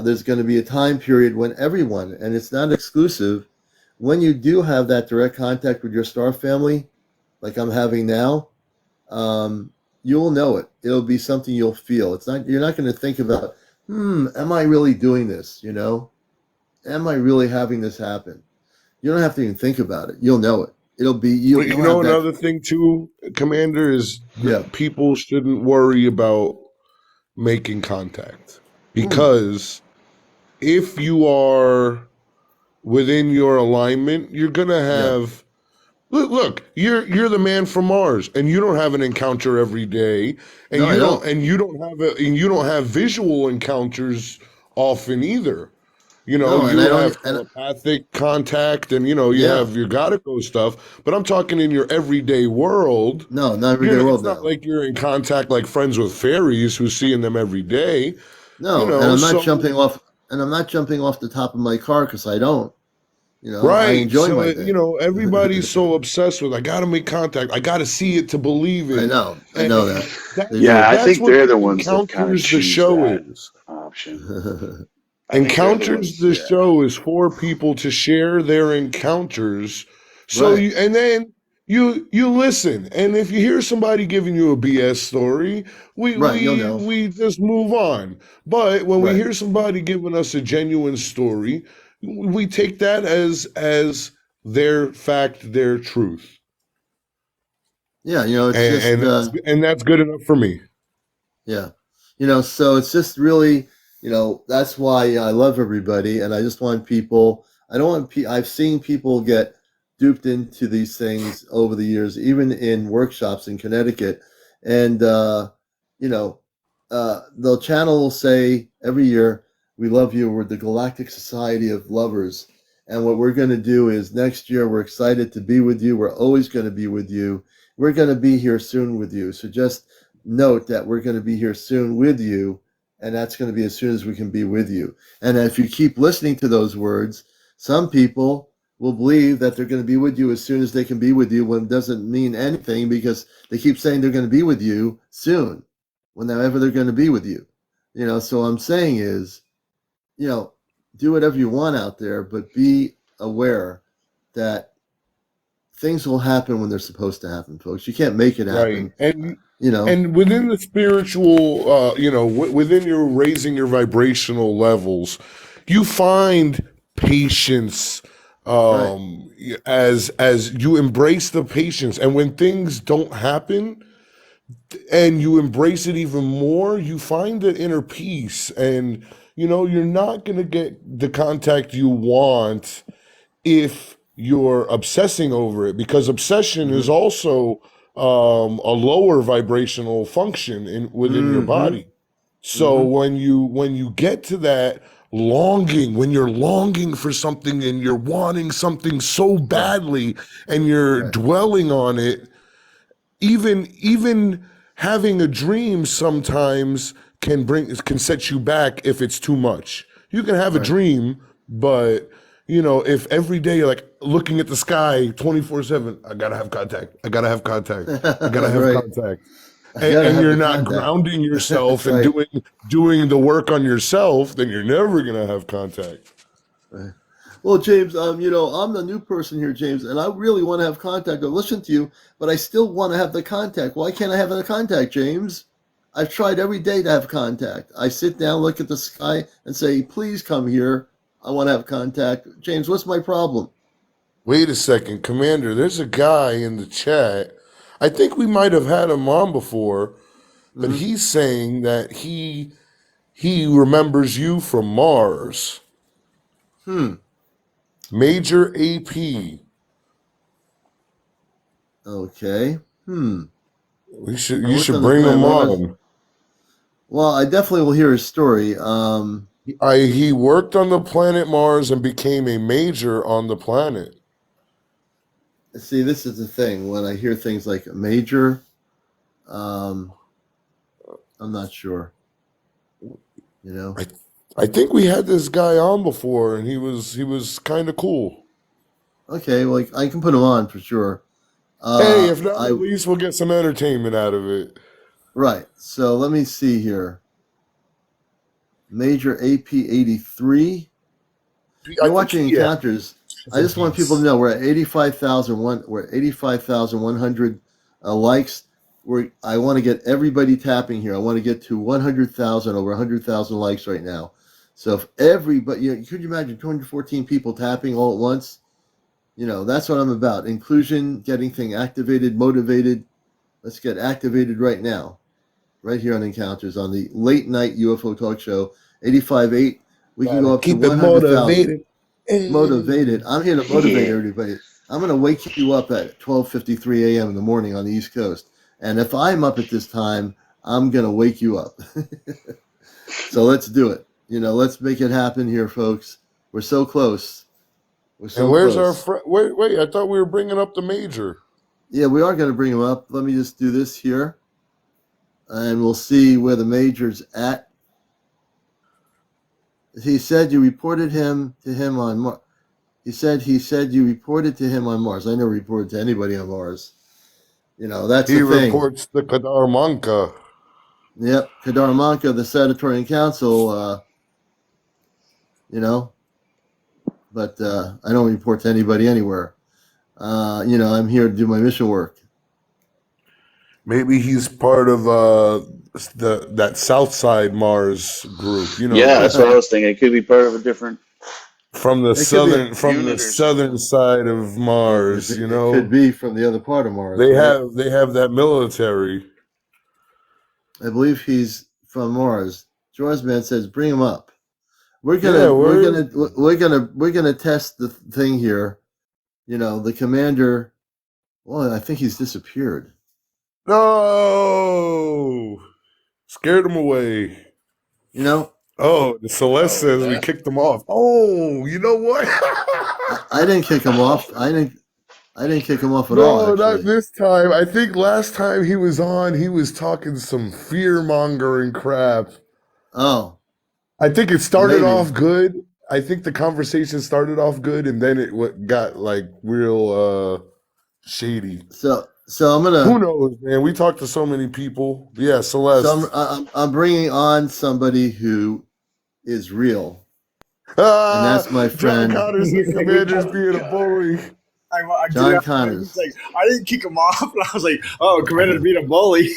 S1: there's going to be a time period when everyone, and it's not exclusive, when you do have that direct contact with your star family, like I'm having now, you'll know it. It'll be something you'll feel. You're not going to think about, am I really doing this? Am I really having this happen? You don't have to even think about it. You'll know it. It'll be,
S3: But
S1: you'll have that.
S3: another thing too, Commander, is
S1: Yeah.
S3: people shouldn't worry about making contact
S1: Mm,
S3: because if you are within your alignment, you're gonna
S1: yeah.
S3: have. Look, you're the man from Mars, and you don't have an encounter every day, and
S1: No, I don't.
S3: you don't have visual encounters often either.
S1: No, and I
S3: You'll
S1: don't.
S3: have
S1: And
S3: telepathic contact, and you
S1: yeah.
S3: have your Godico stuff. But I'm talking in your everyday world.
S1: No, not everyday
S3: It's
S1: world
S3: not
S1: now.
S3: like you're in contact like friends with fairies who's seeing them every day.
S1: No, and I'm not
S3: So
S1: jumping off. And I'm not jumping off the top of my car because I don't. I
S3: right.
S1: enjoy
S3: So
S1: my day.
S3: everybody's so obsessed with I got to make contact. I got to see it to believe
S1: I
S3: it.
S1: know. I
S3: And
S1: know that they
S3: that's
S4: Yeah,
S1: do.
S4: I
S3: that's
S4: think
S3: what
S4: they're
S3: the
S4: the ones that kind of
S3: encounters the
S4: choose
S3: show
S4: that
S3: is.
S4: option. I think they're the
S3: Encounters
S4: ones,
S3: the
S4: yeah.
S3: show is for people to share their encounters. So
S1: Right.
S3: you listen, and if you hear somebody giving you a BS story, we
S1: Right. You'll
S3: we
S1: know.
S3: we just move on. But when we
S1: Right.
S3: hear somebody giving us a genuine story, we take that as their fact, their truth,
S1: Yeah. It's
S3: and
S1: just.
S3: that's good enough for me.
S1: Yeah. So it's just really, that's why I love everybody. And I just want people, I don't want, I've seen people get duped into these things over the years, even in workshops in Connecticut. And, the channel will say every year, we love you. We're the Galactic Society of Lovers. And what we're going to do is next year, we're excited to be with you. We're always going to be with you. We're going to be here soon with you. So just note that we're going to be here soon with you, and that's going to be as soon as we can be with you. And if you keep listening to those words, some people will believe that they're going to be with you as soon as they can be with you, when it doesn't mean anything, because they keep saying they're going to be with you soon, whenever they're going to be with you. So what I'm saying is, you know, do whatever you want out there, but be aware that things will happen when they're supposed to happen, folks. You can't make it
S3: Right.
S1: happen. You know,
S3: And within the spiritual, within your raising your vibrational levels, you find patience,
S1: Right.
S3: as you embrace the patience, and when things don't happen and you embrace it even more, you find the inner peace, and you're not going to get the contact you want if you're obsessing over it, because obsession is
S1: Mm-hmm.
S3: also a lower vibrational function within your
S1: Mm-hmm.
S3: body. So
S1: Mm-hmm.
S3: when you get to that longing, when you're longing for something and you're wanting something so
S1: Right.
S3: badly and you're
S1: Right.
S3: dwelling on it, even having a dream sometimes can set you back if it's too much. You can have a
S1: Right.
S3: dream, but if every day you're like looking at the sky 24/7, I gotta have contact, I gotta have contact, I gotta have
S1: Right.
S3: contact,
S1: I
S3: and,
S1: gotta
S3: and
S1: have
S3: you're
S1: the
S3: not
S1: contact.
S3: grounding yourself and
S1: Right.
S3: doing the work on yourself, then you're never gonna have contact.
S1: Right. Well, James, I'm the new person here, James, and I really want to have contact. I listen to you, but I still want to have the contact. Why can't I have the contact, James? I've tried every day to have contact. I sit down, look at the sky, and say, "Please come here. I want to have contact." James, what's my problem?
S3: Wait a second, Commander. There's a guy in the chat. I think we might have had him on before, but
S1: Mm-hmm.
S3: he's saying that he remembers you from Mars.
S1: Hmm.
S3: Major AP.
S1: Okay. Hmm. I
S3: You
S1: worked
S3: should
S1: on the
S3: bring
S1: planet
S3: him
S1: Mars.
S3: on.
S1: Well, I definitely will hear his story.
S3: He worked on the planet Mars and became a major on the planet.
S1: See, this is the thing. When I hear things like major, um, I'm not sure. You know.
S3: I I think we had this guy on before, and he was kind of cool.
S1: Okay, well, I can put him on for sure.
S3: Hey, if not, at
S1: I
S3: least we'll get some entertainment out of it.
S1: Right. So let me see here. Major AP 83.
S3: I
S1: You're
S3: think
S1: watching
S3: yeah.
S1: Encounters. I just want people to
S3: He's
S1: know we're at 85,001. We're at 85,100 likes. I want to get everybody tapping here. I want to get to 100,000, over 100,000 likes right now. So if everybody, could you imagine 214 people tapping all at once? That's what I'm about. Inclusion, getting thing activated, motivated. Let's get activated right now, right here on Encounters, on the late night UFO talk show, 85.8. We can
S3: gotta
S1: go up to
S3: keep it
S1: 100,000.
S3: motivated. Hey.
S1: Motivated. I'm here to motivate
S4: Yeah.
S1: everybody. I'm going to wake you up at 12:53 a.m. in the morning on the East Coast. And if I'm up at this time, I'm going to wake you up. So let's do it. Let's make it happen here, folks. We're so close. We're
S3: And
S1: so
S3: where's our
S1: close.
S3: friend? Wait! I thought we were bringing up the major.
S1: Yeah, we are going to bring him up. Let me just do this here, and we'll see where the major's at. He said you reported him to him on Mars. He said you reported to him on Mars. I never reported to anybody on Mars. That's the
S3: He
S1: thing.
S3: reports the Kadarmanka.
S1: Yep, Kadaramanka, the Sedatorian Council. You know, but I don't report to anybody anywhere. I'm here to do my mission work.
S3: Maybe he's part of that Southside Mars group.
S4: Yeah, that's what I was thinking. It could be part of a different
S3: From the
S1: It could be.
S4: unit or
S3: southern
S4: something.
S3: side of
S1: It,
S3: Mars.
S1: it could be from the other part of Mars,
S3: They
S1: right?
S3: have that military.
S1: I believe he's from Mars. George Man says, "Bring him up." We're
S3: Yeah,
S1: gonna we're
S3: where?
S1: gonna we're gonna we're gonna test the thing here. The commander. Well, I think he's disappeared.
S3: No, scared him away.
S1: You know,
S3: Oh, the Celeste
S4: Oh,
S3: says we
S4: that.
S3: kicked him off. Oh, you know what?
S1: I didn't kick him off.
S4: Oh,
S1: I didn't kick him off at all.
S3: No, not
S1: Actually.
S3: this time. I think last time he was on, he was talking some fear mongering crap.
S1: Oh,
S3: I think it
S1: well,
S3: started
S1: maybe.
S3: off good. I think the conversation started off good, and then got like real shady.
S1: So I'm
S3: Who
S1: gonna.
S3: knows, man? We talked to so many people. Yeah,
S1: So
S3: Celeste.
S1: I'm bringing on somebody who is real, and
S3: Ah,
S1: that's my
S3: John
S1: friend
S3: Connor said
S5: He's like, we
S3: Commander's
S5: kicked.
S4: oh
S3: being a
S4: God.
S3: bully.
S5: I do
S1: John
S5: that. He's
S1: Connors.
S5: like, I didn't kick him off. And I was like, oh, Commander beat a bully.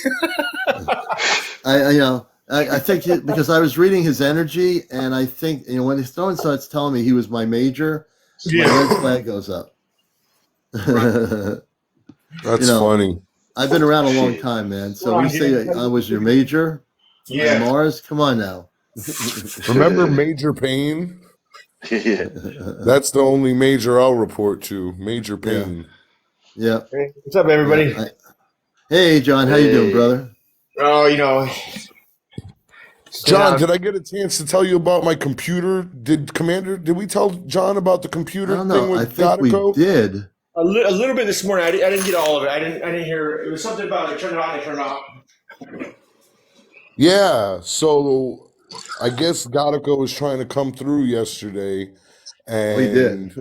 S1: I I think because I was reading his energy, and I think when someone starts telling me he was my major, my red flag goes up.
S3: That's
S1: You know,
S3: funny.
S1: I've been around a long
S4: Shit.
S1: time, man. So
S5: Well,
S1: when
S5: I
S1: you say
S5: didn't.
S1: I was your major on
S5: Yeah.
S1: Mars, come on now.
S3: Remember Major Pain?
S4: Yeah.
S3: That's the only major I'll report to. Major
S1: Yeah,
S3: Pain.
S1: yeah,
S5: Hey, what's up,
S1: yeah.
S5: everybody?
S1: Hey, John, how you doing,
S4: Hey.
S1: brother?
S5: Oh, staying
S3: John,
S5: out.
S3: did I get a chance to tell you about my computer? Did we tell John about the
S1: I
S3: computer
S1: don't
S3: thing
S1: know. I
S3: with
S1: think we
S3: Godico?
S1: did.
S5: A little bit this morning. I didn't get all of it. I didn't hear. It was something about it. Turn it on and turn it off.
S3: Yeah, so I guess Godico was trying to come through yesterday,
S1: We did.
S3: and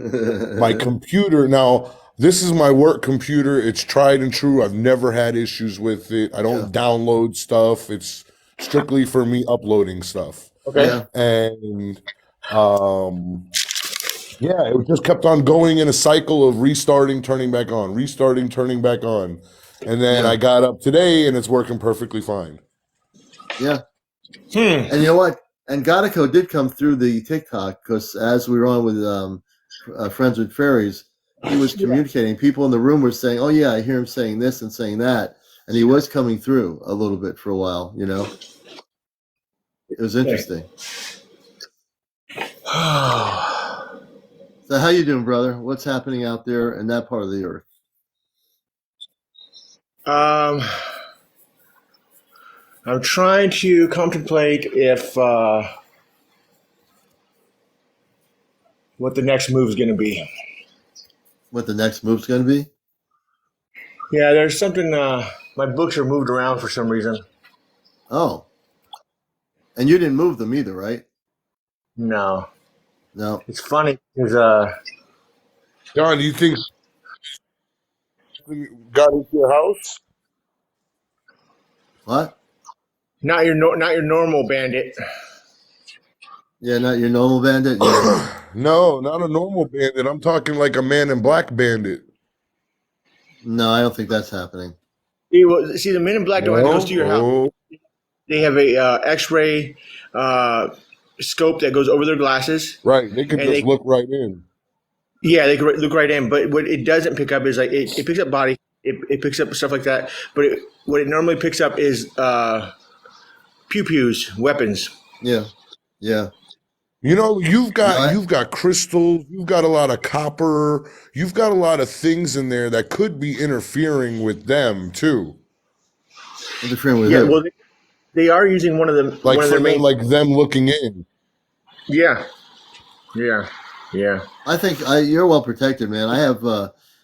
S3: my computer now, this is my work computer. It's tried and true. I've never had issues with it. I
S1: Yeah,
S3: don't download stuff. It's strictly for me uploading stuff.
S5: Okay.
S1: yeah,
S3: And um yeah, it just kept on going in a cycle of restarting, turning back on, restarting, turning back on. And then I
S1: yeah,
S3: got up today and it's working perfectly fine.
S1: yeah.
S5: Hmm.
S1: And you know what? And Godico did come through the TikTok because as we were on with Friends with Fairies, he was
S5: Yeah.
S1: communicating. People in the room were saying, "Oh yeah, I hear him saying this and saying that," and he was coming through a little bit for a while. It was
S5: Okay.
S1: interesting. So how you doing, brother? What's happening out there in that part of the earth?
S5: um, I'm trying to contemplate if what the next move is going to be.
S1: What the next move's going to be?
S5: Yeah, there's something. My books are moved around for some reason.
S1: Oh, and you didn't move them either, right?
S5: No,
S1: No.
S5: it's funny because
S3: John, do you think something got into your house?
S1: What?
S5: not your normal bandit.
S1: Yeah, not your normal bandit. Yeah.
S3: No, not a normal bandit. I'm talking like a man in black bandit.
S1: No, I don't think that's happening.
S5: See, the Men in Black don't have to go
S3: No?
S5: to your house.
S3: Oh,
S5: They have a X-ray uh, scope that goes over their glasses,
S3: right. They could
S5: and
S3: just look right in.
S5: they can look right in. But what it doesn't pick up is like it picks up body, it picks up stuff like that. But what it normally picks up is pew pews, weapons.
S1: Yeah. Yeah.
S3: You've
S1: No,
S3: got crystals, you've got a lot of copper, you've got a lot of things in there that could be interfering with them too.
S1: interfering with
S5: Yeah,
S1: who?
S5: well, they are using
S3: Like
S5: one of
S3: for
S5: their
S3: them,
S5: main.
S3: like them looking in.
S5: Yeah, yeah, yeah.
S1: I think you're well protected, man.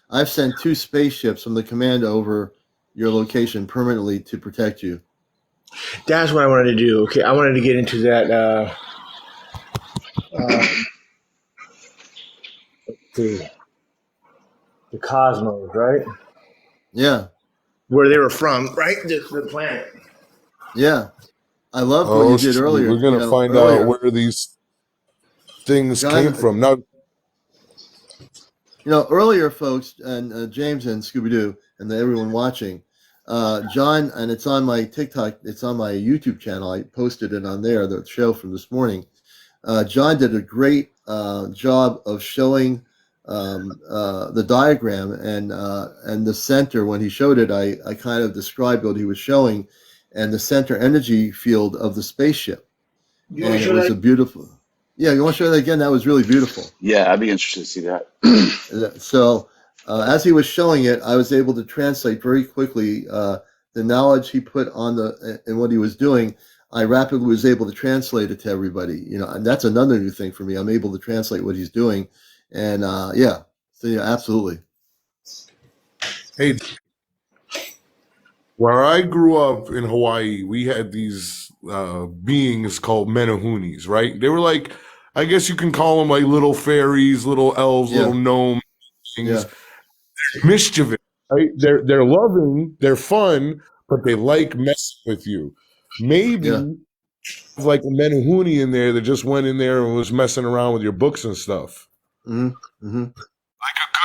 S1: I've sent 2 spaceships from the command over your location permanently to protect you.
S5: That's what I wanted to do. Okay, I wanted to get into that. The the cosmos, right?
S1: Yeah.
S5: Where they were from, right? The planet.
S1: Yeah. I loved what you
S3: Oh
S1: did
S3: shoot,
S1: earlier.
S3: we're gonna find out
S1: Earlier,
S3: where these things came
S1: John.
S3: from. Now,
S1: Earlier, folks, and James and Scooby Doo, and everyone watching, John, and it's on my TikTok, it's on my YouTube channel. I posted it on there, the show from this morning. John did a great job of showing the diagram and the center. When he showed it, I kind of described what he was showing, and the center energy field of the spaceship,
S5: You want
S1: and
S5: to
S1: it
S5: show
S1: was
S5: that?
S1: a beautiful. Yeah, you want to show that again? That was really beautiful.
S4: Yeah, I'd be interested to see that.
S1: So, as he was showing it, I was able to translate very quickly the knowledge he put on and what he was doing. I rapidly was able to translate it to everybody. And that's another new thing for me. I'm able to translate what he's doing, and yeah, so yeah, absolutely.
S3: hey, where I grew up in Hawaii, we had these beings called menahunis, right? They were like, I guess you can call them like little fairies, little elves, little
S1: Yeah,
S3: gnome things.
S1: yeah,
S3: Mischievous, right? They're loving, they're fun, but they like messing with you.
S1: yeah,
S3: Maybe like a menahuni in there that just went in there and was messing around with your books and stuff.
S1: mm-hmm, mm-hmm,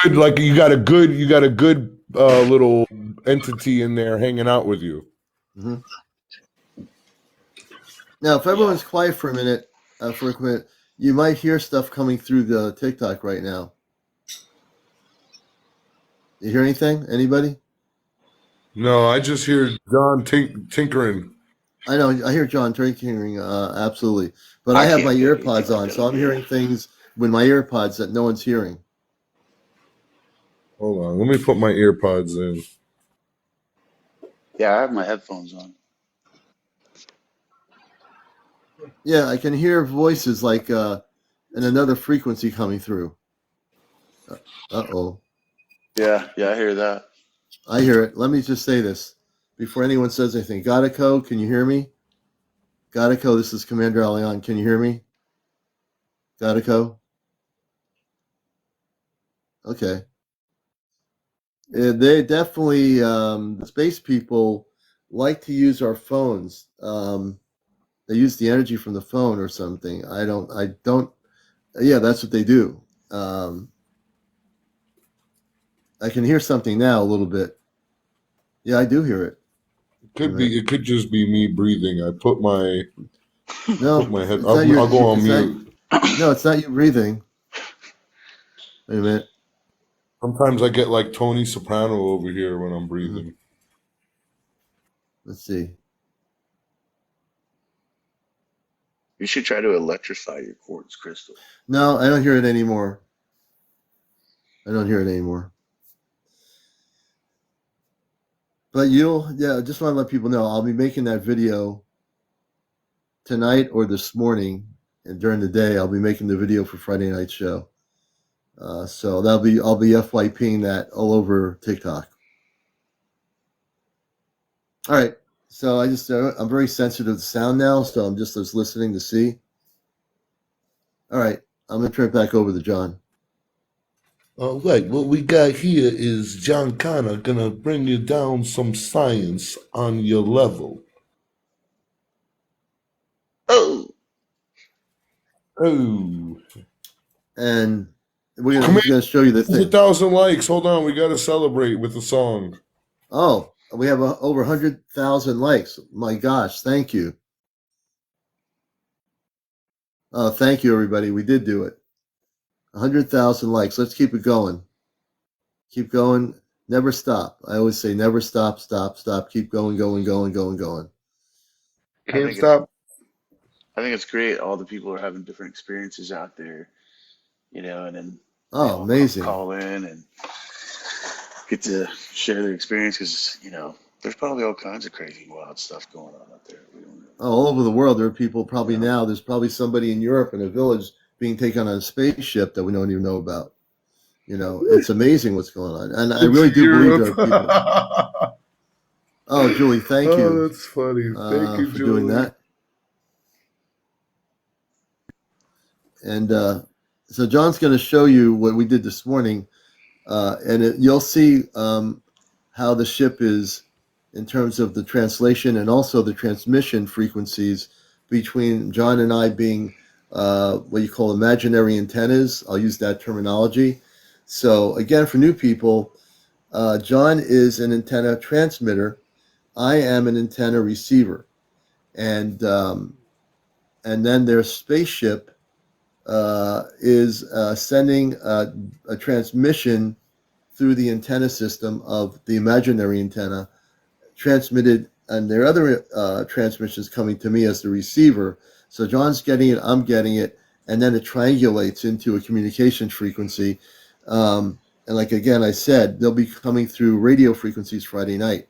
S3: Good, like you got a good little entity in there hanging out with you.
S1: mm-hmm. Now, if everyone's quiet for a minute, you might hear stuff coming through the TikTok right now. You hear anything? Anybody?
S3: No, I just hear John tinkering.
S1: I know. I hear John tinkering. Absolutely. But I
S4: I
S1: have my
S4: can't pick anything
S1: earpods
S4: up
S1: on,
S4: that
S1: so I'm
S4: I'm
S1: hearing things with my earpods that no one's hearing.
S3: Hold on, let me put my earpods in.
S4: Yeah, I have my headphones on.
S1: Yeah, I can hear voices like in another frequency coming through. Uh-oh.
S4: Yeah, I hear that.
S1: I hear it. Let me just say this before anyone says anything. Godico, can you hear me? Godico, this is CmdrAleon. Can you hear me? Godico? Okay. They definitely, the space people like to use our phones. They use the energy from the phone or something. Yeah, that's what they do. I can hear something now a little bit. Yeah, I do hear it. Wait a minute.
S3: It could just be me breathing. I put my
S1: No,
S3: head.
S1: it's not your.
S3: I'll go on
S1: It's not.
S3: mute.
S1: No, it's not you breathing. Wait a minute.
S3: Sometimes I get like Tony Soprano over here when I'm
S1: Mhm.
S3: breathing.
S1: Let's see.
S4: You should try to electrify your quartz crystal.
S1: No, I don't hear it anymore. I don't hear it anymore. But I just want to let people know I'll be making that video tonight or this morning, and during the day I'll be making the video for Friday night show. So I'll be FYPing that all over TikTok. All right. So I'm very sensitive to sound now, so I'm just listening to see. All right. I'm gonna turn it back over to John.
S3: All right, what we got here is John Connor gonna bring you down some science on your level.
S4: Oh,
S3: Oh,
S1: And
S3: come
S1: he's gonna show you the
S3: here,
S1: thing.
S3: 1,000 likes. Hold on, we gotta celebrate with the song.
S1: Oh, we have over 100,000 likes. My gosh, thank you. Thank you, everybody. We did do it. 100,000 likes. Let's keep it going. Keep going. Never stop. I always say never stop, stop, stop. Keep going, going, going, going, going.
S4: I
S3: Can't
S4: think it's
S3: stop.
S4: I think it's great. All the people are having different experiences out there, and then they
S1: Oh,
S4: all
S1: amazing.
S4: call in and get to share their experience because there's probably all kinds of crazy, wild stuff going on out there. We don't know.
S1: All over the world, there are people probably
S4: You know,
S1: now. There's probably somebody in Europe in a village being taken on a spaceship that we don't even know about. It's amazing what's going on. And I
S3: It's
S1: really do believe there
S3: Europe.
S1: are people. Oh, Julie, thank
S3: Oh,
S1: you
S3: that's funny. Thank you,
S1: for doing
S3: Julie.
S1: that. And so John's going to show you what we did this morning. You'll see how the ship is in terms of the translation and also the transmission frequencies between John and I being what you call imaginary antennas. I'll use that terminology. So again, for new people, John is an antenna transmitter. I am an antenna receiver, and then their spaceship is sending a transmission through the antenna system of the imaginary antenna, transmitted, and there are other transmissions coming to me as the receiver. So John's getting it, I'm getting it, and then it triangulates into a communication frequency. And like again, I said, they'll be coming through radio frequencies Friday night.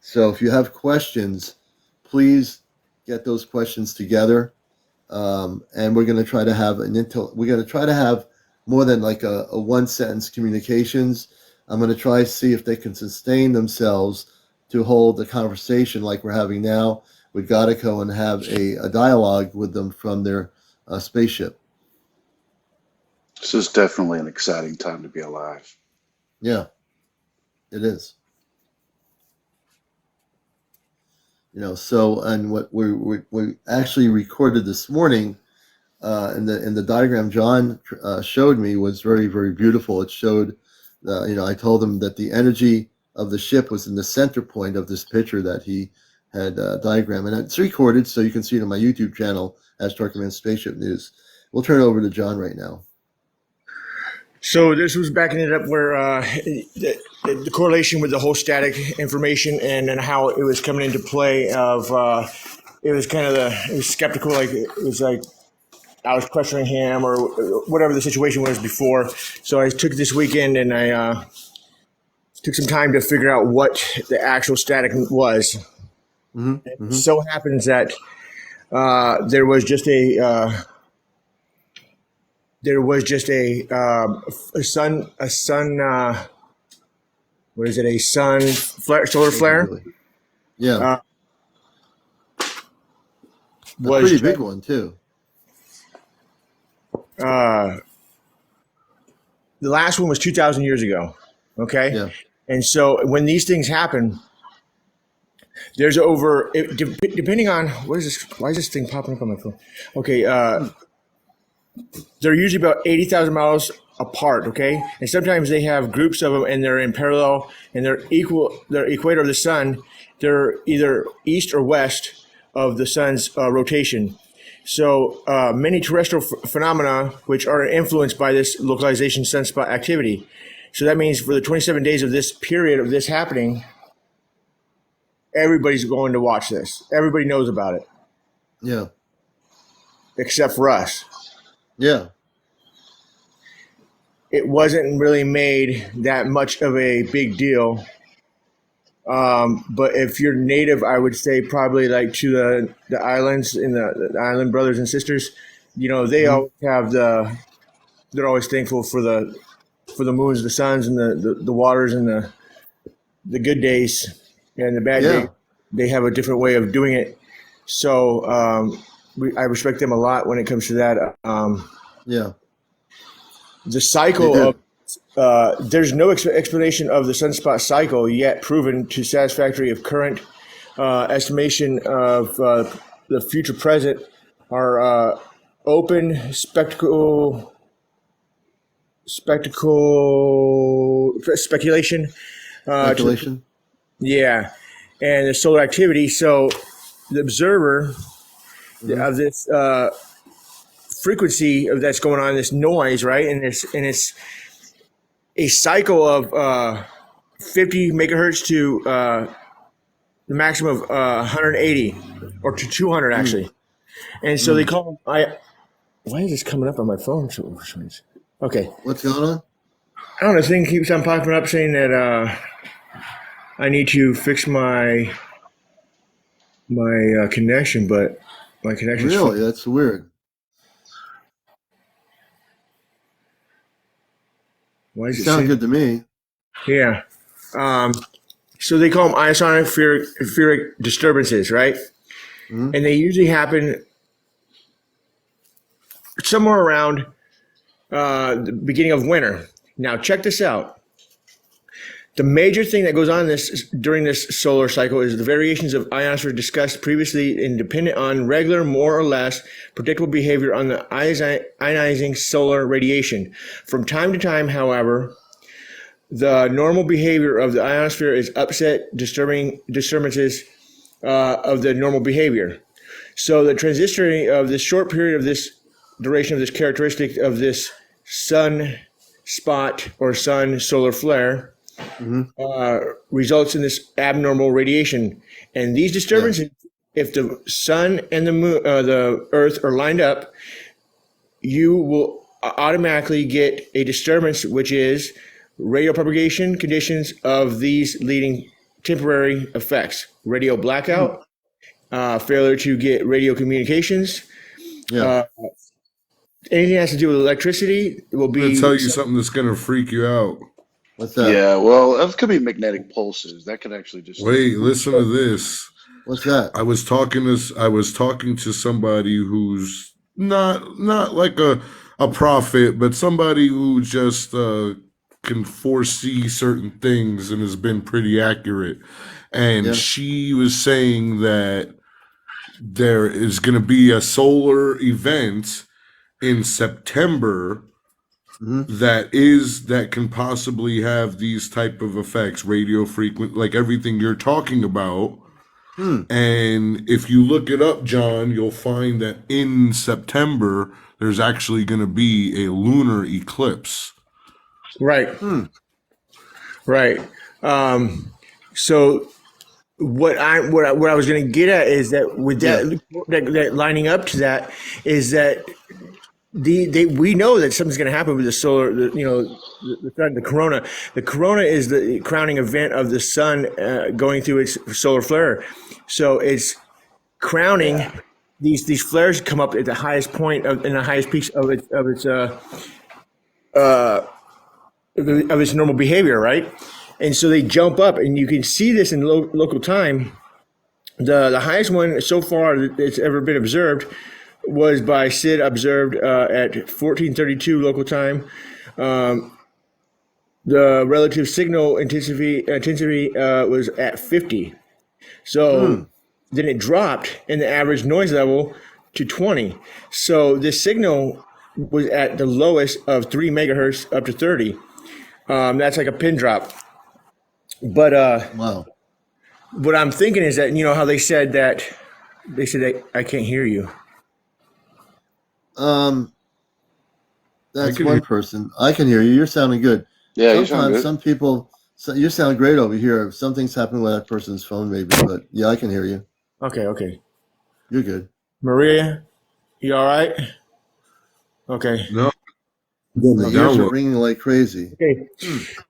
S1: So if you have questions, please get those questions together. And we're going to try to have we're going to try to have more than like a one sentence communications. I'm going to try to see if they can sustain themselves to hold a conversation like we're having now with Godico and have a dialogue with them from their spaceship.
S4: this is definitely an exciting time to be alive.
S1: Yeah, it is. So, and what we actually recorded this morning in the diagram John showed me was very, very beautiful. It showed, I told him that the energy of the ship was in the center point of this picture that he had a diagram, and it's recorded, so you can see it on my YouTube channel as Turkeyman Spaceship News. We'll turn it over to John right now.
S5: So this was backing it up where the correlation with the whole static information and then how it was coming into play of it was kind of it was skeptical, like it was like I was questioning him or whatever the situation was before. So I took this weekend and I took some time to figure out what the actual static was. It so happens that there was just a sun what is it, a sun flare, solar flare?
S1: Yeah.
S5: Was
S1: a pretty big one too.
S5: The last one was 2,000 years ago. Okay.
S1: Yeah.
S5: And so when these things happen, there's depending on what is this? Why is this thing popping up on my phone? Okay. They're usually about 80,000 miles apart. Okay. And sometimes they have groups of them and they're in parallel and they're equal. Their equator of the sun, they're either east or west of the sun's rotation. So many terrestrial phenomena which are influenced by this localization sunspot activity. So that means for the 27 days of this period of this happening, everybody's going to watch this. Everybody knows about it.
S1: Yeah.
S5: Except for us.
S1: Yeah.
S5: It wasn't really made that much of a big deal. But if you're native, I would say probably like to the islands and the island brothers and sisters, you know, they always have they're always thankful for the moons, the suns, and the waters, and the good days and the bad days. They have a different way of doing it. So I respect them a lot when it comes to that. The cycle of there's no explanation of the sunspot cycle yet proven to satisfactory of current estimation of the future present are open speculation.
S1: Speculation.
S5: Yeah, and the solar activity. So the observer of this frequency of that's going on, this noise, right, and it's a cycle of 50 megahertz to the maximum of 180 or to 200 actually. And so they call why is this coming up on my phone? Okay.
S1: What's going on?
S5: I don't know. The thing keeps on popping up saying that I need to fix my connection, but my connection
S1: really, that's weird.
S5: Why does it
S1: sound good to me?
S5: Yeah. So they call them ionospheric disturbances, right? And they usually happen somewhere around the beginning of winter. Now, check this out. The major thing that goes on during this solar cycle is the variations of ionosphere discussed previously and dependent on regular, more or less predictable behavior on the ionizing solar radiation. From time to time, however, the normal behavior of the ionosphere is upset, disturbances of the normal behavior. So the transitory of this short period of this duration of this characteristic of this sun spot or sun solar flare results in this abnormal radiation. And these disturbances, if the sun and the moon, the earth are lined up, you will automatically get a disturbance, which is radio propagation conditions of these leading temporary effects: radio blackout, failure to get radio communications. Anything that has to do with electricity will be.
S3: I'm gonna tell you something that's gonna freak you out.
S1: What's that?
S4: Yeah, well, that could be magnetic pulses. That could actually just
S3: wait. Listen to this.
S1: What's that?
S3: I was talking to somebody who's not like a prophet, but somebody who just can foresee certain things and has been pretty accurate. And she was saying that there is going to be a solar event in September that can possibly have these type of effects, radio frequency, like everything you're talking about.
S1: Hmm.
S3: And if you look it up, John, you'll find that in September, there's actually going to be a lunar eclipse.
S5: Right.
S1: Hmm.
S5: Right. So what I was going to get at is that with
S1: Yeah.
S5: that lining up to that is that we know that something's going to happen with the solar, the corona. The corona is the crowning event of the sun going through its solar flare. So it's crowning.
S4: Yeah.
S5: These flares come up at the highest point in the highest peaks of its normal behavior, right? And so they jump up, and you can see this in local time. The highest one so far that's ever been observed was by Sid, observed at 1432 local time. The relative signal intensity was at 50. So then it dropped in the average noise level to 20. So this signal was at the lowest of 3 megahertz up to 30. That's like a pin drop. But
S1: Wow.
S5: what I'm thinking is that, how they said that I can't hear you.
S1: That's
S3: can
S1: one
S3: hear-
S1: person. I can hear you. You're sounding good.
S4: Yeah, you sound
S1: Sometimes
S4: good.
S1: some people, you sound great over here. Something's happening with that person's phone, maybe. But yeah, I can hear you.
S5: Okay.
S1: You're good.
S5: Maria, you all right? Okay.
S3: No,
S1: My ears are
S3: download.
S1: ringing like crazy.
S5: Okay.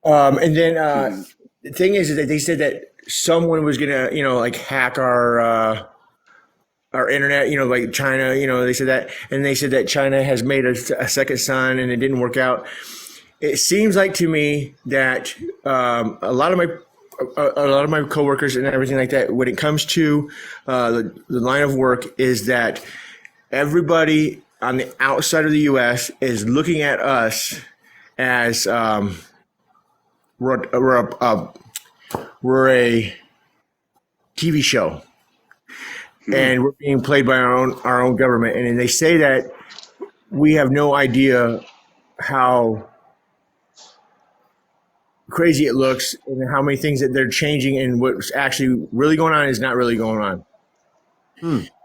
S5: And then the thing is that they said that someone was gonna, like hack our internet, like China, they said that, and they said that China has made a second sun, and it didn't work out. It seems like to me that a lot of my coworkers and everything like that, when it comes to the line of work, is that everybody on the outside of the U.S. is looking at us as we're a TV show, and we're being played by our own government, and they say that we have no idea how crazy it looks and how many things that they're changing, and what's actually really going on is not really going on.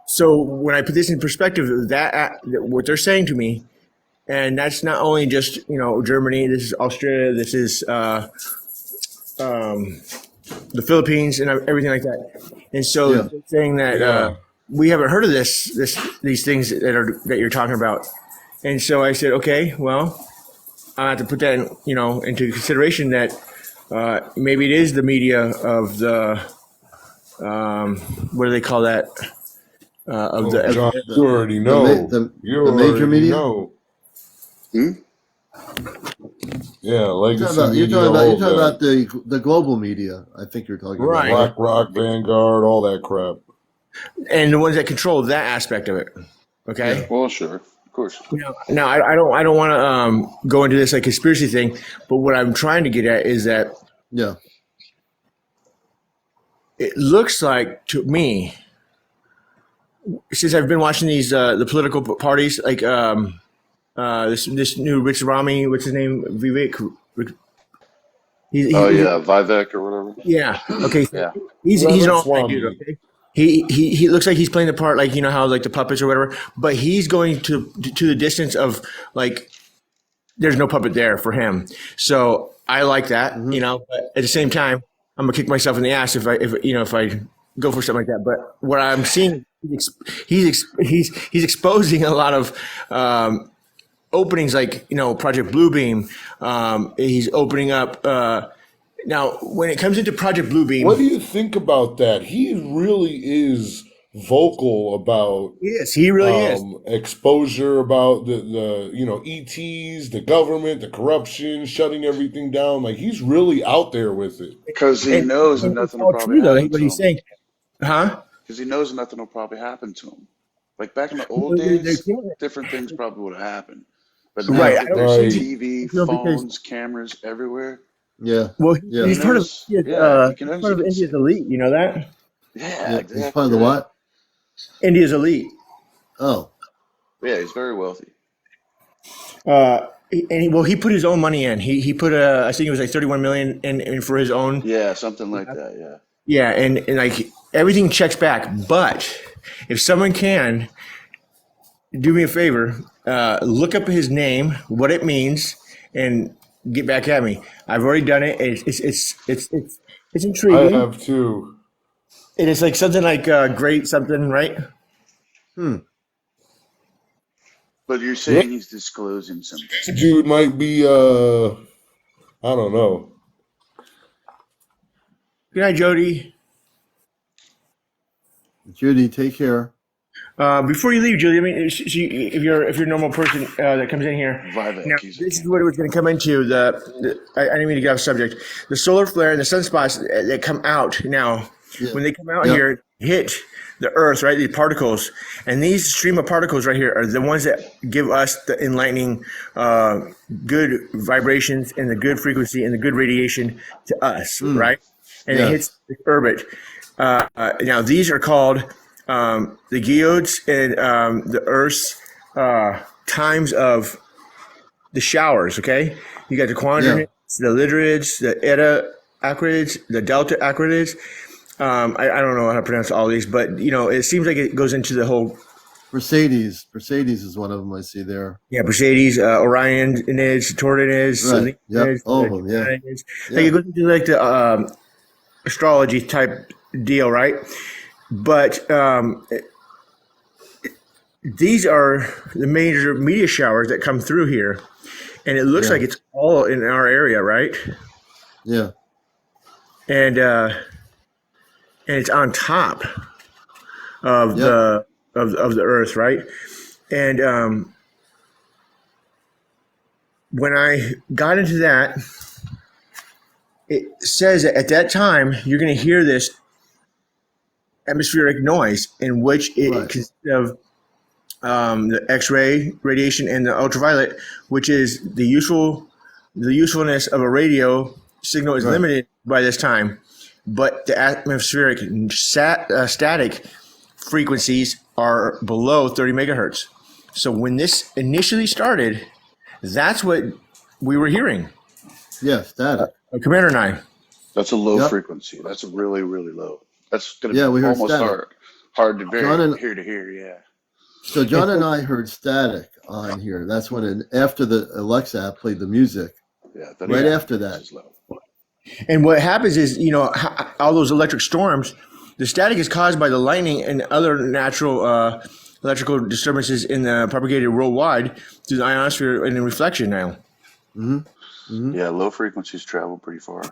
S5: So when I put this in perspective, that what they're saying to me, and that's not only just Germany, this is Australia, this is the Philippines, and everything like that. And so
S1: Yeah.
S5: they're saying that we haven't heard of these things that you're talking about. And so I said, okay, well, I have to put that into consideration that maybe it is the media of the what do they call that?
S3: John, you already know.
S1: the major media?
S3: Know.
S4: Hmm?
S3: Yeah, legacy
S1: You're
S3: media.
S1: talking about the global media. I think you're talking
S5: Right.
S1: about.
S3: BlackRock, Vanguard, all that crap.
S5: And the ones that control that aspect of it. Okay.
S4: Well, sure, of course.
S5: Now I don't want to go into this like conspiracy thing, but what I'm trying to get at is that
S1: Yeah.
S5: it looks like to me, since I've been watching these the political parties, like this new Rich Rami, what's his name, Vivek.
S4: Vivek or whatever.
S5: Yeah. Okay.
S4: Yeah.
S5: He's an all
S3: Ramaswamy.
S5: dude. Okay. He looks like he's playing the part, like how like the puppets or whatever, but he's going to the distance of like there's no puppet there for him. So I like that, but at the same time, I'm gonna kick myself in the ass if I go for something like that. But what I'm seeing, he's exposing a lot of openings, like Project Bluebeam. He's opening up. Now, when it comes into Project Bluebeam,
S3: What do you think about that? He really is vocal about
S5: yes, he really is.
S3: exposure about the ETs, the government, the corruption, shutting everything down. Like he's really out there with it.
S4: Because he knows that nothing will
S5: it's all
S4: probably
S5: true, though.
S4: happen
S5: What
S4: to
S5: he's
S4: him.
S5: saying, huh?
S4: Because he knows nothing will probably happen to him. Like back in the old
S5: They're
S4: days,
S5: killing it.
S4: different things probably would have happened. But now
S5: Right,
S4: that there's
S3: Right.
S4: TV,
S5: You know, because-
S4: phones, cameras everywhere.
S1: Yeah.
S5: Well,
S1: Yeah.
S5: he's part of
S4: He can
S5: he's part of India's elite. You know that?
S4: Yeah,
S1: Yeah.
S4: exactly.
S1: He's part of the what?
S5: India's elite.
S1: Oh.
S4: Yeah, he's very wealthy.
S5: He put his own money in. He put I think it was like 31 million in for his own.
S4: Yeah, something like that. Yeah.
S5: Yeah, and like everything checks back. But if someone can do me a favor, look up his name, what it means, and get back at me. I've already done it. It's
S3: I
S5: intriguing,
S3: have too.
S5: and it's like something like great something, right?
S4: But you're
S3: Yeah,
S4: saying he's disclosing something.
S3: dude might be. I don't know.
S5: Good night, Jody.
S1: Judy, take care.
S5: Before you leave, Julie, I mean, if you're a normal person that comes in here, now
S4: Vivek, he's in
S5: this is
S4: here.
S5: what it was going to come into. I didn't mean to get off subject. The solar flare and the sunspots that come out now,
S1: Yeah.
S5: when they come out
S1: Yep.
S5: here, hit the Earth, right? These particles, and these stream of particles right here are the ones that give us the enlightening, good vibrations and the good frequency and the good radiation to us, right? And it hits
S1: Yes.
S5: the orbit. Now these are called the geodes and the Earth's times of the showers. Okay, you got the
S1: Yeah.
S5: quadrants, the lidarids, the eta acrids, the delta acrids. I don't know how to pronounce all these, but it seems like it goes into the whole.
S1: Mercedes. Mercedes is one of them I see there.
S5: Yeah, Pleiades, Orionids, Taurids,
S1: Right. Yep.
S5: Selenids,
S1: All of them. Yeah.
S5: Geminids. Like
S1: Yeah.
S5: it goes into like the astrology type deal, right? But these are the major meteor showers that come through here, and it looks
S1: Yeah.
S5: like it's all in our area, right?
S1: Yeah.
S5: And it's on top of
S1: Yep.
S5: the Earth, right? And when I got into that, it says that at that time you're going to hear this atmospheric noise in which it
S1: Right.
S5: consists of the X-ray radiation and the ultraviolet, which is the usefulness of a radio signal is
S1: Right.
S5: limited by this time, but the atmospheric static frequencies are below 30 megahertz. So when this initially started, that's what we were hearing,
S1: Yeah. Static.
S5: Commander and I.
S4: That's a low
S1: Yep.
S4: frequency. That's a really, really low. That's going to
S1: Yeah.
S4: be
S1: We heard
S4: almost
S1: static.
S4: hard to
S1: John and
S4: hear. Yeah.
S1: So John and I heard static on here. That's when after the Alexa app played the music.
S4: Yeah. That
S1: Right
S4: is,
S1: after that.
S4: is low.
S5: And what happens is, all those electric storms, the static is caused by the lightning and other natural electrical disturbances in the propagated worldwide through the ionosphere and the reflection now.
S4: Yeah. Low frequencies travel pretty far.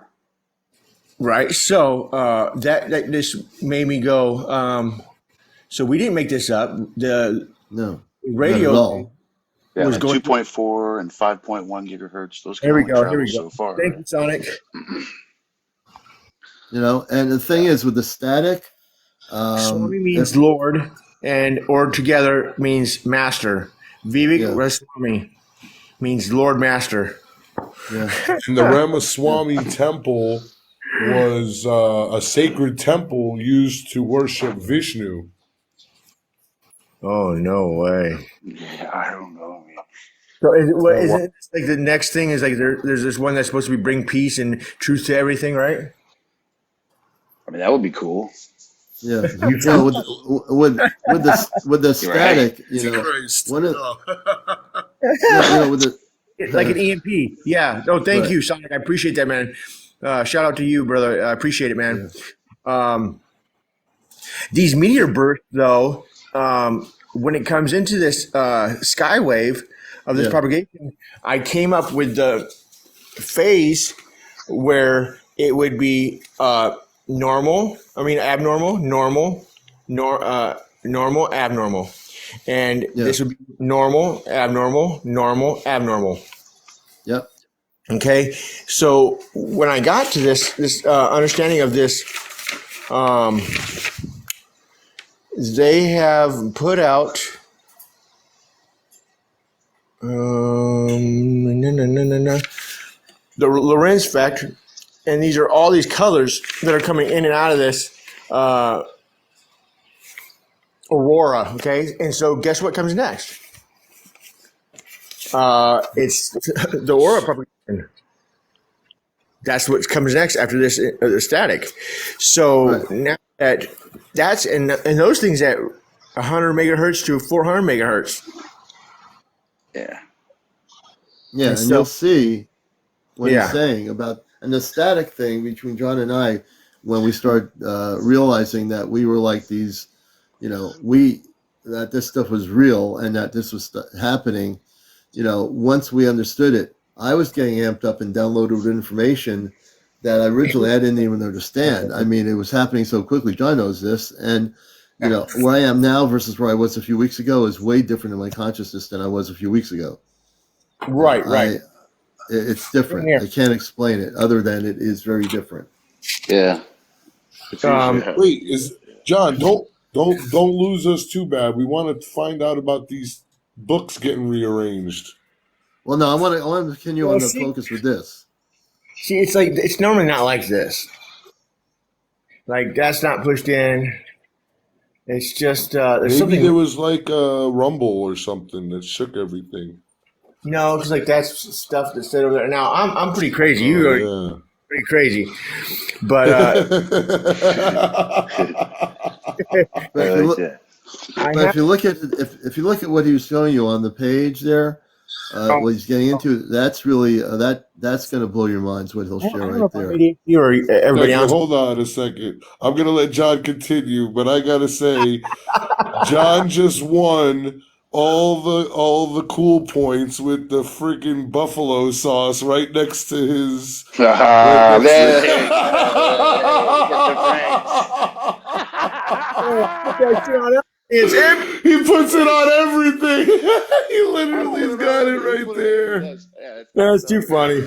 S5: Right. So that this made me go. So we didn't make this up. The
S1: No. Not at
S5: radio
S1: all.
S4: Yeah.
S5: was
S4: Like
S5: going.
S4: 2.4 and 5.1 gigahertz. Those can
S5: Here we
S4: only
S5: go. Here
S4: travel
S5: we go.
S4: so far,
S5: Thank
S4: right?
S5: you, Sonic.
S1: And the thing is with the static,
S5: Swami means
S1: if
S5: Lord, and or together means master. Vivek
S1: yeah,
S5: Raswami means Lord Master.
S1: yeah,
S3: And the Ramaswamy Temple was a sacred temple used to worship Vishnu.
S5: Oh no way.
S4: Yeah. I don't know, man.
S5: So is
S3: Wow.
S5: it like the next thing is like there's this one that's supposed to be bring peace and truth to everything, right?
S4: I mean, that would be cool.
S1: yeah.
S3: You too?
S1: With the
S4: You're right.
S1: static,
S3: Christ.
S1: one of
S3: Oh.
S1: with the
S5: Like an EMP. Yeah. No, thank
S1: right,
S5: you, Sonic. I appreciate that, man. Shout out to you, brother. I appreciate it, man. These meteor bursts, though, when it comes into this sky wave of this
S1: yeah,
S5: propagation, I came up with the phase where it would be abnormal, normal, abnormal. And
S1: yeah,
S5: this would be normal, abnormal.
S1: yep,
S5: Okay, so when I got to this understanding of this, they have put out the Lorenz effect, and these are all these colors that are coming in and out of this aurora. Okay, and so guess what comes next? It's the aura propagation. That's what comes next after this static. So
S1: right,
S5: now at that's and those things at 100 megahertz to 400 megahertz.
S4: Yeah.
S1: Yeah,
S5: And
S1: and you'll
S5: so,
S1: see what he's
S5: yeah,
S1: saying about and the static thing between John and I when we start realizing that we were like these, that this stuff was real and that this was happening. Once we understood it, I was getting amped up and downloaded with information that originally I didn't even understand. I mean, it was happening so quickly. John knows this, and where I am now versus where I was a few weeks ago is way different in my consciousness than I was a few weeks ago.
S5: right.
S1: It's different. I can't explain it other than it is very different.
S4: Yeah. It's usually
S3: Wait, is John? Don't lose us too bad. We want to find out about these books getting rearranged.
S1: Well, no, I want to continue on the focus with this.
S5: See, it's like it's normally not like this. Like that's not pushed in. It's just there's
S3: Maybe
S5: something.
S3: there was like a rumble or something that shook everything.
S5: No, because like that's stuff that's said over there. Now I'm pretty crazy. You are pretty crazy, but
S1: But if you look at if you look at what he was showing you on the page there, what he's getting into, that's really that's going to blow your minds. What he'll share right there.
S5: You or everybody else.
S3: Hold on a second. I'm going to let John continue, but I got to say, John just won all the cool points with the freaking buffalo sauce right next to his. He puts it on everything. He literally's got it right there.
S5: That's too funny.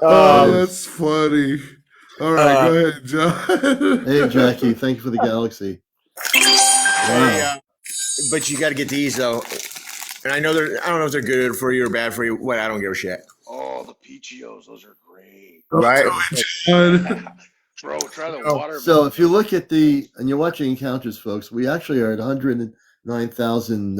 S3: That's funny. All right, go ahead, John.
S1: Hey, Jackie, thank you for the galaxy.
S5: Wow. But you got to get these though, and I know I don't know if they're good for you or bad for you. What, I don't give a shit.
S4: Oh, the Peachios, those are great.
S5: Right?
S4: Bro, try the water.
S1: So if you look at and you're watching Encounters, folks, we actually are at 109,000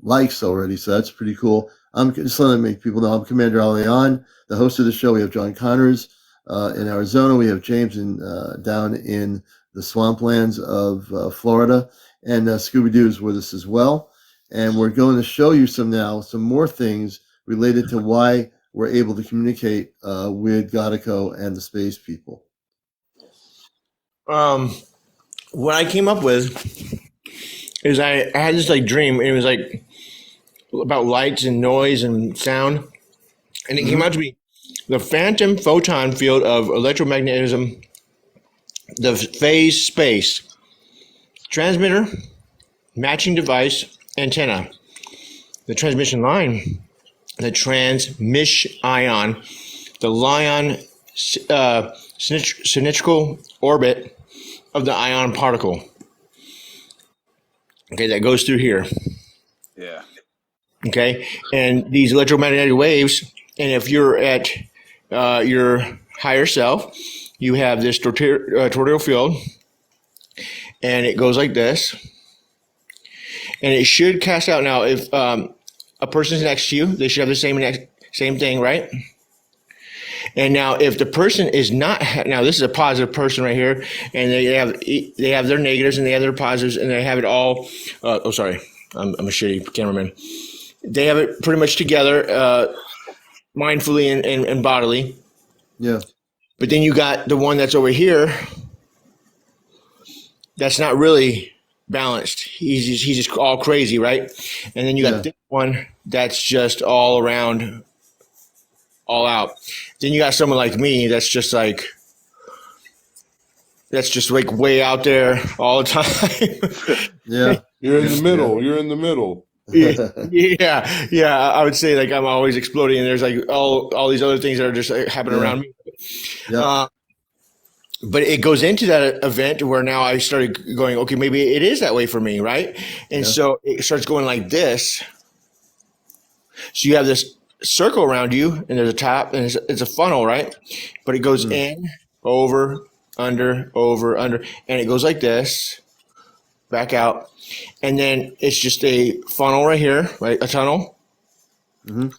S1: likes already, so that's pretty cool. I'm just letting make people know I'm CmdrAleon, the host of the show. We have John Connors in Arizona. We have James down in the swamplands of Florida, and Scooby-Doo is with us as well. And we're going to show you some more things related to why we're able to communicate with Godico and the space people.
S5: What I came up with is I had this like dream. It was like about lights and noise and sound, and it came out to be the phantom photon field of electromagnetism, the phase space, transmitter, matching device, antenna, the transmission line, the transmission ion, the Lion symmetrical orbit of the ion particle. Okay, that goes through here.
S4: Yeah.
S5: Okay, and these electromagnetic waves, and if you're at your higher self, you have this toroidal field, and it goes like this, and it should cast out. Now, if a person's next to you, they should have the same thing, right? And now, if the person is not, now this is a positive person right here, and they have their negatives and they have their positives, and they have it all. Sorry, I'm a shitty cameraman. They have it pretty much together, mindfully and bodily.
S1: Yeah.
S5: But then you got the one that's over here. That's not really balanced. He's just all crazy, right? And then you got this one that's just all around, all out. Then you got someone like me that's just like way out there all the time.
S1: Yeah.
S3: You're in the middle. You're in the middle.
S5: Yeah. I would say like I'm always exploding, and there's like all these other things that are just happening around me.
S1: Yeah.
S5: But it goes into that event where now I started going, okay, maybe it is that way for me, right? And so it starts going like this. So you have this circle around you, and there's a top, and it's a funnel, right? But it goes in, over, under, and it goes like this, back out. And then it's just a funnel right here, right? A tunnel.
S1: Mm-hmm.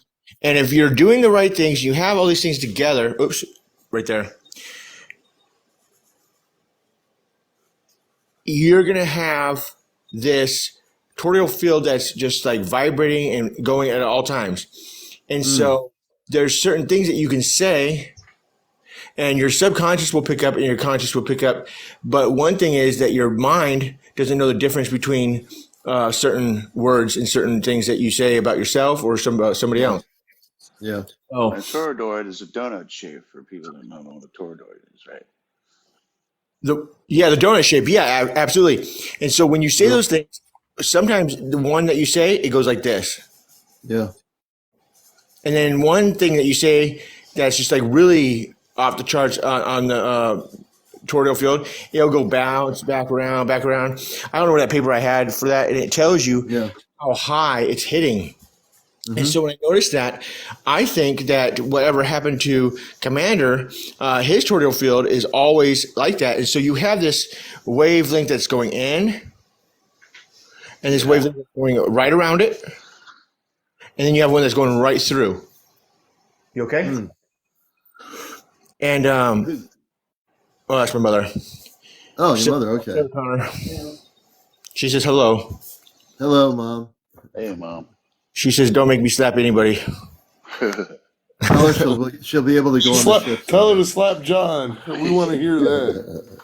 S5: And if you're doing the right things, you have all these things together. Oops, right there. you're going to have this torreal field that's just like vibrating and going at all times. And so there's certain things that you can say and your subconscious will pick up and your conscious will pick up. But one thing is that your mind doesn't know the difference between certain words and certain things that you say about yourself or somebody else.
S1: Yeah.
S5: Oh,
S4: A toroidal is a donut shape for people that don't know what a toroidal is, right?
S5: the donut shape. Yeah, absolutely. And so when you say those things, sometimes the one that you say, it goes like this.
S1: Yeah.
S5: And then one thing that you say that's just like really off the charts on the toroidal field, it'll go bounce back around. I don't know where that paper I had for that, and it tells you how high it's hitting. And so when I noticed that, I think that whatever happened to Commander, his toroidal field is always like that. And so you have this wavelength that's going in, and this wavelength that's going right around it, and then you have one that's going right through. You okay? And oh, that's my mother.
S1: Oh, your mother. Okay.
S5: She says hello.
S1: Hello, Mom.
S4: Hey, Mom.
S5: She says, "Don't make me slap anybody."
S1: Tell her she'll be able to go on the ship.
S3: Tell her to slap John. We want to hear that.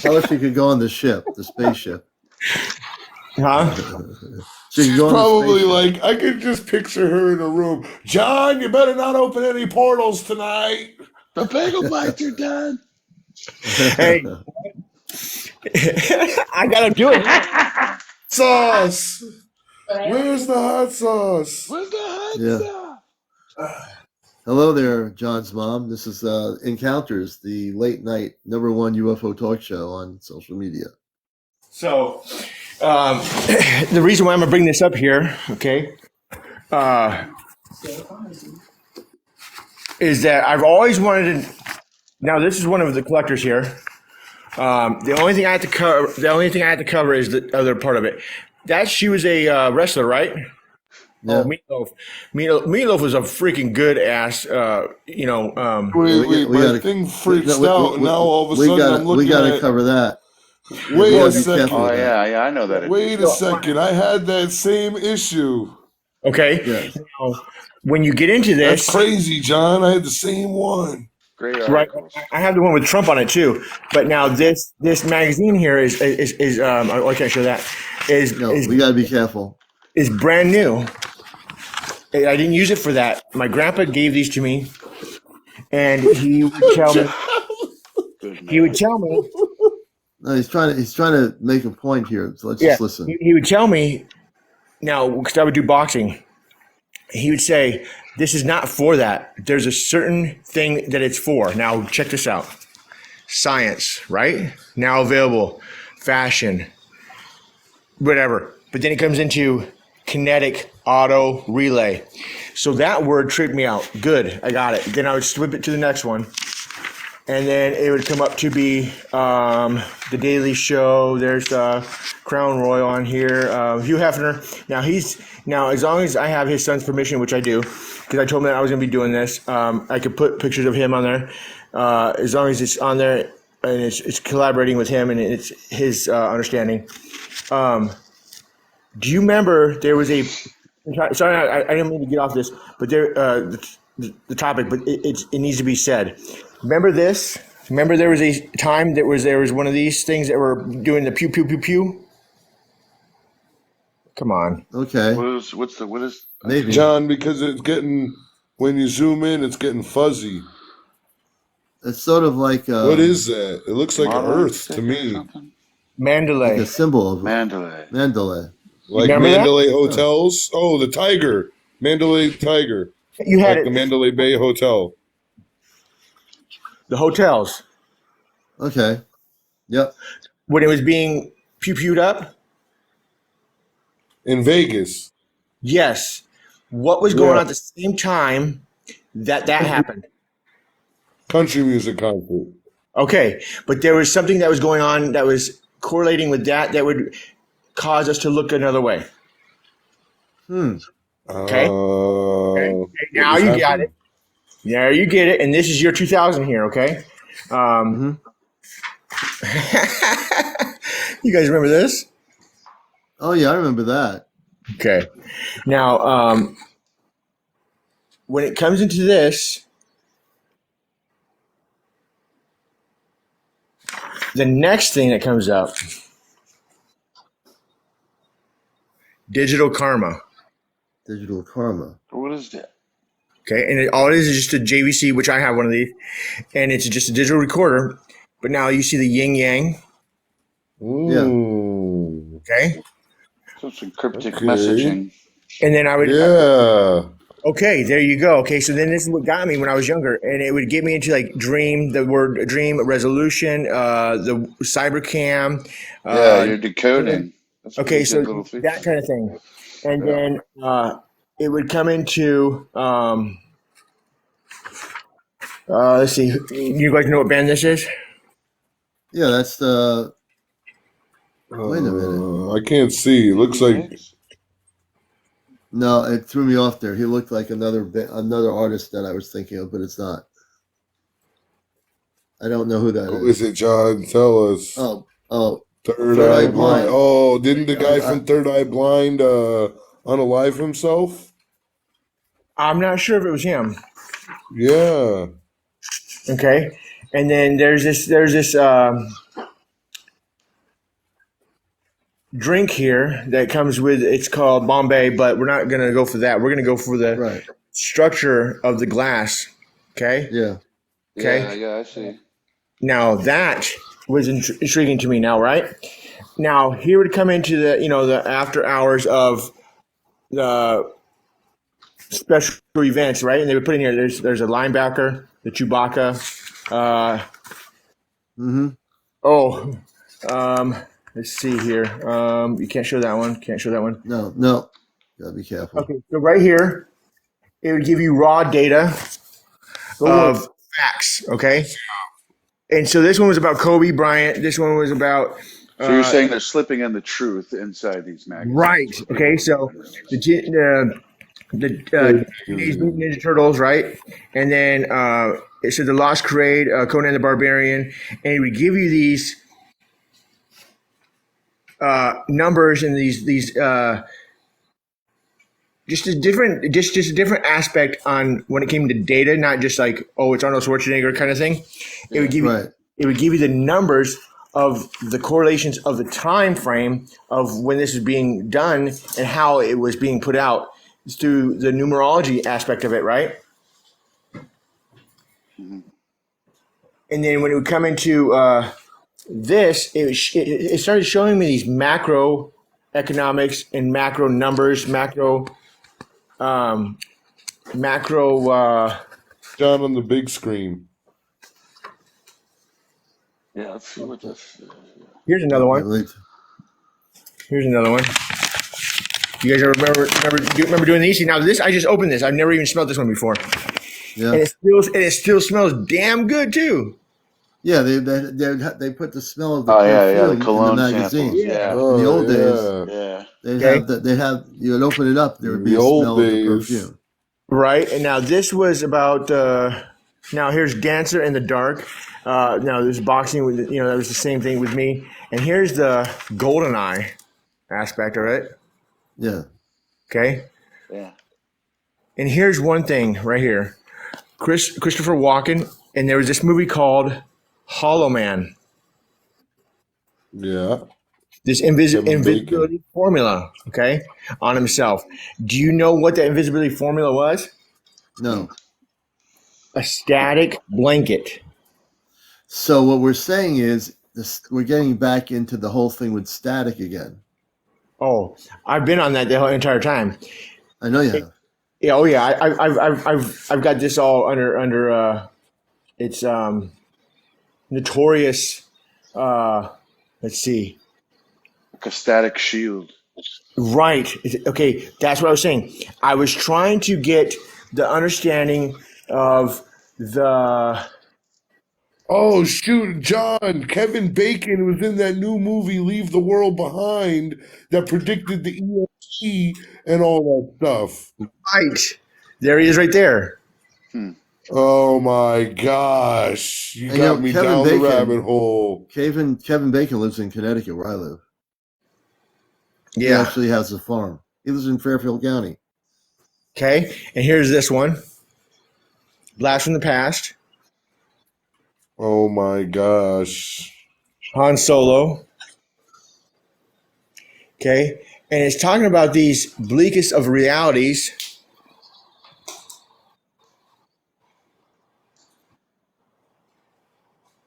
S1: Tell her she could go on the ship, the spaceship.
S5: Huh?
S1: She could go on
S3: Probably
S1: the
S3: like, I could just picture her in a room. John, you better not open any portals tonight.
S4: The bagel bites are done.
S5: Hey, I gotta do it.
S3: Sauce. Where's the hot sauce?
S4: Where's the hot stuff?
S1: Hello there, John's mom. This is Encounters, the late night #1 UFO talk show on social media.
S5: So, the reason why I'm gonna bring this up here, okay, is that I've always wanted to. Now, this is one of the collectors here. The only thing I have to cover is the other part of it. That she was a wrestler, right?
S1: Yeah.
S5: Oh, Meatloaf was a freaking good ass.
S3: Wait,
S1: we
S3: my
S1: gotta-
S3: thing freaks
S1: we-
S3: out. Now all of a
S1: we
S3: sudden
S1: gotta,
S3: I'm looking
S1: we gotta
S3: at.
S1: cover that.
S3: Wait
S1: gotta
S3: a
S1: be
S3: second.
S1: careful.
S4: Oh, yeah, I know that.
S3: Wait a second. I had that same issue.
S5: Okay.
S1: Yes.
S5: Now, when you get into this,
S3: That's crazy, John. I had the same one.
S4: Great
S5: right?
S4: articles.
S5: I have the one with Trump on it too. But now this magazine here is I can't show that
S1: No, we gotta be careful.
S5: is brand new. I didn't use it for that. My grandpa gave these to me, and he would tell me. He would tell me.
S1: No, he's trying to make a point here. So let's just listen.
S5: He would tell me. Now, because I would do boxing, he would say, "This is not for that. There's a certain thing that it's for." Now, check this out. Science, right? Now available. Fashion. Whatever. But then it comes into kinetic auto relay. So that word tripped me out. Good. I got it. Then I would flip it to the next one. And then it would come up to be The Daily Show. There's Crown Royal on here. Hugh Hefner. Now, as long as I have his son's permission, which I do, because I told him that I was going to be doing this, I could put pictures of him on there. As long as it's on there and it's collaborating with him and it's his understanding. Do you remember there was a? Sorry, I didn't mean to get off this, but there the topic, but it needs to be said. Remember this? Remember there was a time there was one of these things that were doing the pew pew pew pew. Come on.
S1: Okay.
S4: What is
S1: Maybe.
S3: John, because it's getting, when you zoom in, it's getting fuzzy.
S1: It's sort of like
S3: What is that? It looks like an
S4: Model
S3: Earth to
S4: stick or
S3: me.
S4: something?
S5: Mandalay.
S1: like a symbol of
S4: Mandalay.
S1: Mandalay.
S3: Like
S5: Remember that?
S3: Mandalay Hotels. Oh, the tiger. Mandalay Tiger.
S5: You had
S3: Like the
S5: it.
S3: Mandalay Bay Hotel.
S5: The hotels
S1: Okay. Yep.
S5: when it was being pew pewed up.
S3: In Vegas.
S5: Yes. What was going
S3: Yeah.
S5: on at the same time that happened?
S3: Country music concert.
S5: Okay, but there was something that was going on that was correlating with that would cause us to look another way. Okay. Now you got it. There you get it, and this is your 2000 here. Okay. You guys remember this?
S1: Oh yeah, I remember that.
S5: Okay. Now, when it comes into this, the next thing that comes up, digital karma.
S1: Digital karma.
S4: What is that?
S5: Okay, and all it is just a JVC, which I have one of these, and it's just a digital recorder. But now you see the yin yang.
S3: Ooh.
S5: Okay,
S4: So some cryptic
S3: Okay.
S4: messaging.
S5: and then I would.
S3: Yeah.
S5: Okay, there you go. Okay, so then this is what got me when I was younger, and it would get me into like dream, the word dream, resolution, the cybercam.
S4: Yeah, you're decoding. That's a
S5: Okay,
S4: pretty
S5: so
S4: good little feature.
S5: that kind of thing, and
S4: Yeah.
S5: then it would come into. Let's see. You guys know what band this is?
S1: Yeah, that's the. Wait a minute.
S3: I can't see. It looks like
S1: No, it threw me off there. He looked like another artist that I was thinking of, but it's not. I don't know who that
S3: who
S1: is.
S3: is it, John? Tell us.
S1: Oh,
S3: Third
S1: Eye
S3: Eye
S1: Blind.
S3: Blind. Oh, didn't the guy
S1: I-
S3: from Third Eye Blind unalive himself?
S5: I'm not sure if it was him.
S3: Yeah.
S5: Okay, and then there's this drink here that comes with. It's called Bombay, but we're not gonna go for that. We're gonna go for the
S1: right.
S5: structure of the glass. Okay.
S1: Yeah.
S5: Okay.
S4: Yeah, I see.
S5: Now that was intriguing to me. Now, right now, here would come into the after hours of the special events, right? And they would put in here. There's a linebacker, the Chewbacca. Let's see here. You can't show that one. Can't show that one.
S1: No. Gotta be careful.
S5: Okay, so right here, it would give you raw data of facts. Okay, and so this one was about Kobe Bryant. This one was about.
S4: So you're saying they're slipping in the truth inside these magazines?
S5: Right. Okay. So the Teenage Mutant Ninja Turtles, right? And then it said the Lost Crusade, Conan the Barbarian, and it would give you these numbers and these just a different aspect on when it came to data, not just like, oh, it's Arnold Schwarzenegger kind of thing. It would give
S1: Right.
S5: it would give you the numbers of the correlations of the time frame of when this is being done and how it was being put out through the numerology aspect of it, right? And then when it would come into this, it started showing me these macro economics and macro numbers, macro.
S3: John on the big screen.
S4: Yeah, let's see what this is.
S5: Here's another one. Here's another one. You guys remember doing these? Now this, I just opened this. I've never even smelled this one before,
S1: Yeah.
S5: and it still smells damn good too.
S1: Yeah, they put the smell of the
S4: Oh yeah,
S1: perfume
S4: the cologne
S1: in the magazine.
S4: samples. Yeah,
S3: Oh,
S1: In the old
S3: yeah.
S4: yeah.
S1: They'd have you would open it up, there would be
S3: The
S1: a
S3: old
S1: smell of the
S3: days.
S1: perfume.
S5: Right, and now this was about. Now here's Dancer in the Dark. Now there's boxing with that was the same thing with me. And here's the golden eye aspect of it.
S1: Yeah.
S5: Okay,
S4: Yeah.
S5: and here's one thing right here. Christopher Walken, and there was this movie called Hollow Man.
S3: Yeah.
S5: This
S3: Kevin
S5: invisibility formula, okay, on himself. Do you know what the invisibility formula was?
S1: No.
S5: A static blanket.
S1: So what we're saying is we're getting back into the whole thing with static again.
S5: Oh, I've been on that the whole entire time.
S1: I know you have.
S5: Yeah, oh yeah, I've got this all under it's notorious. Let's see.
S4: Like a static shield.
S5: Right. Okay, that's what I was saying. I was trying to get the understanding of the.
S3: Oh shoot, John! Kevin Bacon was in that new movie "Leave the World Behind" that predicted the ESP and all that stuff.
S5: Right. There he is, right there.
S3: Oh my gosh. You
S1: And
S3: got me
S1: Kevin
S3: down the
S1: Bacon,
S3: rabbit hole.
S1: Kevin Bacon lives in Connecticut, where I live. He
S5: Yeah.
S1: actually has a farm. He lives in Fairfield County.
S5: Okay. And here's this one. Blast from the past.
S3: Oh my gosh.
S5: Han Solo. Okay. And it's talking about these bleakest of realities.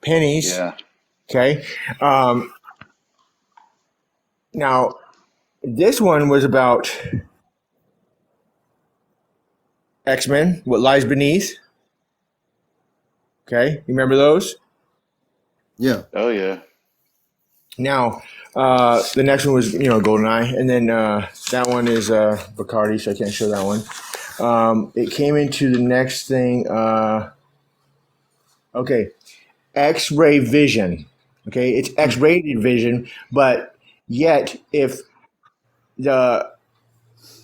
S5: Pennies.
S4: Yeah.
S5: Okay. Now, this one was about X-Men, What Lies Beneath. Okay. You remember those?
S1: Yeah.
S4: Oh yeah.
S5: Now, the next one was, GoldenEye. And then that one is Bacardi, so I can't show that one. It came into the next thing. Okay. X-ray vision. Okay. It's X-rated vision, but yet if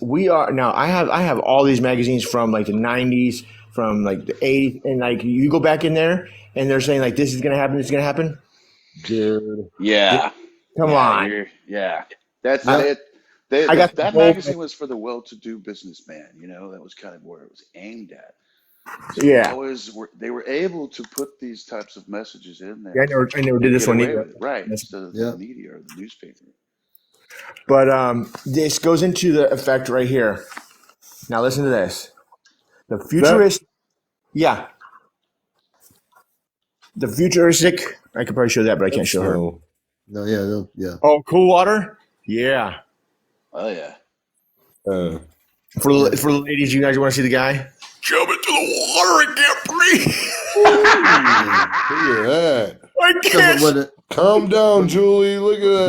S5: we are now, I have all these magazines from like the 90s, from like the 80s, and like you go back in there and they're saying like this is gonna happen, this is gonna happen. Dude,
S4: Yeah.
S5: come
S4: Yeah.
S5: on.
S4: That's
S1: Yeah.
S4: it.
S5: I got the
S4: That
S5: whole
S4: magazine was for the well-to-do businessman. That was kind of where it was aimed at. So
S5: yeah.
S4: they were able to put these types of messages in
S5: Yeah,
S4: there
S5: I never did
S4: and
S5: this
S4: get
S5: one
S4: away
S5: either.
S4: with it, right?
S5: That's-
S4: Instead of the
S1: Yeah.
S4: media or the newspaper.
S5: But this goes into the effect right here. Now listen to this. The futurist, yeah, the futuristic. I could probably show that, but I can't show her.
S3: No.
S1: No, yeah, no, yeah.
S5: Oh, cool water. Yeah,
S4: Oh yeah.
S3: Uh,
S5: for the ladies, you guys want to see the guy? Jump into the water. I can't breathe.
S3: look at that.
S5: I
S1: So,
S5: can't.
S3: Calm down, Julie. Look at that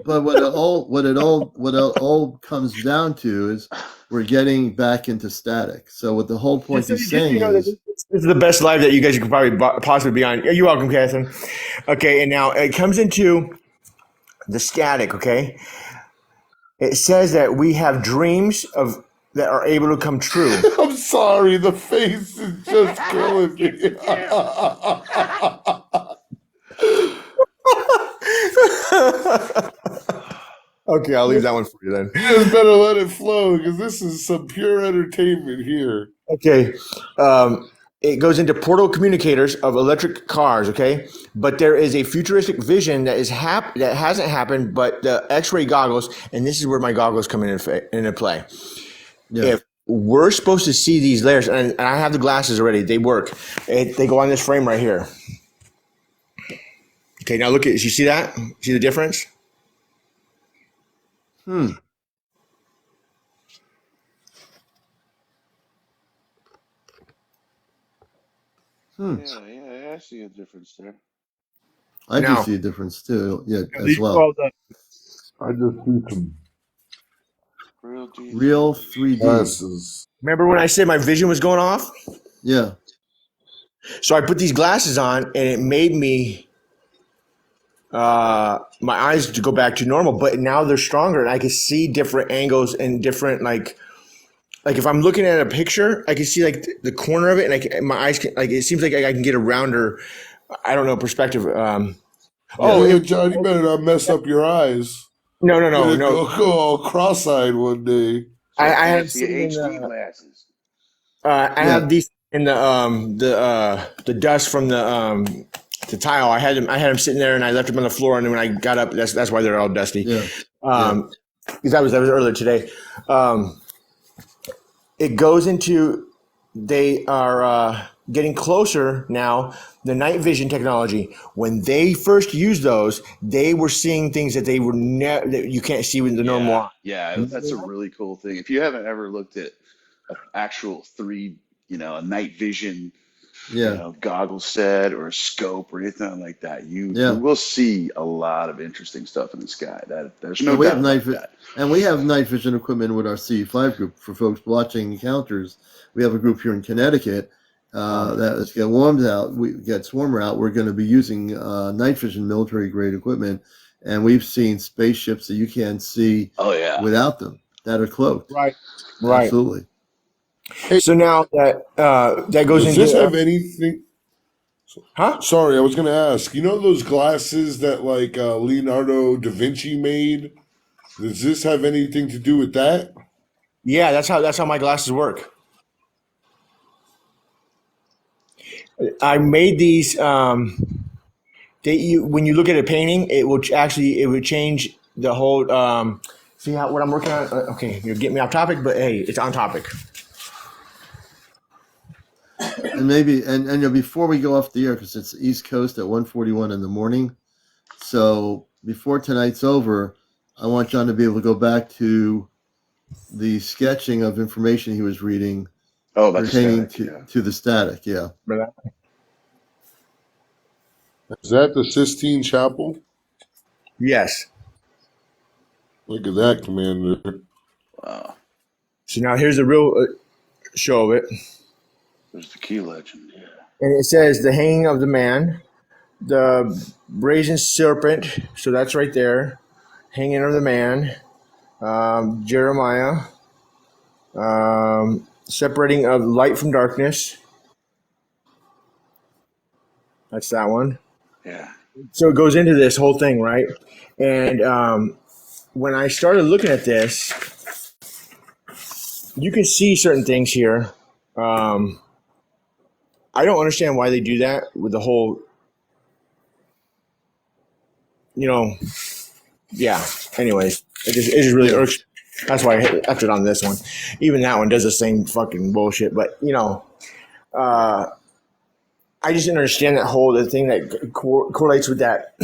S1: but what
S3: guy.
S1: it all comes down to is we're getting back into static. So what the whole point
S5: Just
S1: he's
S5: so
S1: saying
S5: you know that
S1: is,
S5: this is the best live that you guys could probably possibly be on. You're welcome, Catherine. Okay, and now it comes into the static. Okay, it says that we have dreams that are able to come true.
S3: I'm sorry, the face is just killing me.
S5: Okay, I'll leave that one for you then.
S3: You just better let it flow because this is some pure entertainment here.
S5: Okay. It goes into portal communicators of electric cars, okay? But there is a futuristic vision that that hasn't happened, but the X-ray goggles, and this is where my goggles come into play.
S1: yeah,
S5: If we're supposed to see these layers, and I have the glasses already, they work. They go on this frame right here. Okay, now look at, you see that? See the difference?
S1: hmm.
S4: Yeah, I see a difference there.
S1: I do
S5: Now-
S1: see a difference too. Yeah, as
S5: These are
S1: well.
S5: all the-
S3: I just see some
S1: Real 3D.
S3: glasses.
S5: Remember when I said my vision was going off?
S1: Yeah,
S5: So I put these glasses on, and it made me my eyes to go back to normal. But now they're stronger, and I can see different angles and different like if I'm looking at a picture, I can see like the corner of it, and my eyes can like it seems like I can get a rounder, I don't know, perspective.
S3: Oh, John, you better not mess up your eyes.
S5: No.
S3: Go all cross-eyed one day.
S5: I have
S4: see
S5: seen
S4: HD glasses.
S5: I have these in the dust from the tile. I had them sitting there, and I left them on the floor. And then when I got up, that's why they're all dusty.
S1: yeah.
S5: Because that was earlier today. It goes into they are getting closer now. The night vision technology. When they first used those, they were seeing things that they were that you can't see with the normal eye.
S4: Yeah, that's a really cool thing. If you haven't ever looked at an actual a night vision,
S1: Yeah.
S4: goggle set or a scope or anything like that, you
S1: Yeah.
S4: will see a lot of interesting stuff in the sky. There's no
S1: And we
S4: doubt
S1: have night
S4: about that.
S1: and we have night vision equipment with our CE5 group for folks watching encounters. We have a group here in Connecticut that is get warmed out. Gets warmer out. We're going to be using night vision military grade equipment, and we've seen spaceships that you can't see
S4: Oh yeah.
S1: without them that are cloaked.
S5: Right.
S1: Absolutely.
S3: Hey,
S5: So now that goes
S3: does this
S5: into
S3: have anything?
S5: huh?
S3: Sorry, I was going to ask. You know those glasses that like Leonardo da Vinci made? Does this have anything to do with that?
S5: Yeah, that's how my glasses work. I made these. When you look at a painting, it would change the whole. See how what I'm working on? Okay, you're getting me off topic, but hey, it's on topic.
S1: And maybe before we go off the air, because it's East Coast at 1:41 in the morning. So before tonight's over, I want John to be able to go back to the sketching of information he was reading
S4: Oh, about the
S1: pertaining
S4: static. Yeah.
S1: to the static. Yeah.
S3: Is that the Sistine Chapel?
S5: Yes.
S3: Look at that, Commander.
S4: Wow.
S5: So now here's the real show of it,
S4: There's the key legend. Yeah.
S5: and it says the hanging of the man, the brazen serpent. So that's right there, hanging of the man. Jeremiah, separating of light from darkness. That's that one.
S4: Yeah.
S5: So it goes into this whole thing, right? And when I started looking at this, you can see certain things here. I don't understand why they do that with the whole, yeah. Anyways, it just really irks. That's why I left it on this one. Even that one does the same fucking bullshit. But I just didn't understand that whole the thing that correlates with that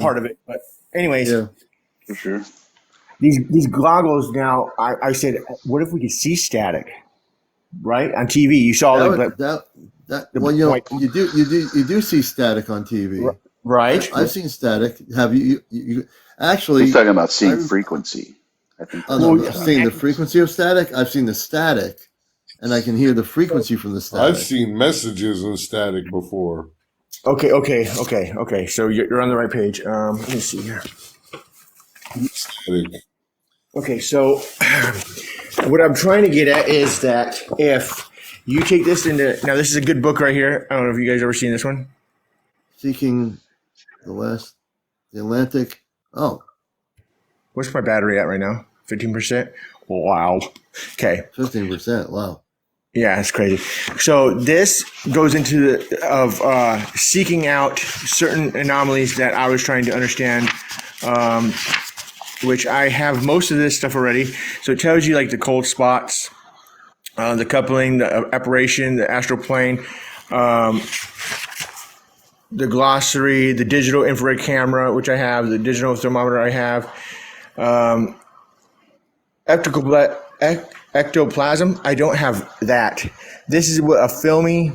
S5: part of it. But anyways,
S1: Yeah.
S4: For sure.
S5: these goggles now. I said, what if we could see static, right, on TV? You saw
S1: Well, you do see static on TV.
S5: right?
S1: I've seen static. Have you actually?
S4: He's talking about seeing frequency. I think
S1: Oh
S4: that's
S1: no, I've seen the frequency of static. I've seen the static, and I can hear the frequency from the static.
S3: I've seen messages in static before.
S5: Okay. So you're on the right page. Let me see here.
S3: Static.
S5: Okay, so what I'm trying to get at is that if you take this now this is a good book right here. I don't know if you guys ever seen this one.
S1: Seeking the Atlantic. Oh,
S5: What's my battery at right now? 15%. Wow. Okay.
S1: 15%. Wow.
S5: Yeah, it's crazy. So this goes into seeking out certain anomalies that I was trying to understand, which I have most of this stuff already. So it tells you like the cold spots, the coupling, the apparition, the astral plane, the glossary, the digital infrared camera, which I have, the digital thermometer I have, ectoplasm. I don't have that. This is a filmy,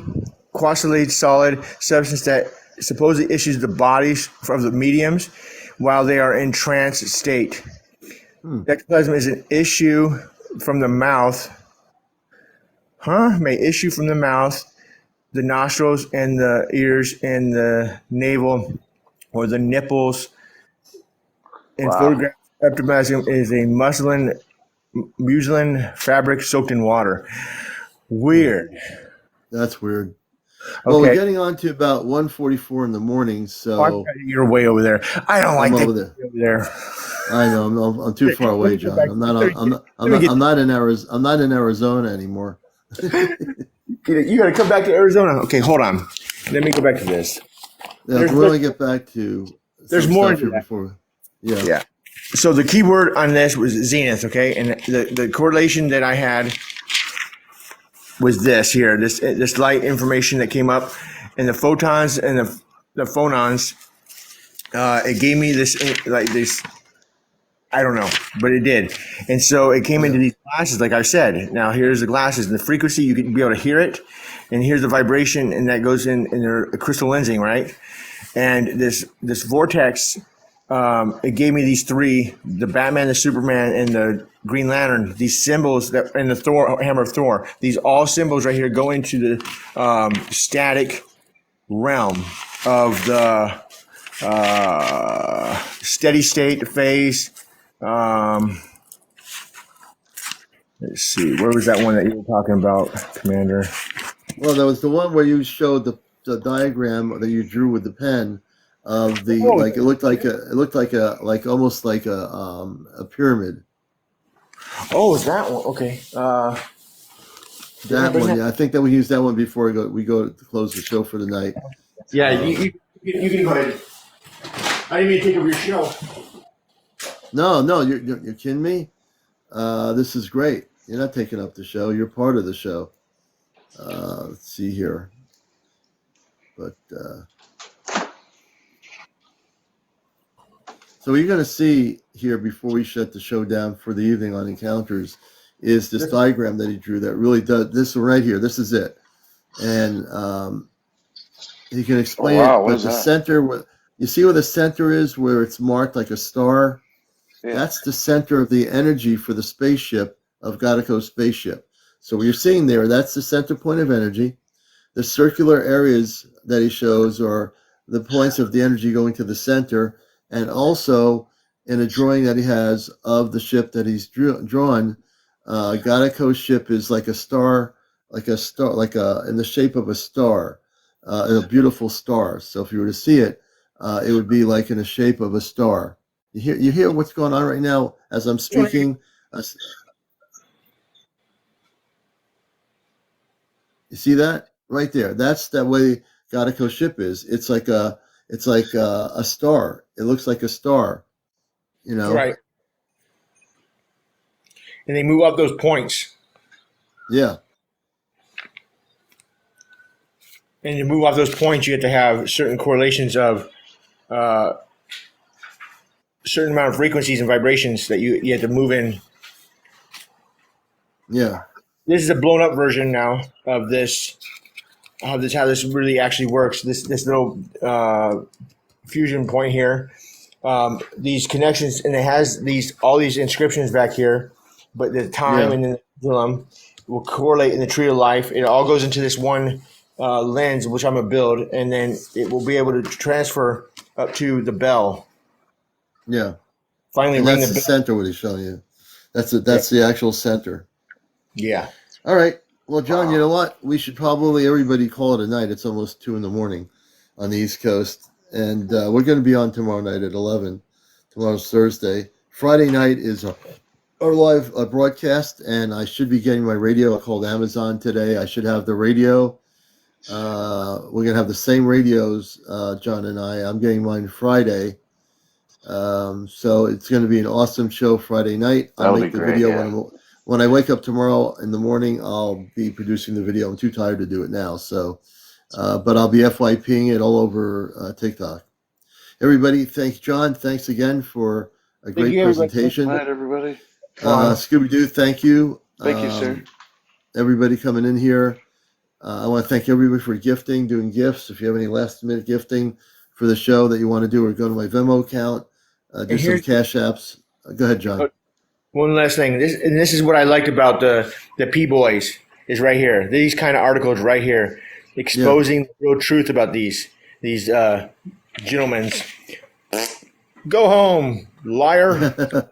S5: quasulated solid substance that supposedly issues the bodies of the mediums while they are in trance state. Ectoplasm is an issue from the mouth. May issue from the mouth, the nostrils, and the ears, and the navel, or the nipples. In photograph, ectoplasm is a muslin fabric soaked in water. Weird.
S1: That's weird. Well,
S5: Okay.
S1: we're getting on to about 1:44 in the morning, so
S5: You're way over there. I don't like
S1: I'm
S5: that
S1: over there.
S5: over there.
S1: I know I'm too far away, John. I'm not in Arizona anymore.
S5: You got to come back to Arizona. Okay, hold on. Let me go back to this.
S1: Yeah, we want to get back to.
S5: There's more into that.
S1: Before. Yeah.
S5: Yeah. So the key word on this was zenith, okay? And the correlation that I had was this here, this light information that came up, and the photons and the phonons. It gave me this I don't know, but it did. And so it came into these glasses, like I said. Now here's the glasses, and the frequency, you can be able to hear it. And here's the vibration, and that goes in their crystal lensing, right? And this vortex, it gave me these three, the Batman, the Superman, and the Green Lantern, these symbols and the hammer of Thor. These all symbols right here go into the static realm of the steady state phase. Let's see. Where was that one that you were talking about, Commander?
S1: Well, that was the one where you showed the diagram that you drew with the pen of the
S5: Oh,
S1: like it looked like almost like a pyramid.
S5: oh, that one. Okay. Did I
S1: That
S5: bring
S1: one,
S5: that?
S1: yeah, I think that we use that one before we go to close the show for the night.
S5: Yeah, you can go ahead. I didn't mean to take over your show.
S1: No, you're kidding me. This is great. You're not taking up the show. You're part of the show. Let's see here, but so what you're going to see here before we shut the show down for the evening on encounters is this diagram that he drew that really does this one right here. This is it, and he can explain
S4: wow,
S1: it.
S4: what
S1: But
S4: is
S1: the
S4: that?
S1: center, you see where the center is, where it's marked like a star.
S4: Yeah.
S1: That's the center of the energy for the spaceship of Gadako's spaceship. So what you're seeing there, that's the center point of energy. The circular areas that he shows are the points of the energy going to the center, and also in a drawing that he has of the ship that he's drawn, Gadako's ship is like a star, like in the shape of a star, a beautiful star. So if you were to see it, it would be like in the shape of a star. You hear what's going on right now as I'm speaking? You see that right there? That's the way Gadako's ship is. It's like a star. It looks like a star. You know?
S5: Right. And they move up those points.
S1: Yeah.
S5: And to move off those points, you have to have certain correlations of certain amount of frequencies and vibrations that you have to move in.
S1: Yeah.
S5: This is a blown up version now of this. How this really actually works. This little fusion point here. These connections, and it has all these inscriptions back here, but the time
S1: Yeah.
S5: and then the pendulum will correlate in the tree of life. It all goes into this one lens, which I'm gonna build, and then it will be able to transfer up to the bell.
S1: Yeah.
S5: Finally,
S1: And
S5: ring
S1: that's
S5: the
S1: the
S5: bell.
S1: center what he's showing you. That's the actual center.
S5: Yeah.
S1: All right. Well, John, you know what? We should probably everybody call it a night. It's almost 2 a.m. on the East Coast, and we're going to be on tomorrow night at 11. Tomorrow's Thursday. Friday night is our live broadcast, and I should be getting my radio. I called Amazon today. I should have the radio. We're going to have the same radios, John and I. I'm getting mine Friday. So it's going to be an awesome show Friday night. I'll
S4: That'll
S1: make
S4: be
S1: the
S4: great,
S1: video
S4: yeah.
S1: when I wake up tomorrow in the morning. I'll be producing the video. I'm too tired to do it now. So, but I'll be FYPing it all over TikTok. Everybody, thanks, John. Thanks again for a
S5: Thank
S1: great
S5: you, everybody.
S4: Good
S1: presentation.
S4: night, everybody.
S1: Scooby-Doo, thank you.
S4: Thank you, sir.
S1: Everybody coming in here. I want to thank everybody for gifting, doing gifts. If you have any last-minute gifting for the show that you want to do, or go to my Venmo account, do some cash apps. Go ahead, John.
S5: One last thing. This is what I liked about the P Boys is right here. These kind of articles right here, exposing the real truth about these gentlemen. Go home, liar.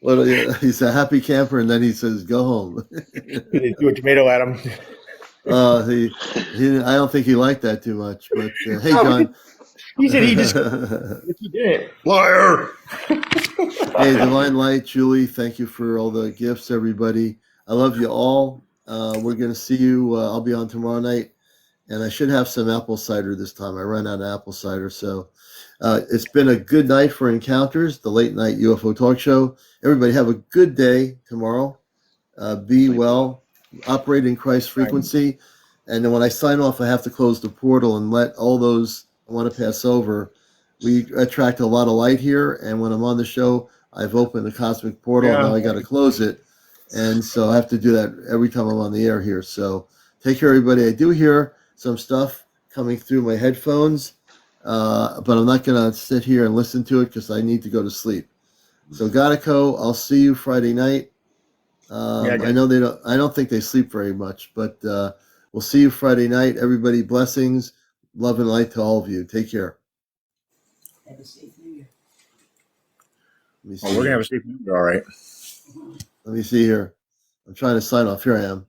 S1: Well, he's a happy camper, and then he says, "Go home."
S5: They threw a tomato at him.
S1: He I don't think he liked that too much. But hey, John.
S5: He said he just he didn't. Liar.
S1: Hey, Divine Light, Julie, thank you for all the gifts, everybody. I love you all. We're going to see you. I'll be on tomorrow night, and I should have some apple cider this time. I ran out of apple cider. So it's been a good night for Encounters, the late night UFO talk show. Everybody have a good day tomorrow. Be well, operate in Christ's frequency. And then when I sign off, I have to close the portal and let all those I want to pass over. We attract a lot of light here, and when I'm on the show, I've opened the cosmic portal, and now I got to close it. And so I have to do that every time I'm on the air here. So take care, everybody. I do hear some stuff coming through my headphones, but I'm not going to sit here and listen to it because I need to go to sleep. So Gadaco, I'll see you Friday night. I know they don't. I don't think they sleep very much, but we'll see you Friday night. Everybody, blessings, love and light to all of you. Take care.
S5: We're gonna have a safe New Year, all right.
S1: Let me see here. I'm trying to sign off. Here I am.